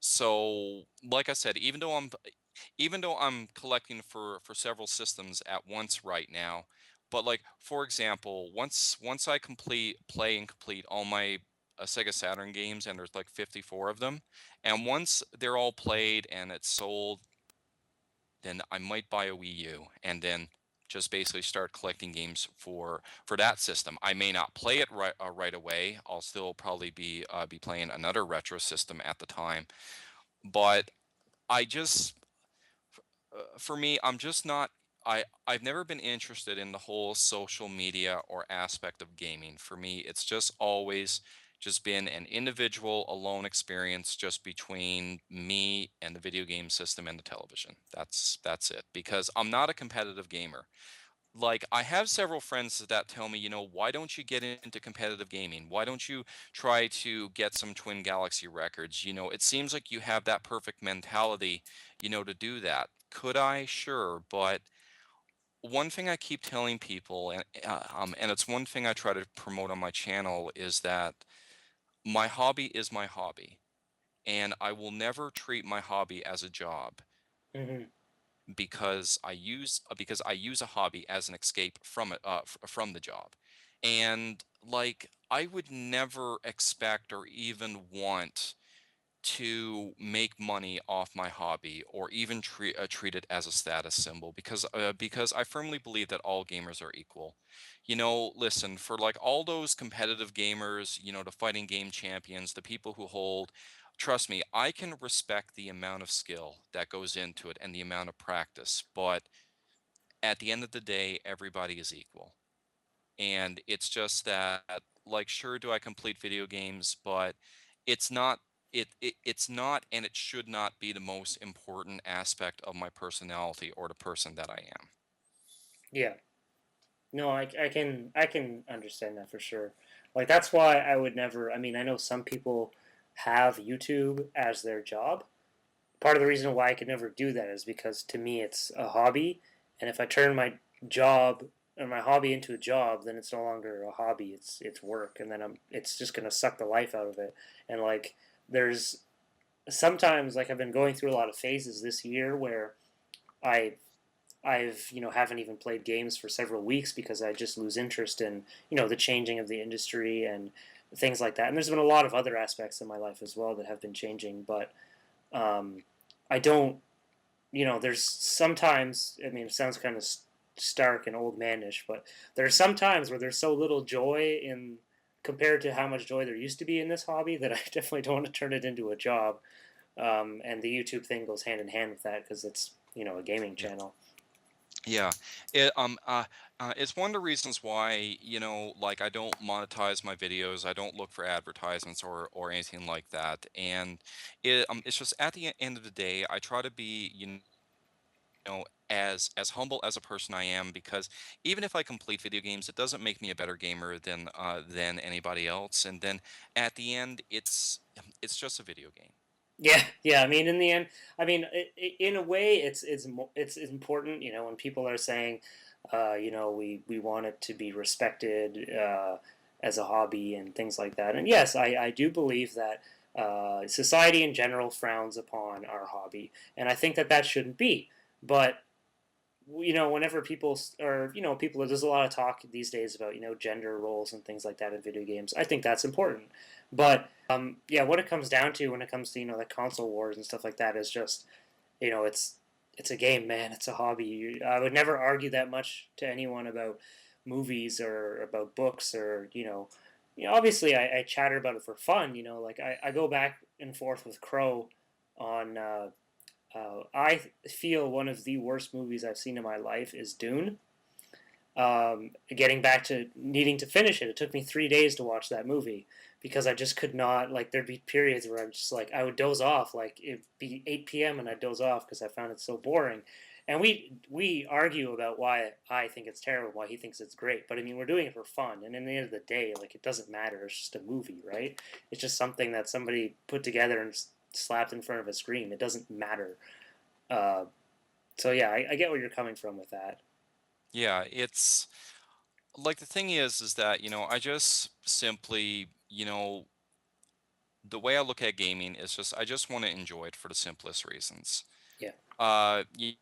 [SPEAKER 2] So like I said, even though I'm collecting for several systems at once right now, but like for example, once I complete all my Sega Saturn games, and there's like 54 of them, and once they're all played and it's sold, then I might buy a Wii U and then just basically start collecting games for that system. I may not play it right away. I'll still probably be playing another retro system at the time, but I just for me, I'm just not. I've never been interested in the whole social media or aspect of gaming. For me, it's just always just been an individual alone experience just between me and the video game system and the television. That's it. Because I'm not a competitive gamer. Like, I have several friends that tell me, why don't you get into competitive gaming? Why don't you try to get some Twin Galaxy records? It seems like you have that perfect mentality, to do that. Could I? Sure. But one thing I keep telling people, and it's one thing I try to promote on my channel, is that my hobby is my hobby, and I will never treat my hobby as a job.
[SPEAKER 1] Hmm.
[SPEAKER 2] because I use a hobby as an escape from from the job. And like I would never expect or even want to make money off my hobby or even treat it as a status symbol because I firmly believe that all gamers are equal. You know, listen, for like all those competitive gamers, you know, the fighting game champions, the people who hold, trust me, I can respect the amount of skill that goes into it and the amount of practice, but at the end of the day, everybody is equal. And it's just that, like, sure, do I complete video games, but it's not it's not and it should not be the most important aspect of my personality or the person that I am.
[SPEAKER 1] Yeah. No, I can understand that for sure. Like that's why I would never. I mean, I know some people have YouTube as their job. Part of the reason why I could never do that is because to me it's a hobby, and if I turn my job or my hobby into a job, then it's no longer a hobby. It's work, and then it's just gonna suck the life out of it. And like there's sometimes like I've been going through a lot of phases this year where I I've haven't even played games for several weeks because I just lose interest in the changing of the industry and things like that. And there's been a lot of other aspects in my life as well that have been changing, but um, I don't. There's sometimes. I mean, it sounds kind of stark and old manish, but there are some times where there's so little joy in compared to how much joy there used to be in this hobby that I definitely don't want to turn it into a job. And the YouTube thing goes hand in hand with that because it's a gaming
[SPEAKER 2] Yeah.
[SPEAKER 1] channel.
[SPEAKER 2] Yeah. It's one of the reasons why, you know, like I don't monetize my videos. I don't look for advertisements or anything like that. And it's just at the end of the day, I try to be, you know, as humble as a person I am, because even if I complete video games, it doesn't make me a better gamer than anybody else. And then at the end, it's just a video game.
[SPEAKER 1] Yeah, yeah. I mean, in the end, I mean, in a way, it's important. When people are saying, we want it to be respected as a hobby and things like that. And yes, I do believe that society in general frowns upon our hobby, and I think that that shouldn't be. But whenever people or people, there's a lot of talk these days about gender roles and things like that in video games. I think that's important, but yeah, what it comes down to when it comes to the console wars and stuff like that is just it's a game, man. It's a hobby. I would never argue that much to anyone about movies or about books or obviously I chatter about it for fun. Like I go back and forth with Crow on I feel one of the worst movies I've seen in my life is Dune. Getting back to needing to finish it, it took me 3 days to watch that movie because I just could not. Like, there'd be periods where I'm just like, I would doze off. Like, it'd be 8 p.m. and I'd doze off because I found it so boring. And we argue about why I think it's terrible, why he thinks it's great. But I mean, we're doing it for fun, and in the end of the day, like it doesn't matter. It's just a movie, right? It's just something that somebody put together and slapped in front of a screen. It doesn't matter. Uh, so yeah, I get where you're coming from with that.
[SPEAKER 2] Yeah, it's like the thing is that, you know, I just simply, you know, the way I look at gaming is just I just want to enjoy it for the simplest reasons.
[SPEAKER 1] Yeah.
[SPEAKER 2] Uh, you,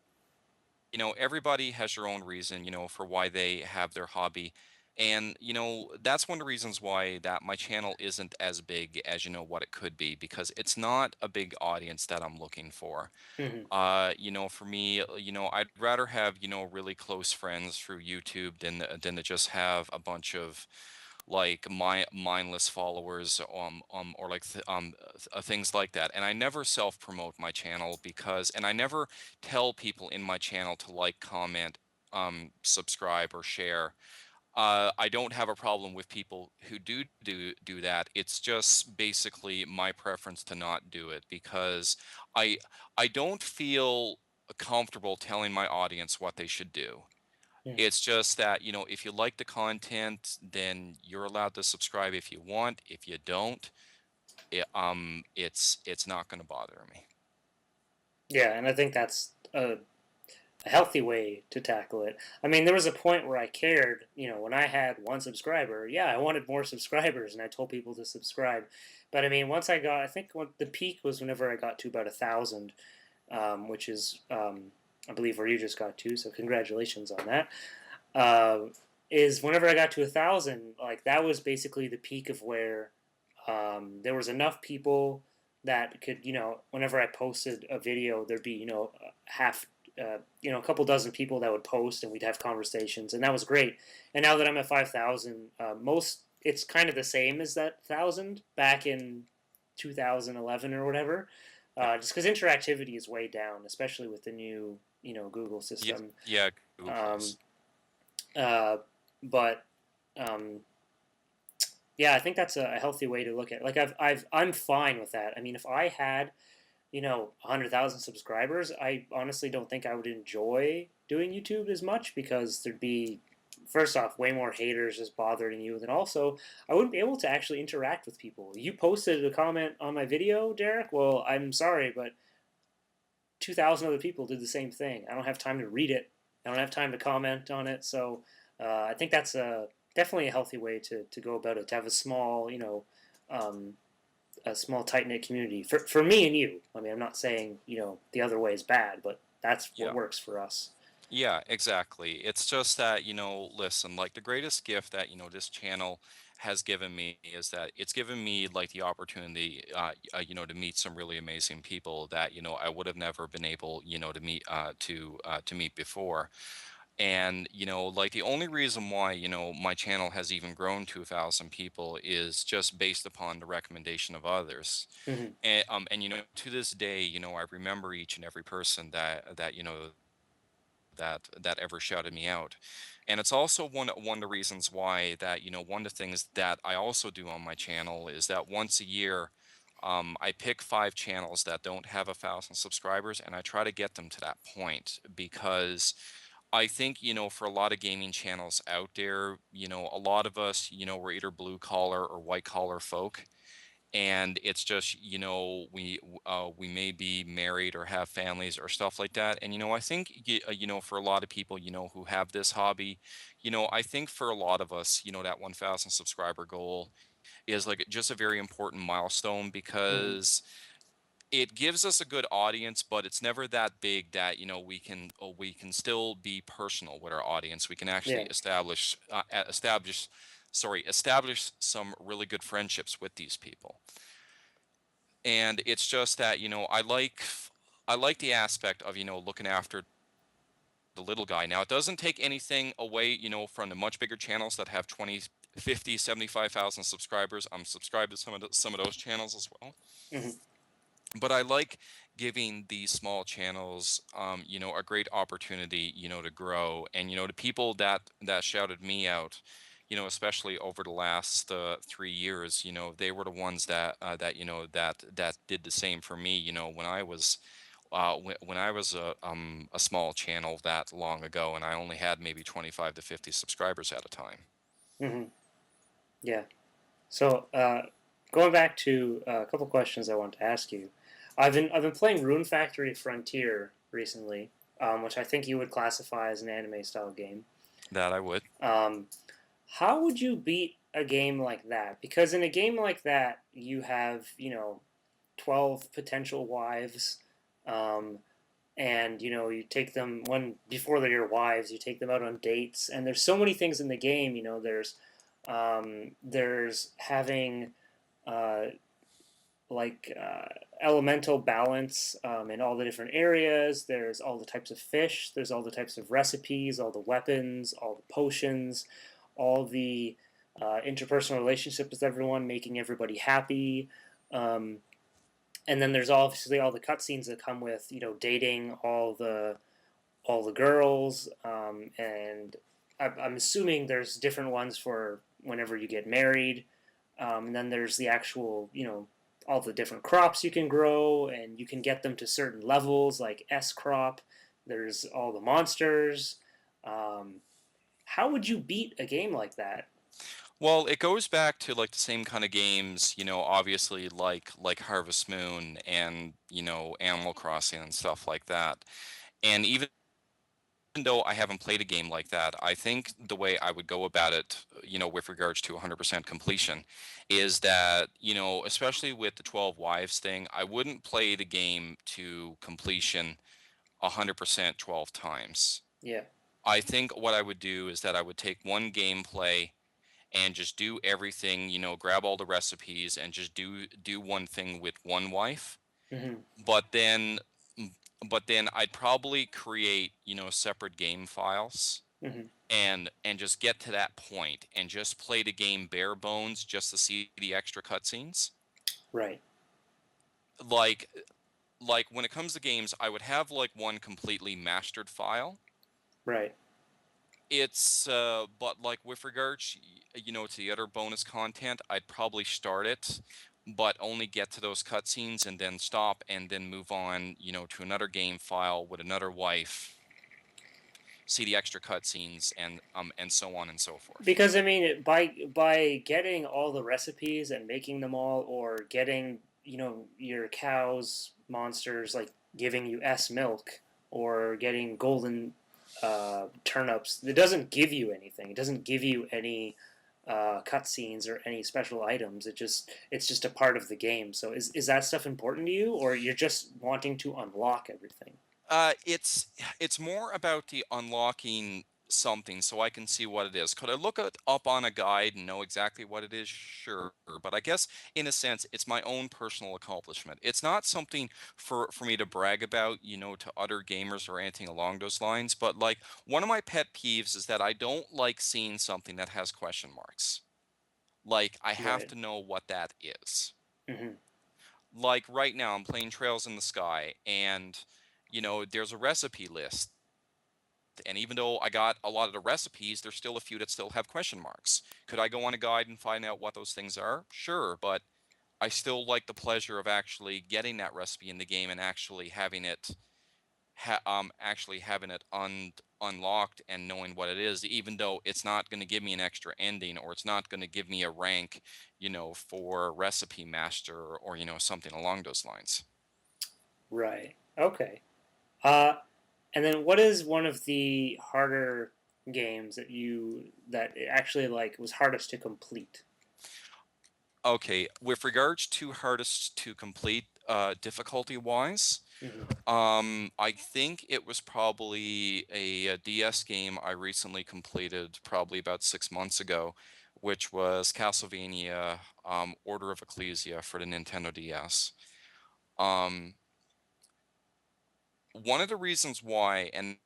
[SPEAKER 2] you know, everybody has their own reason, you know, for why they have their hobby. And, you know, that's one of the reasons why that my channel isn't as big as, you know, what it could be, because it's not a big audience that I'm looking for.
[SPEAKER 1] Hmm.
[SPEAKER 2] You know, for me, you know, I'd rather have, you know, really close friends through YouTube than to just have a bunch of like my mindless followers or like things like that. And I never self promote my channel because and I never tell people in my channel to like, comment, subscribe or share. I don't have a problem with people who do that. It's just basically my preference to not do it because I I don't feel comfortable telling my audience what they should do.
[SPEAKER 1] Hmm.
[SPEAKER 2] It's just that, you know, if you like the content, then you're allowed to subscribe if you want. If you don't, it's not going to bother me.
[SPEAKER 1] Yeah, and I think that's a healthy way to tackle it. I mean, there was a point where I cared, when I had one subscriber, yeah, I wanted more subscribers and I told people to subscribe. But I mean, once I think what the peak was whenever I got to about 1,000. which is I believe where you just got to. So congratulations on that. Uh, is whenever I got to 1,000, like that was basically the peak of where there was enough people that could, whenever I posted a video, there'd be, half, a couple dozen people that would post, and we'd have conversations, and that was great. And now that I'm at 5,000, it's kind of the same as that 1,000 back in 2011 or whatever.
[SPEAKER 2] Yep.
[SPEAKER 1] Just because interactivity is way down, especially with the new, Google
[SPEAKER 2] Yeah,
[SPEAKER 1] system.
[SPEAKER 2] yeah, Google
[SPEAKER 1] Um,
[SPEAKER 2] Plus.
[SPEAKER 1] uh, but um, yeah, I think that's a healthy way to look at it. Like I'm fine with that. I mean, if I had, 100,000 subscribers, I honestly don't think I would enjoy doing YouTube as much because there'd be, first off, way more haters just bothering you. And then also, I wouldn't be able to actually interact with people. You posted a comment on my video, Derek. Well, I'm sorry, but 2,000 other people did the same thing. I don't have time to read it. I don't have time to comment on it. So I think that's definitely a healthy way to go about it. To have a small, um, a small tight knit community for me and you. I mean, I'm not saying the other way is bad, but that's what
[SPEAKER 2] Yeah.
[SPEAKER 1] works for us.
[SPEAKER 2] Yeah, exactly. It's just that, listen, like the greatest gift that, this channel has given me is that it's given me like the opportunity, to meet some really amazing people that, I would have never been able, to meet before. And, like the only reason why, my channel has even grown to 1,000 people is just based upon the recommendation of others.
[SPEAKER 1] Hmm.
[SPEAKER 2] And to this day, I remember each and every person that ever shouted me out. And it's also one of the reasons why that, one of the things that I also do on my channel is that once a year, I pick 5 channels that don't have 1,000 subscribers, and I try to get them to that point because I think, for a lot of gaming channels out there, a lot of us, we're either blue collar or white collar folk, and it's just, we may be married or have families or stuff like that. And I think for a lot of people, who have this hobby, I think for a lot of us, that 1000 subscriber goal is like just a very important milestone
[SPEAKER 1] Hmm.
[SPEAKER 2] because it gives us a good audience, but it's never that big that we can still be personal with our audience. We can actually
[SPEAKER 1] Yeah.
[SPEAKER 2] establish some really good friendships with these people. And it's just that, I like the aspect of, looking after the little guy. Now, it doesn't take anything away, from the much bigger channels that have 20, 50, 75,000 subscribers. I'm subscribed to some of those channels as well.
[SPEAKER 1] Hmm.
[SPEAKER 2] But I like giving these small channels, a great opportunity, to grow. And, the people that shouted me out, especially over the last 3 years, they were the ones that did the same for me, when I was when I was a small channel that long ago, and I only had maybe 25 to 50 subscribers at a time.
[SPEAKER 1] Hmm. Yeah. So going back to a couple questions I want to ask you. I've been playing Rune Factory Frontier recently, which I think you would classify as an anime style game.
[SPEAKER 2] That I would.
[SPEAKER 1] Um, how would you beat a game like that? Because in a game like that, you have 12 potential wives, um, and you take them when before they're your wives, you take them out on dates, and there's so many things in the game. There's having uh, like elemental balance in all the different areas. There's all the types of fish. There's all the types of recipes, all the weapons, all the potions, all the interpersonal relationships with everyone, making everybody happy. Um, and then there's obviously all the cutscenes that come with dating all the girls, and I'm assuming there's different ones for whenever you get married. And then there's the actual, all the different crops you can grow, and you can get them to certain levels, like S crop. There's all the monsters. Um, how would you beat a game like that?
[SPEAKER 2] Well, it goes back to like the same kind of games, obviously like Harvest Moon and, Animal Crossing and stuff like that. And even though I haven't played a game like that, I think the way I would go about it, with regards to 100% completion, is that, especially with the 12 wives thing, I wouldn't play the game to completion 100% 12 times.
[SPEAKER 1] Yeah.
[SPEAKER 2] I think what I would do is that I would take one gameplay and just do everything, grab all the recipes and just do one thing with one wife.
[SPEAKER 1] Hmm.
[SPEAKER 2] But then but then I'd probably create, separate game files
[SPEAKER 1] Hmm.
[SPEAKER 2] and just get to that point and just play the game bare bones just to see the extra cutscenes.
[SPEAKER 1] Right.
[SPEAKER 2] Like like when it comes to games, I would have like one completely mastered file.
[SPEAKER 1] Right.
[SPEAKER 2] It's but like with regards, to the other bonus content, I'd probably start it, but only get to those cutscenes and then stop and then move on, to another game file with another wife, see the extra cutscenes and so on and so forth.
[SPEAKER 1] Because I mean, by getting all the recipes and making them all, or getting your cows monsters like giving you S milk, or getting golden turnips, it doesn't give you anything. It doesn't give you any cutscenes or any special items. It's just a part of the game. So is that stuff important to you, or you're just wanting to unlock everything?
[SPEAKER 2] It's more about the unlocking something so I can see what it is. Could I look it up on a guide and know exactly what it is? Sure, but I guess in a sense it's my own personal accomplishment. It's not something for me to brag about, to other gamers or anything along those lines, but like one of my pet peeves is that I don't like seeing something that has question marks. Like I have
[SPEAKER 1] Right.
[SPEAKER 2] to know what that is.
[SPEAKER 1] Hmm.
[SPEAKER 2] Like right now I'm playing Trails in the Sky and there's a recipe list, and even though I got a lot of the recipes, there's still a few that still have question marks. Could I go on a guide and find out what those things are? Sure, but I still like the pleasure of actually getting that recipe in the game and actually having it unlocked and knowing what it is, even though it's not going to give me an extra ending or it's not going to give me a rank, for recipe master or something along those lines.
[SPEAKER 1] Right. Okay. Uh, And then, what is one of the harder games that it actually like was hardest to complete?
[SPEAKER 2] Okay, with regards to hardest to complete, difficulty wise,
[SPEAKER 1] Hmm.
[SPEAKER 2] I think it was probably a DS game I recently completed, probably about 6 months ago, which was Castlevania, Order of Ecclesia for the Nintendo DS. Um, One of the reasons why, and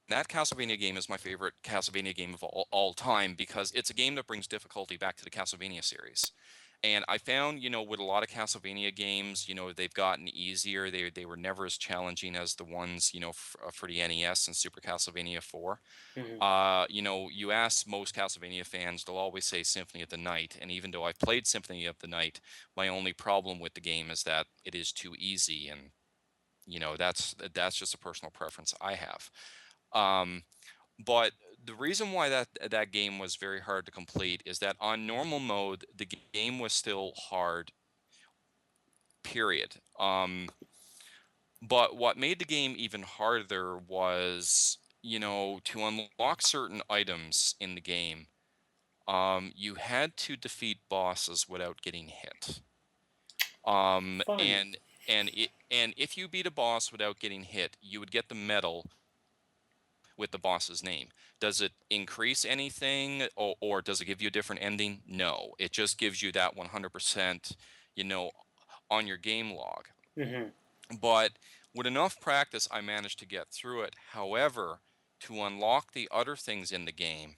[SPEAKER 2] that Castlevania game is my favorite Castlevania game of all time because it's a game that brings difficulty back to the Castlevania series. And I found, with a lot of Castlevania games, they've gotten easier. They were never as challenging as the ones, for the NES and Super Castlevania 4.
[SPEAKER 1] Hmm.
[SPEAKER 2] You ask most Castlevania fans, they'll always say Symphony of the Night. And even though I've played Symphony of the Night, my only problem with the game is that it is too easy, and that's just a personal preference I have. Um, but the reason why that game was very hard to complete is that on normal mode, the game was still hard, period. But what made the game even harder was, to unlock certain items in the game, you had to defeat bosses without getting hit.
[SPEAKER 1] Fun.
[SPEAKER 2] And if you beat a boss without getting hit, you would get the medal with the boss's name. Does it increase anything, or does it give you a different ending? No, it just gives you that 100%, you know, on your game log.
[SPEAKER 1] Hmm.
[SPEAKER 2] But with enough practice, I managed to get through it. However, to unlock the other things in the game,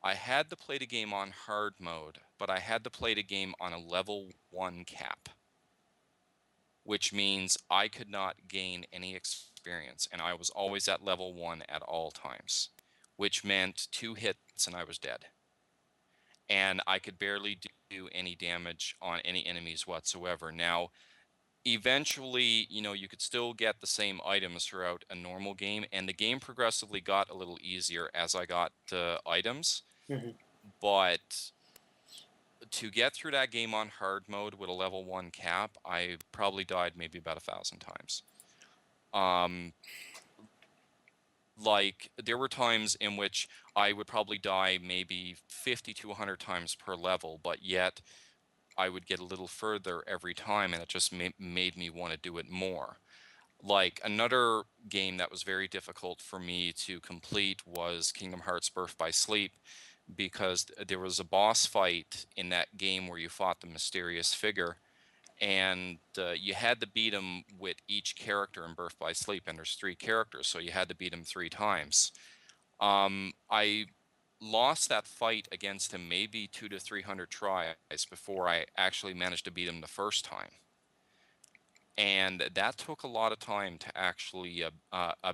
[SPEAKER 2] I had to play the game on hard mode, but I had to play the game on a level 1 cap, which means I could not gain any experience, and I was always at level 1 at all times, which meant 2 hits and I was dead. And I could barely do any damage on any enemies whatsoever. Now, eventually, you could still get the same items throughout a normal game, and the game progressively got a little easier as I got items.
[SPEAKER 1] Hmm.
[SPEAKER 2] But to get through that game on hard mode with a level 1 cap, I probably died maybe about 1,000 times. Um, Like, there were times in which I would probably die maybe 50 to 100 times per level, but yet I would get a little further every time, and it just made me want to do it more. Like, another game that was very difficult for me to complete was Kingdom Hearts Birth by Sleep, because there was a boss fight in that game where you fought the mysterious figure, and you had to beat him with each character in Birth by Sleep, and there's three characters, so you had to beat him three times. I lost that fight against him maybe 200 to 300 tries before I actually managed to beat him the first time. And that took a lot of time to actually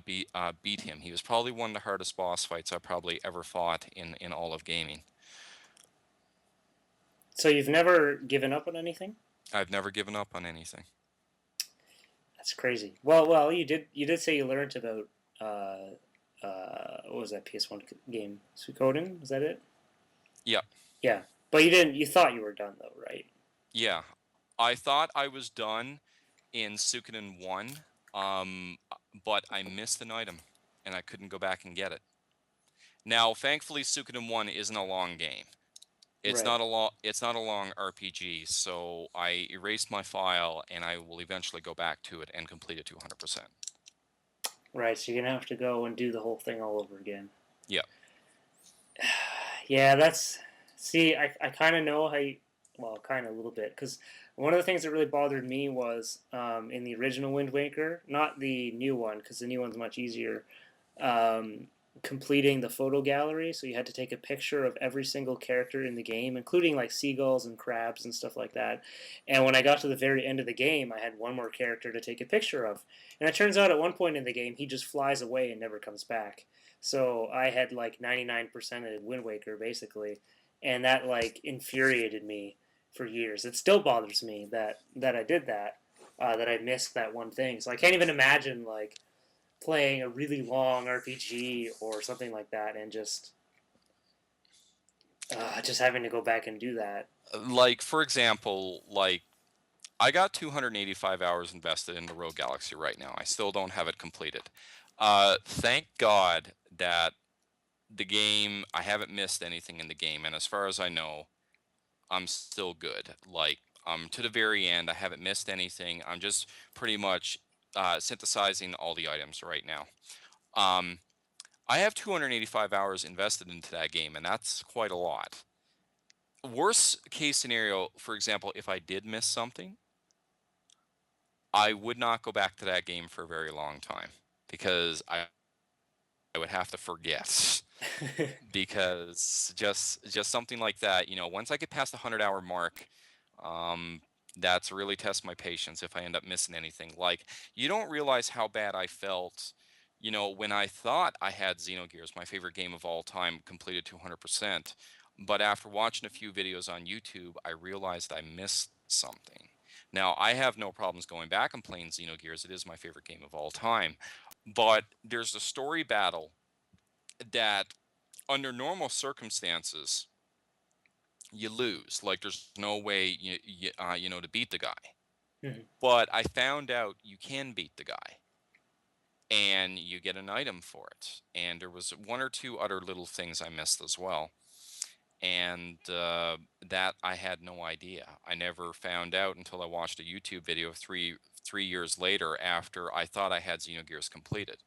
[SPEAKER 2] beat him. He was probably one of the hardest boss fights I probably ever fought in all of gaming.
[SPEAKER 1] So you've never given up on anything?
[SPEAKER 2] I've never given up on anything.
[SPEAKER 1] That's crazy. Well, you did say you learned about what was that PS1 game? Suikoden? Was that it?
[SPEAKER 2] Yeah,
[SPEAKER 1] Yeah, but you didn't. You thought you were done though, right?
[SPEAKER 2] yeah. I thought I was done in Suikoden 1, but I missed an item, and I couldn't go back and get it. Now, thankfully, Suikoden 1 isn't a long game.
[SPEAKER 1] Right.
[SPEAKER 2] It's not a long RPG, so I erased my file and I will eventually go back to it and complete it to 100%.
[SPEAKER 1] Right. So you're gonna have to go and do the whole thing all over again.
[SPEAKER 2] Yeah.
[SPEAKER 1] Yeah, that's. See, I kind of know how you. Well, kind of a little bit, because one of the things that really bothered me was in the original Wind Waker, not the new one, because the new one's much easier. Um, Completing the photo gallery, so you had to take a picture of every single character in the game, including like seagulls and crabs and stuff like that. And when I got to the very end of the game, I had one more character to take a picture of. And it turns out at one point in the game, he just flies away and never comes back. So I had like 99% of Wind Waker basically, and that like infuriated me for years. It still bothers me that I did that, that I missed that one thing. So I can't even imagine like playing a really long RPG or something like that, and just having to go back and do that.
[SPEAKER 2] Like, for example, like, I got 285 hours invested in the Rogue Galaxy right now. I still don't have it completed. Thank God that I haven't missed anything in the game, and as far as I know, I'm still good. Like, to the very end, I haven't missed anything. I'm just pretty much synthesizing all the items right now. Um, I have 285 hours invested into that game, and that's quite a lot. Worst case scenario, for example, if I did miss something, I would not go back to that game for a very long time because I would have to forget. Because just something like that, once I get past the 100-hour mark, um, that's really test my patience if I end up missing anything. Like, you don't realize how bad I felt, when I thought I had Xenogears, my favorite game of all time, completed to 100%. But after watching a few videos on YouTube, I realized I missed something. Now, I have no problems going back and playing Xenogears. It is my favorite game of all time. But there's a story battle that under normal circumstances you lose. Like, there's no way to beat the guy.
[SPEAKER 1] Mhm.
[SPEAKER 2] But I found out you can beat the guy, and you get an item for it. And there was one or two other little things I missed as well, and that I had no idea. I never found out until I watched a YouTube video 3 years later, after I thought I had Xenogears completed.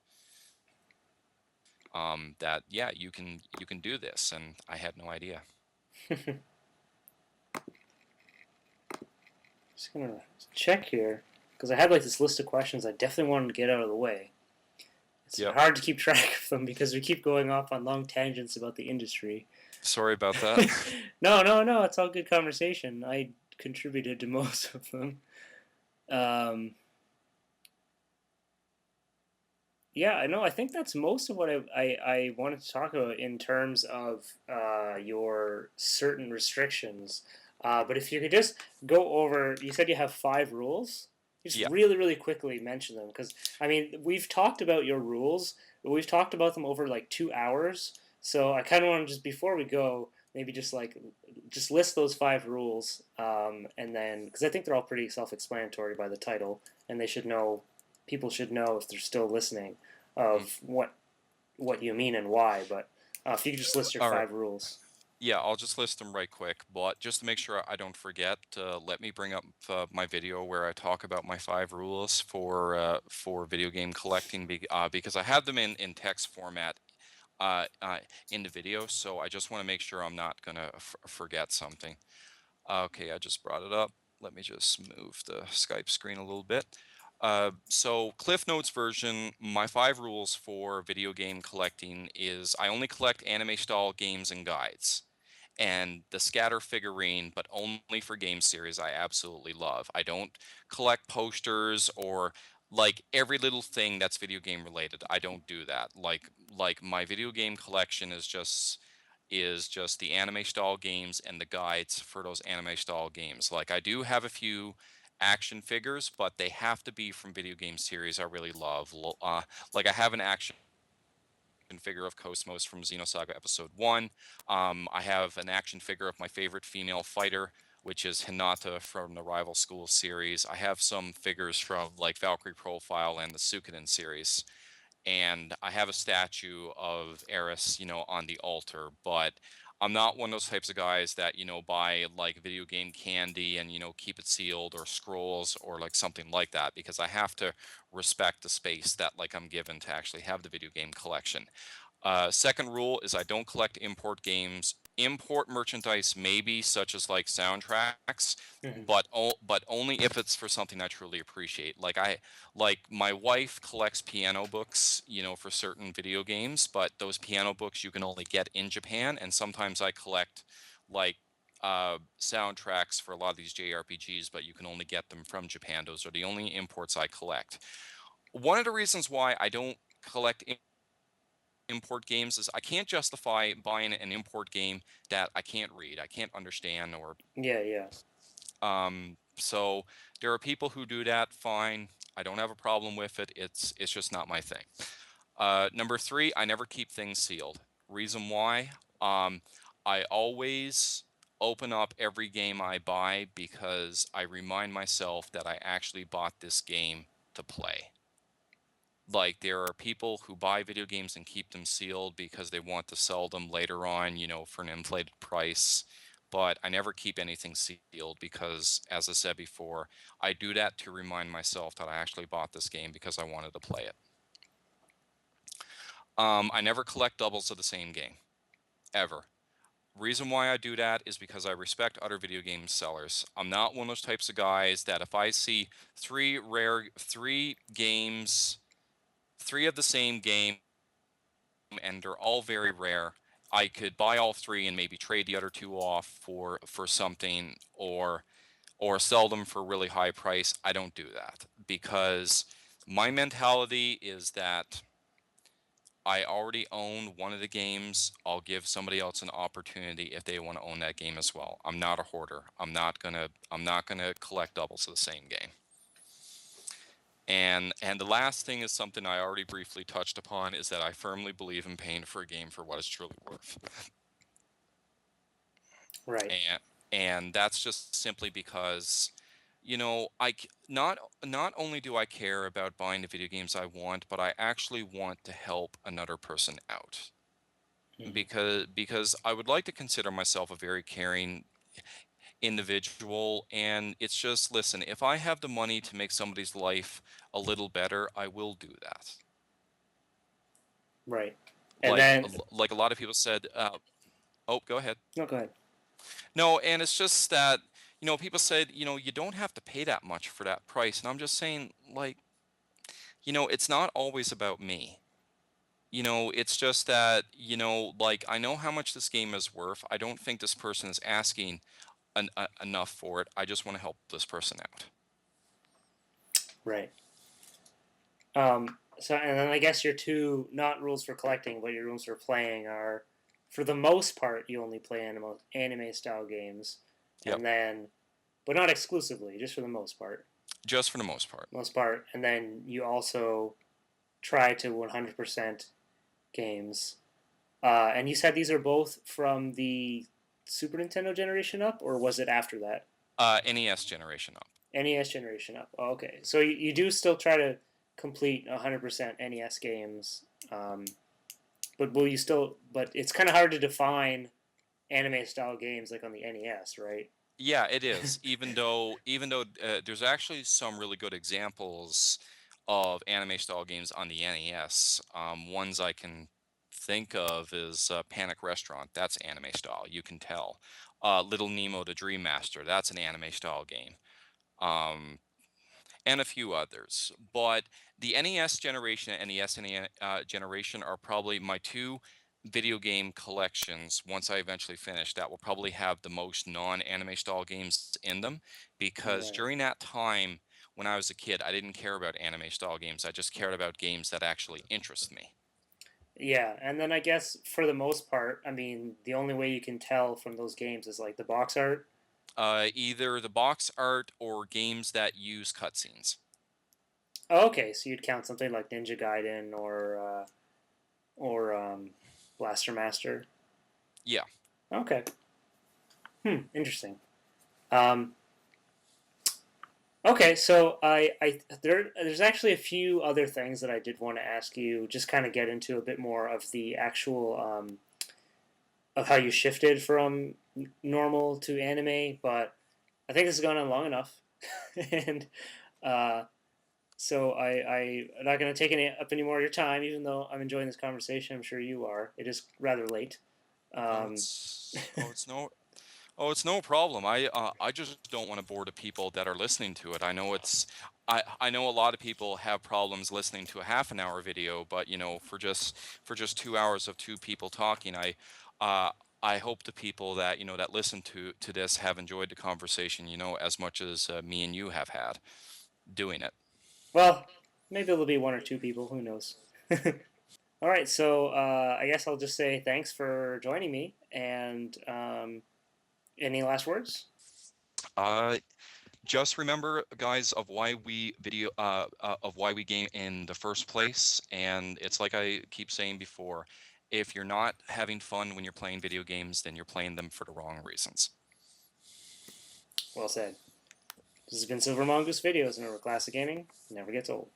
[SPEAKER 2] That, yeah, you can do this, and I had no idea.
[SPEAKER 1] Just gonna check here because I had like this list of questions I definitely wanted to get out of the way. It's
[SPEAKER 2] Yep.
[SPEAKER 1] hard to keep track of them because we keep going off on long tangents about the industry.
[SPEAKER 2] Sorry about that.
[SPEAKER 1] No. It's all good conversation. I contributed to most of them. Um, yeah, I know. I think that's most of what I wanted to talk about in terms of your certain restrictions. But if you could just go over, you said you have 5 rules. Just
[SPEAKER 2] Yeah.
[SPEAKER 1] really, really quickly mention them because I mean we've talked about your rules, but we've talked about them over like 2 hours. So I kind of want to just before we go, maybe just list those 5 rules, and then because I think they're all pretty self-explanatory by the title, and they should know people should know if they're still listening
[SPEAKER 2] Mm.
[SPEAKER 1] of what you mean and why, but if you could just list your
[SPEAKER 2] All right.
[SPEAKER 1] 5 rules.
[SPEAKER 2] Yeah, I'll just list them right quick, but just to make sure I don't forget, let me bring up my video where I talk about my 5 rules for video game collecting, because I have them in text format uh, uh, in the video, so I just want to make sure I'm not gonna forget something. Okay, I just brought it up. Let me just move the Skype screen a little bit. So Cliff Notes version, my 5 rules for video game collecting is I only collect anime style games and guides. And the scatter figurine, but only for game series I absolutely love. I don't collect posters or like every little thing that's video game related. I don't do that. Like my video game collection is just the anime style games and the guides for those anime style games. Like I do have a few action figures, but they have to be from video game series I really love. Like I have an action figure of Cosmos from Xenosaga Episode 1. I have an action figure of my favorite female fighter, which is Hinata from the Rival School series. I have some figures from like Valkyrie Profile and the Suikoden series, and I have a statue of Eris, on the altar, but I'm not one of those types of guys that, buy like video game candy and, keep it sealed or scrolls or like something like that, because I have to respect the space that like I'm given to actually have the video game collection. Second rule is I don't collect import games. Import merchandise maybe, such as like soundtracks,
[SPEAKER 1] Hmm.
[SPEAKER 2] but only if it's for something I truly appreciate. Like my wife collects piano books, for certain video games, but those piano books you can only get in Japan, and sometimes I collect like soundtracks for a lot of these JRPGs, but you can only get them from Japan. Those are the only imports I collect. One of the reasons why I don't collect import games is I can't justify buying an import game that I can't read, I can't understand, or
[SPEAKER 1] Yeah, yeah.
[SPEAKER 2] so there are people who do that. Fine, I don't have a problem with it. It's just not my thing. Number three, I never keep things sealed. Reason why? Um, I always open up every game I buy because I remind myself that I actually bought this game to play. Like there are people who buy video games and keep them sealed because they want to sell them later on, for an inflated price. But I never keep anything sealed because, as I said before, I do that to remind myself that I actually bought this game because I wanted to play it. I never collect doubles of the same game, ever. Reason why I do that is because I respect other video game sellers. I'm not one of those types of guys that if I see three games, three of the same game, and they're all very rare, I could buy all three and maybe trade the other two off for something, or sell them for a really high price. I don't do that because my mentality is that I already own one of the games. I'll give somebody else an opportunity if they want to own that game as well. I'm not a hoarder. I'm not gonna collect doubles of the same game. And the last thing is something I already briefly touched upon, is that I firmly believe in paying for a game for what it's truly worth.
[SPEAKER 1] Right.
[SPEAKER 2] And that's just simply because, not only do I care about buying the video games I want, but I actually want to help another person out.
[SPEAKER 1] Hmm.
[SPEAKER 2] Because I would like to consider myself a very caring individual, and it's just, listen, if I have the money to make somebody's life a little better, I will do that.
[SPEAKER 1] Right. And
[SPEAKER 2] like
[SPEAKER 1] then,
[SPEAKER 2] like a lot of people said, oh, go ahead.
[SPEAKER 1] no, go ahead.
[SPEAKER 2] No, and it's just that, people said, you don't have to pay that much for that price, and I'm just saying, like, it's not always about me. It's just that, like, I know how much this game is worth. I don't think this person is asking enough for it. I just want to help this person out.
[SPEAKER 1] Right. So, and then I guess your two, not rules for collecting, but your rules for playing are, for the most part, you only play anime style games,
[SPEAKER 2] Yep.
[SPEAKER 1] and then, but not exclusively, just for the most part.
[SPEAKER 2] Just for the most part.
[SPEAKER 1] Most part, and then you also try to 100% games. And you said these are both from the Super Nintendo generation up, or was it after that?
[SPEAKER 2] NES generation up.
[SPEAKER 1] NES generation up. Oh, okay, so you do still try to complete 100% NES games. But will you still? But it's kind of hard to define anime style games like on the NES, right?
[SPEAKER 2] Yeah, it is. Even though there's actually some really good examples of anime style games on the NES. Ones I can think of is Panic Restaurant. That's anime style. You can tell. Little Nemo the Dream Master. That's an anime style game. Um, and a few others. But the NES generation and the SNES generation are probably my two video game collections. Once I eventually finish, that will probably have the most non-anime style games in them, because
[SPEAKER 1] Right.
[SPEAKER 2] during that time when I was a kid, I didn't care about anime style games. I just cared about games that actually interest me.
[SPEAKER 1] Yeah, and then I guess for the most part, I mean, the only way you can tell from those games is like the box art.
[SPEAKER 2] Either the box art or games that use cutscenes.
[SPEAKER 1] Oh, okay, so you'd count something like Ninja Gaiden or Blaster Master.
[SPEAKER 2] Yeah.
[SPEAKER 1] Okay, interesting. Um, okay, so there's actually a few other things that I did want to ask you. Just kind of get into a bit more of the actual of how you shifted from normal to anime, but I think this has gone on long enough, and uh, so I'm not going to take up any more of your time, even though I'm enjoying this conversation. I'm sure you are. It is rather late.
[SPEAKER 2] Oh,
[SPEAKER 1] Um,
[SPEAKER 2] it's oh, it's no Oh, it's no problem. I just don't want to bore the people that are listening to it. I know a lot of people have problems listening to a half an hour video, but for just 2 hours of two people talking, uh I hope the people that that listen to this have enjoyed the conversation, as much as me and you have had doing it.
[SPEAKER 1] well, maybe there'll be one or two people. Who knows? All right, so I guess I'll just say thanks for joining me. And any last words?
[SPEAKER 2] Uh, Just remember, guys, of why we game in the first place, and it's like I keep saying before, if you're not having fun when you're playing video games, then you're playing them for the wrong reasons.
[SPEAKER 1] Well said. This has been Silver Mongoose Videos, and remember, classic gaming never gets old.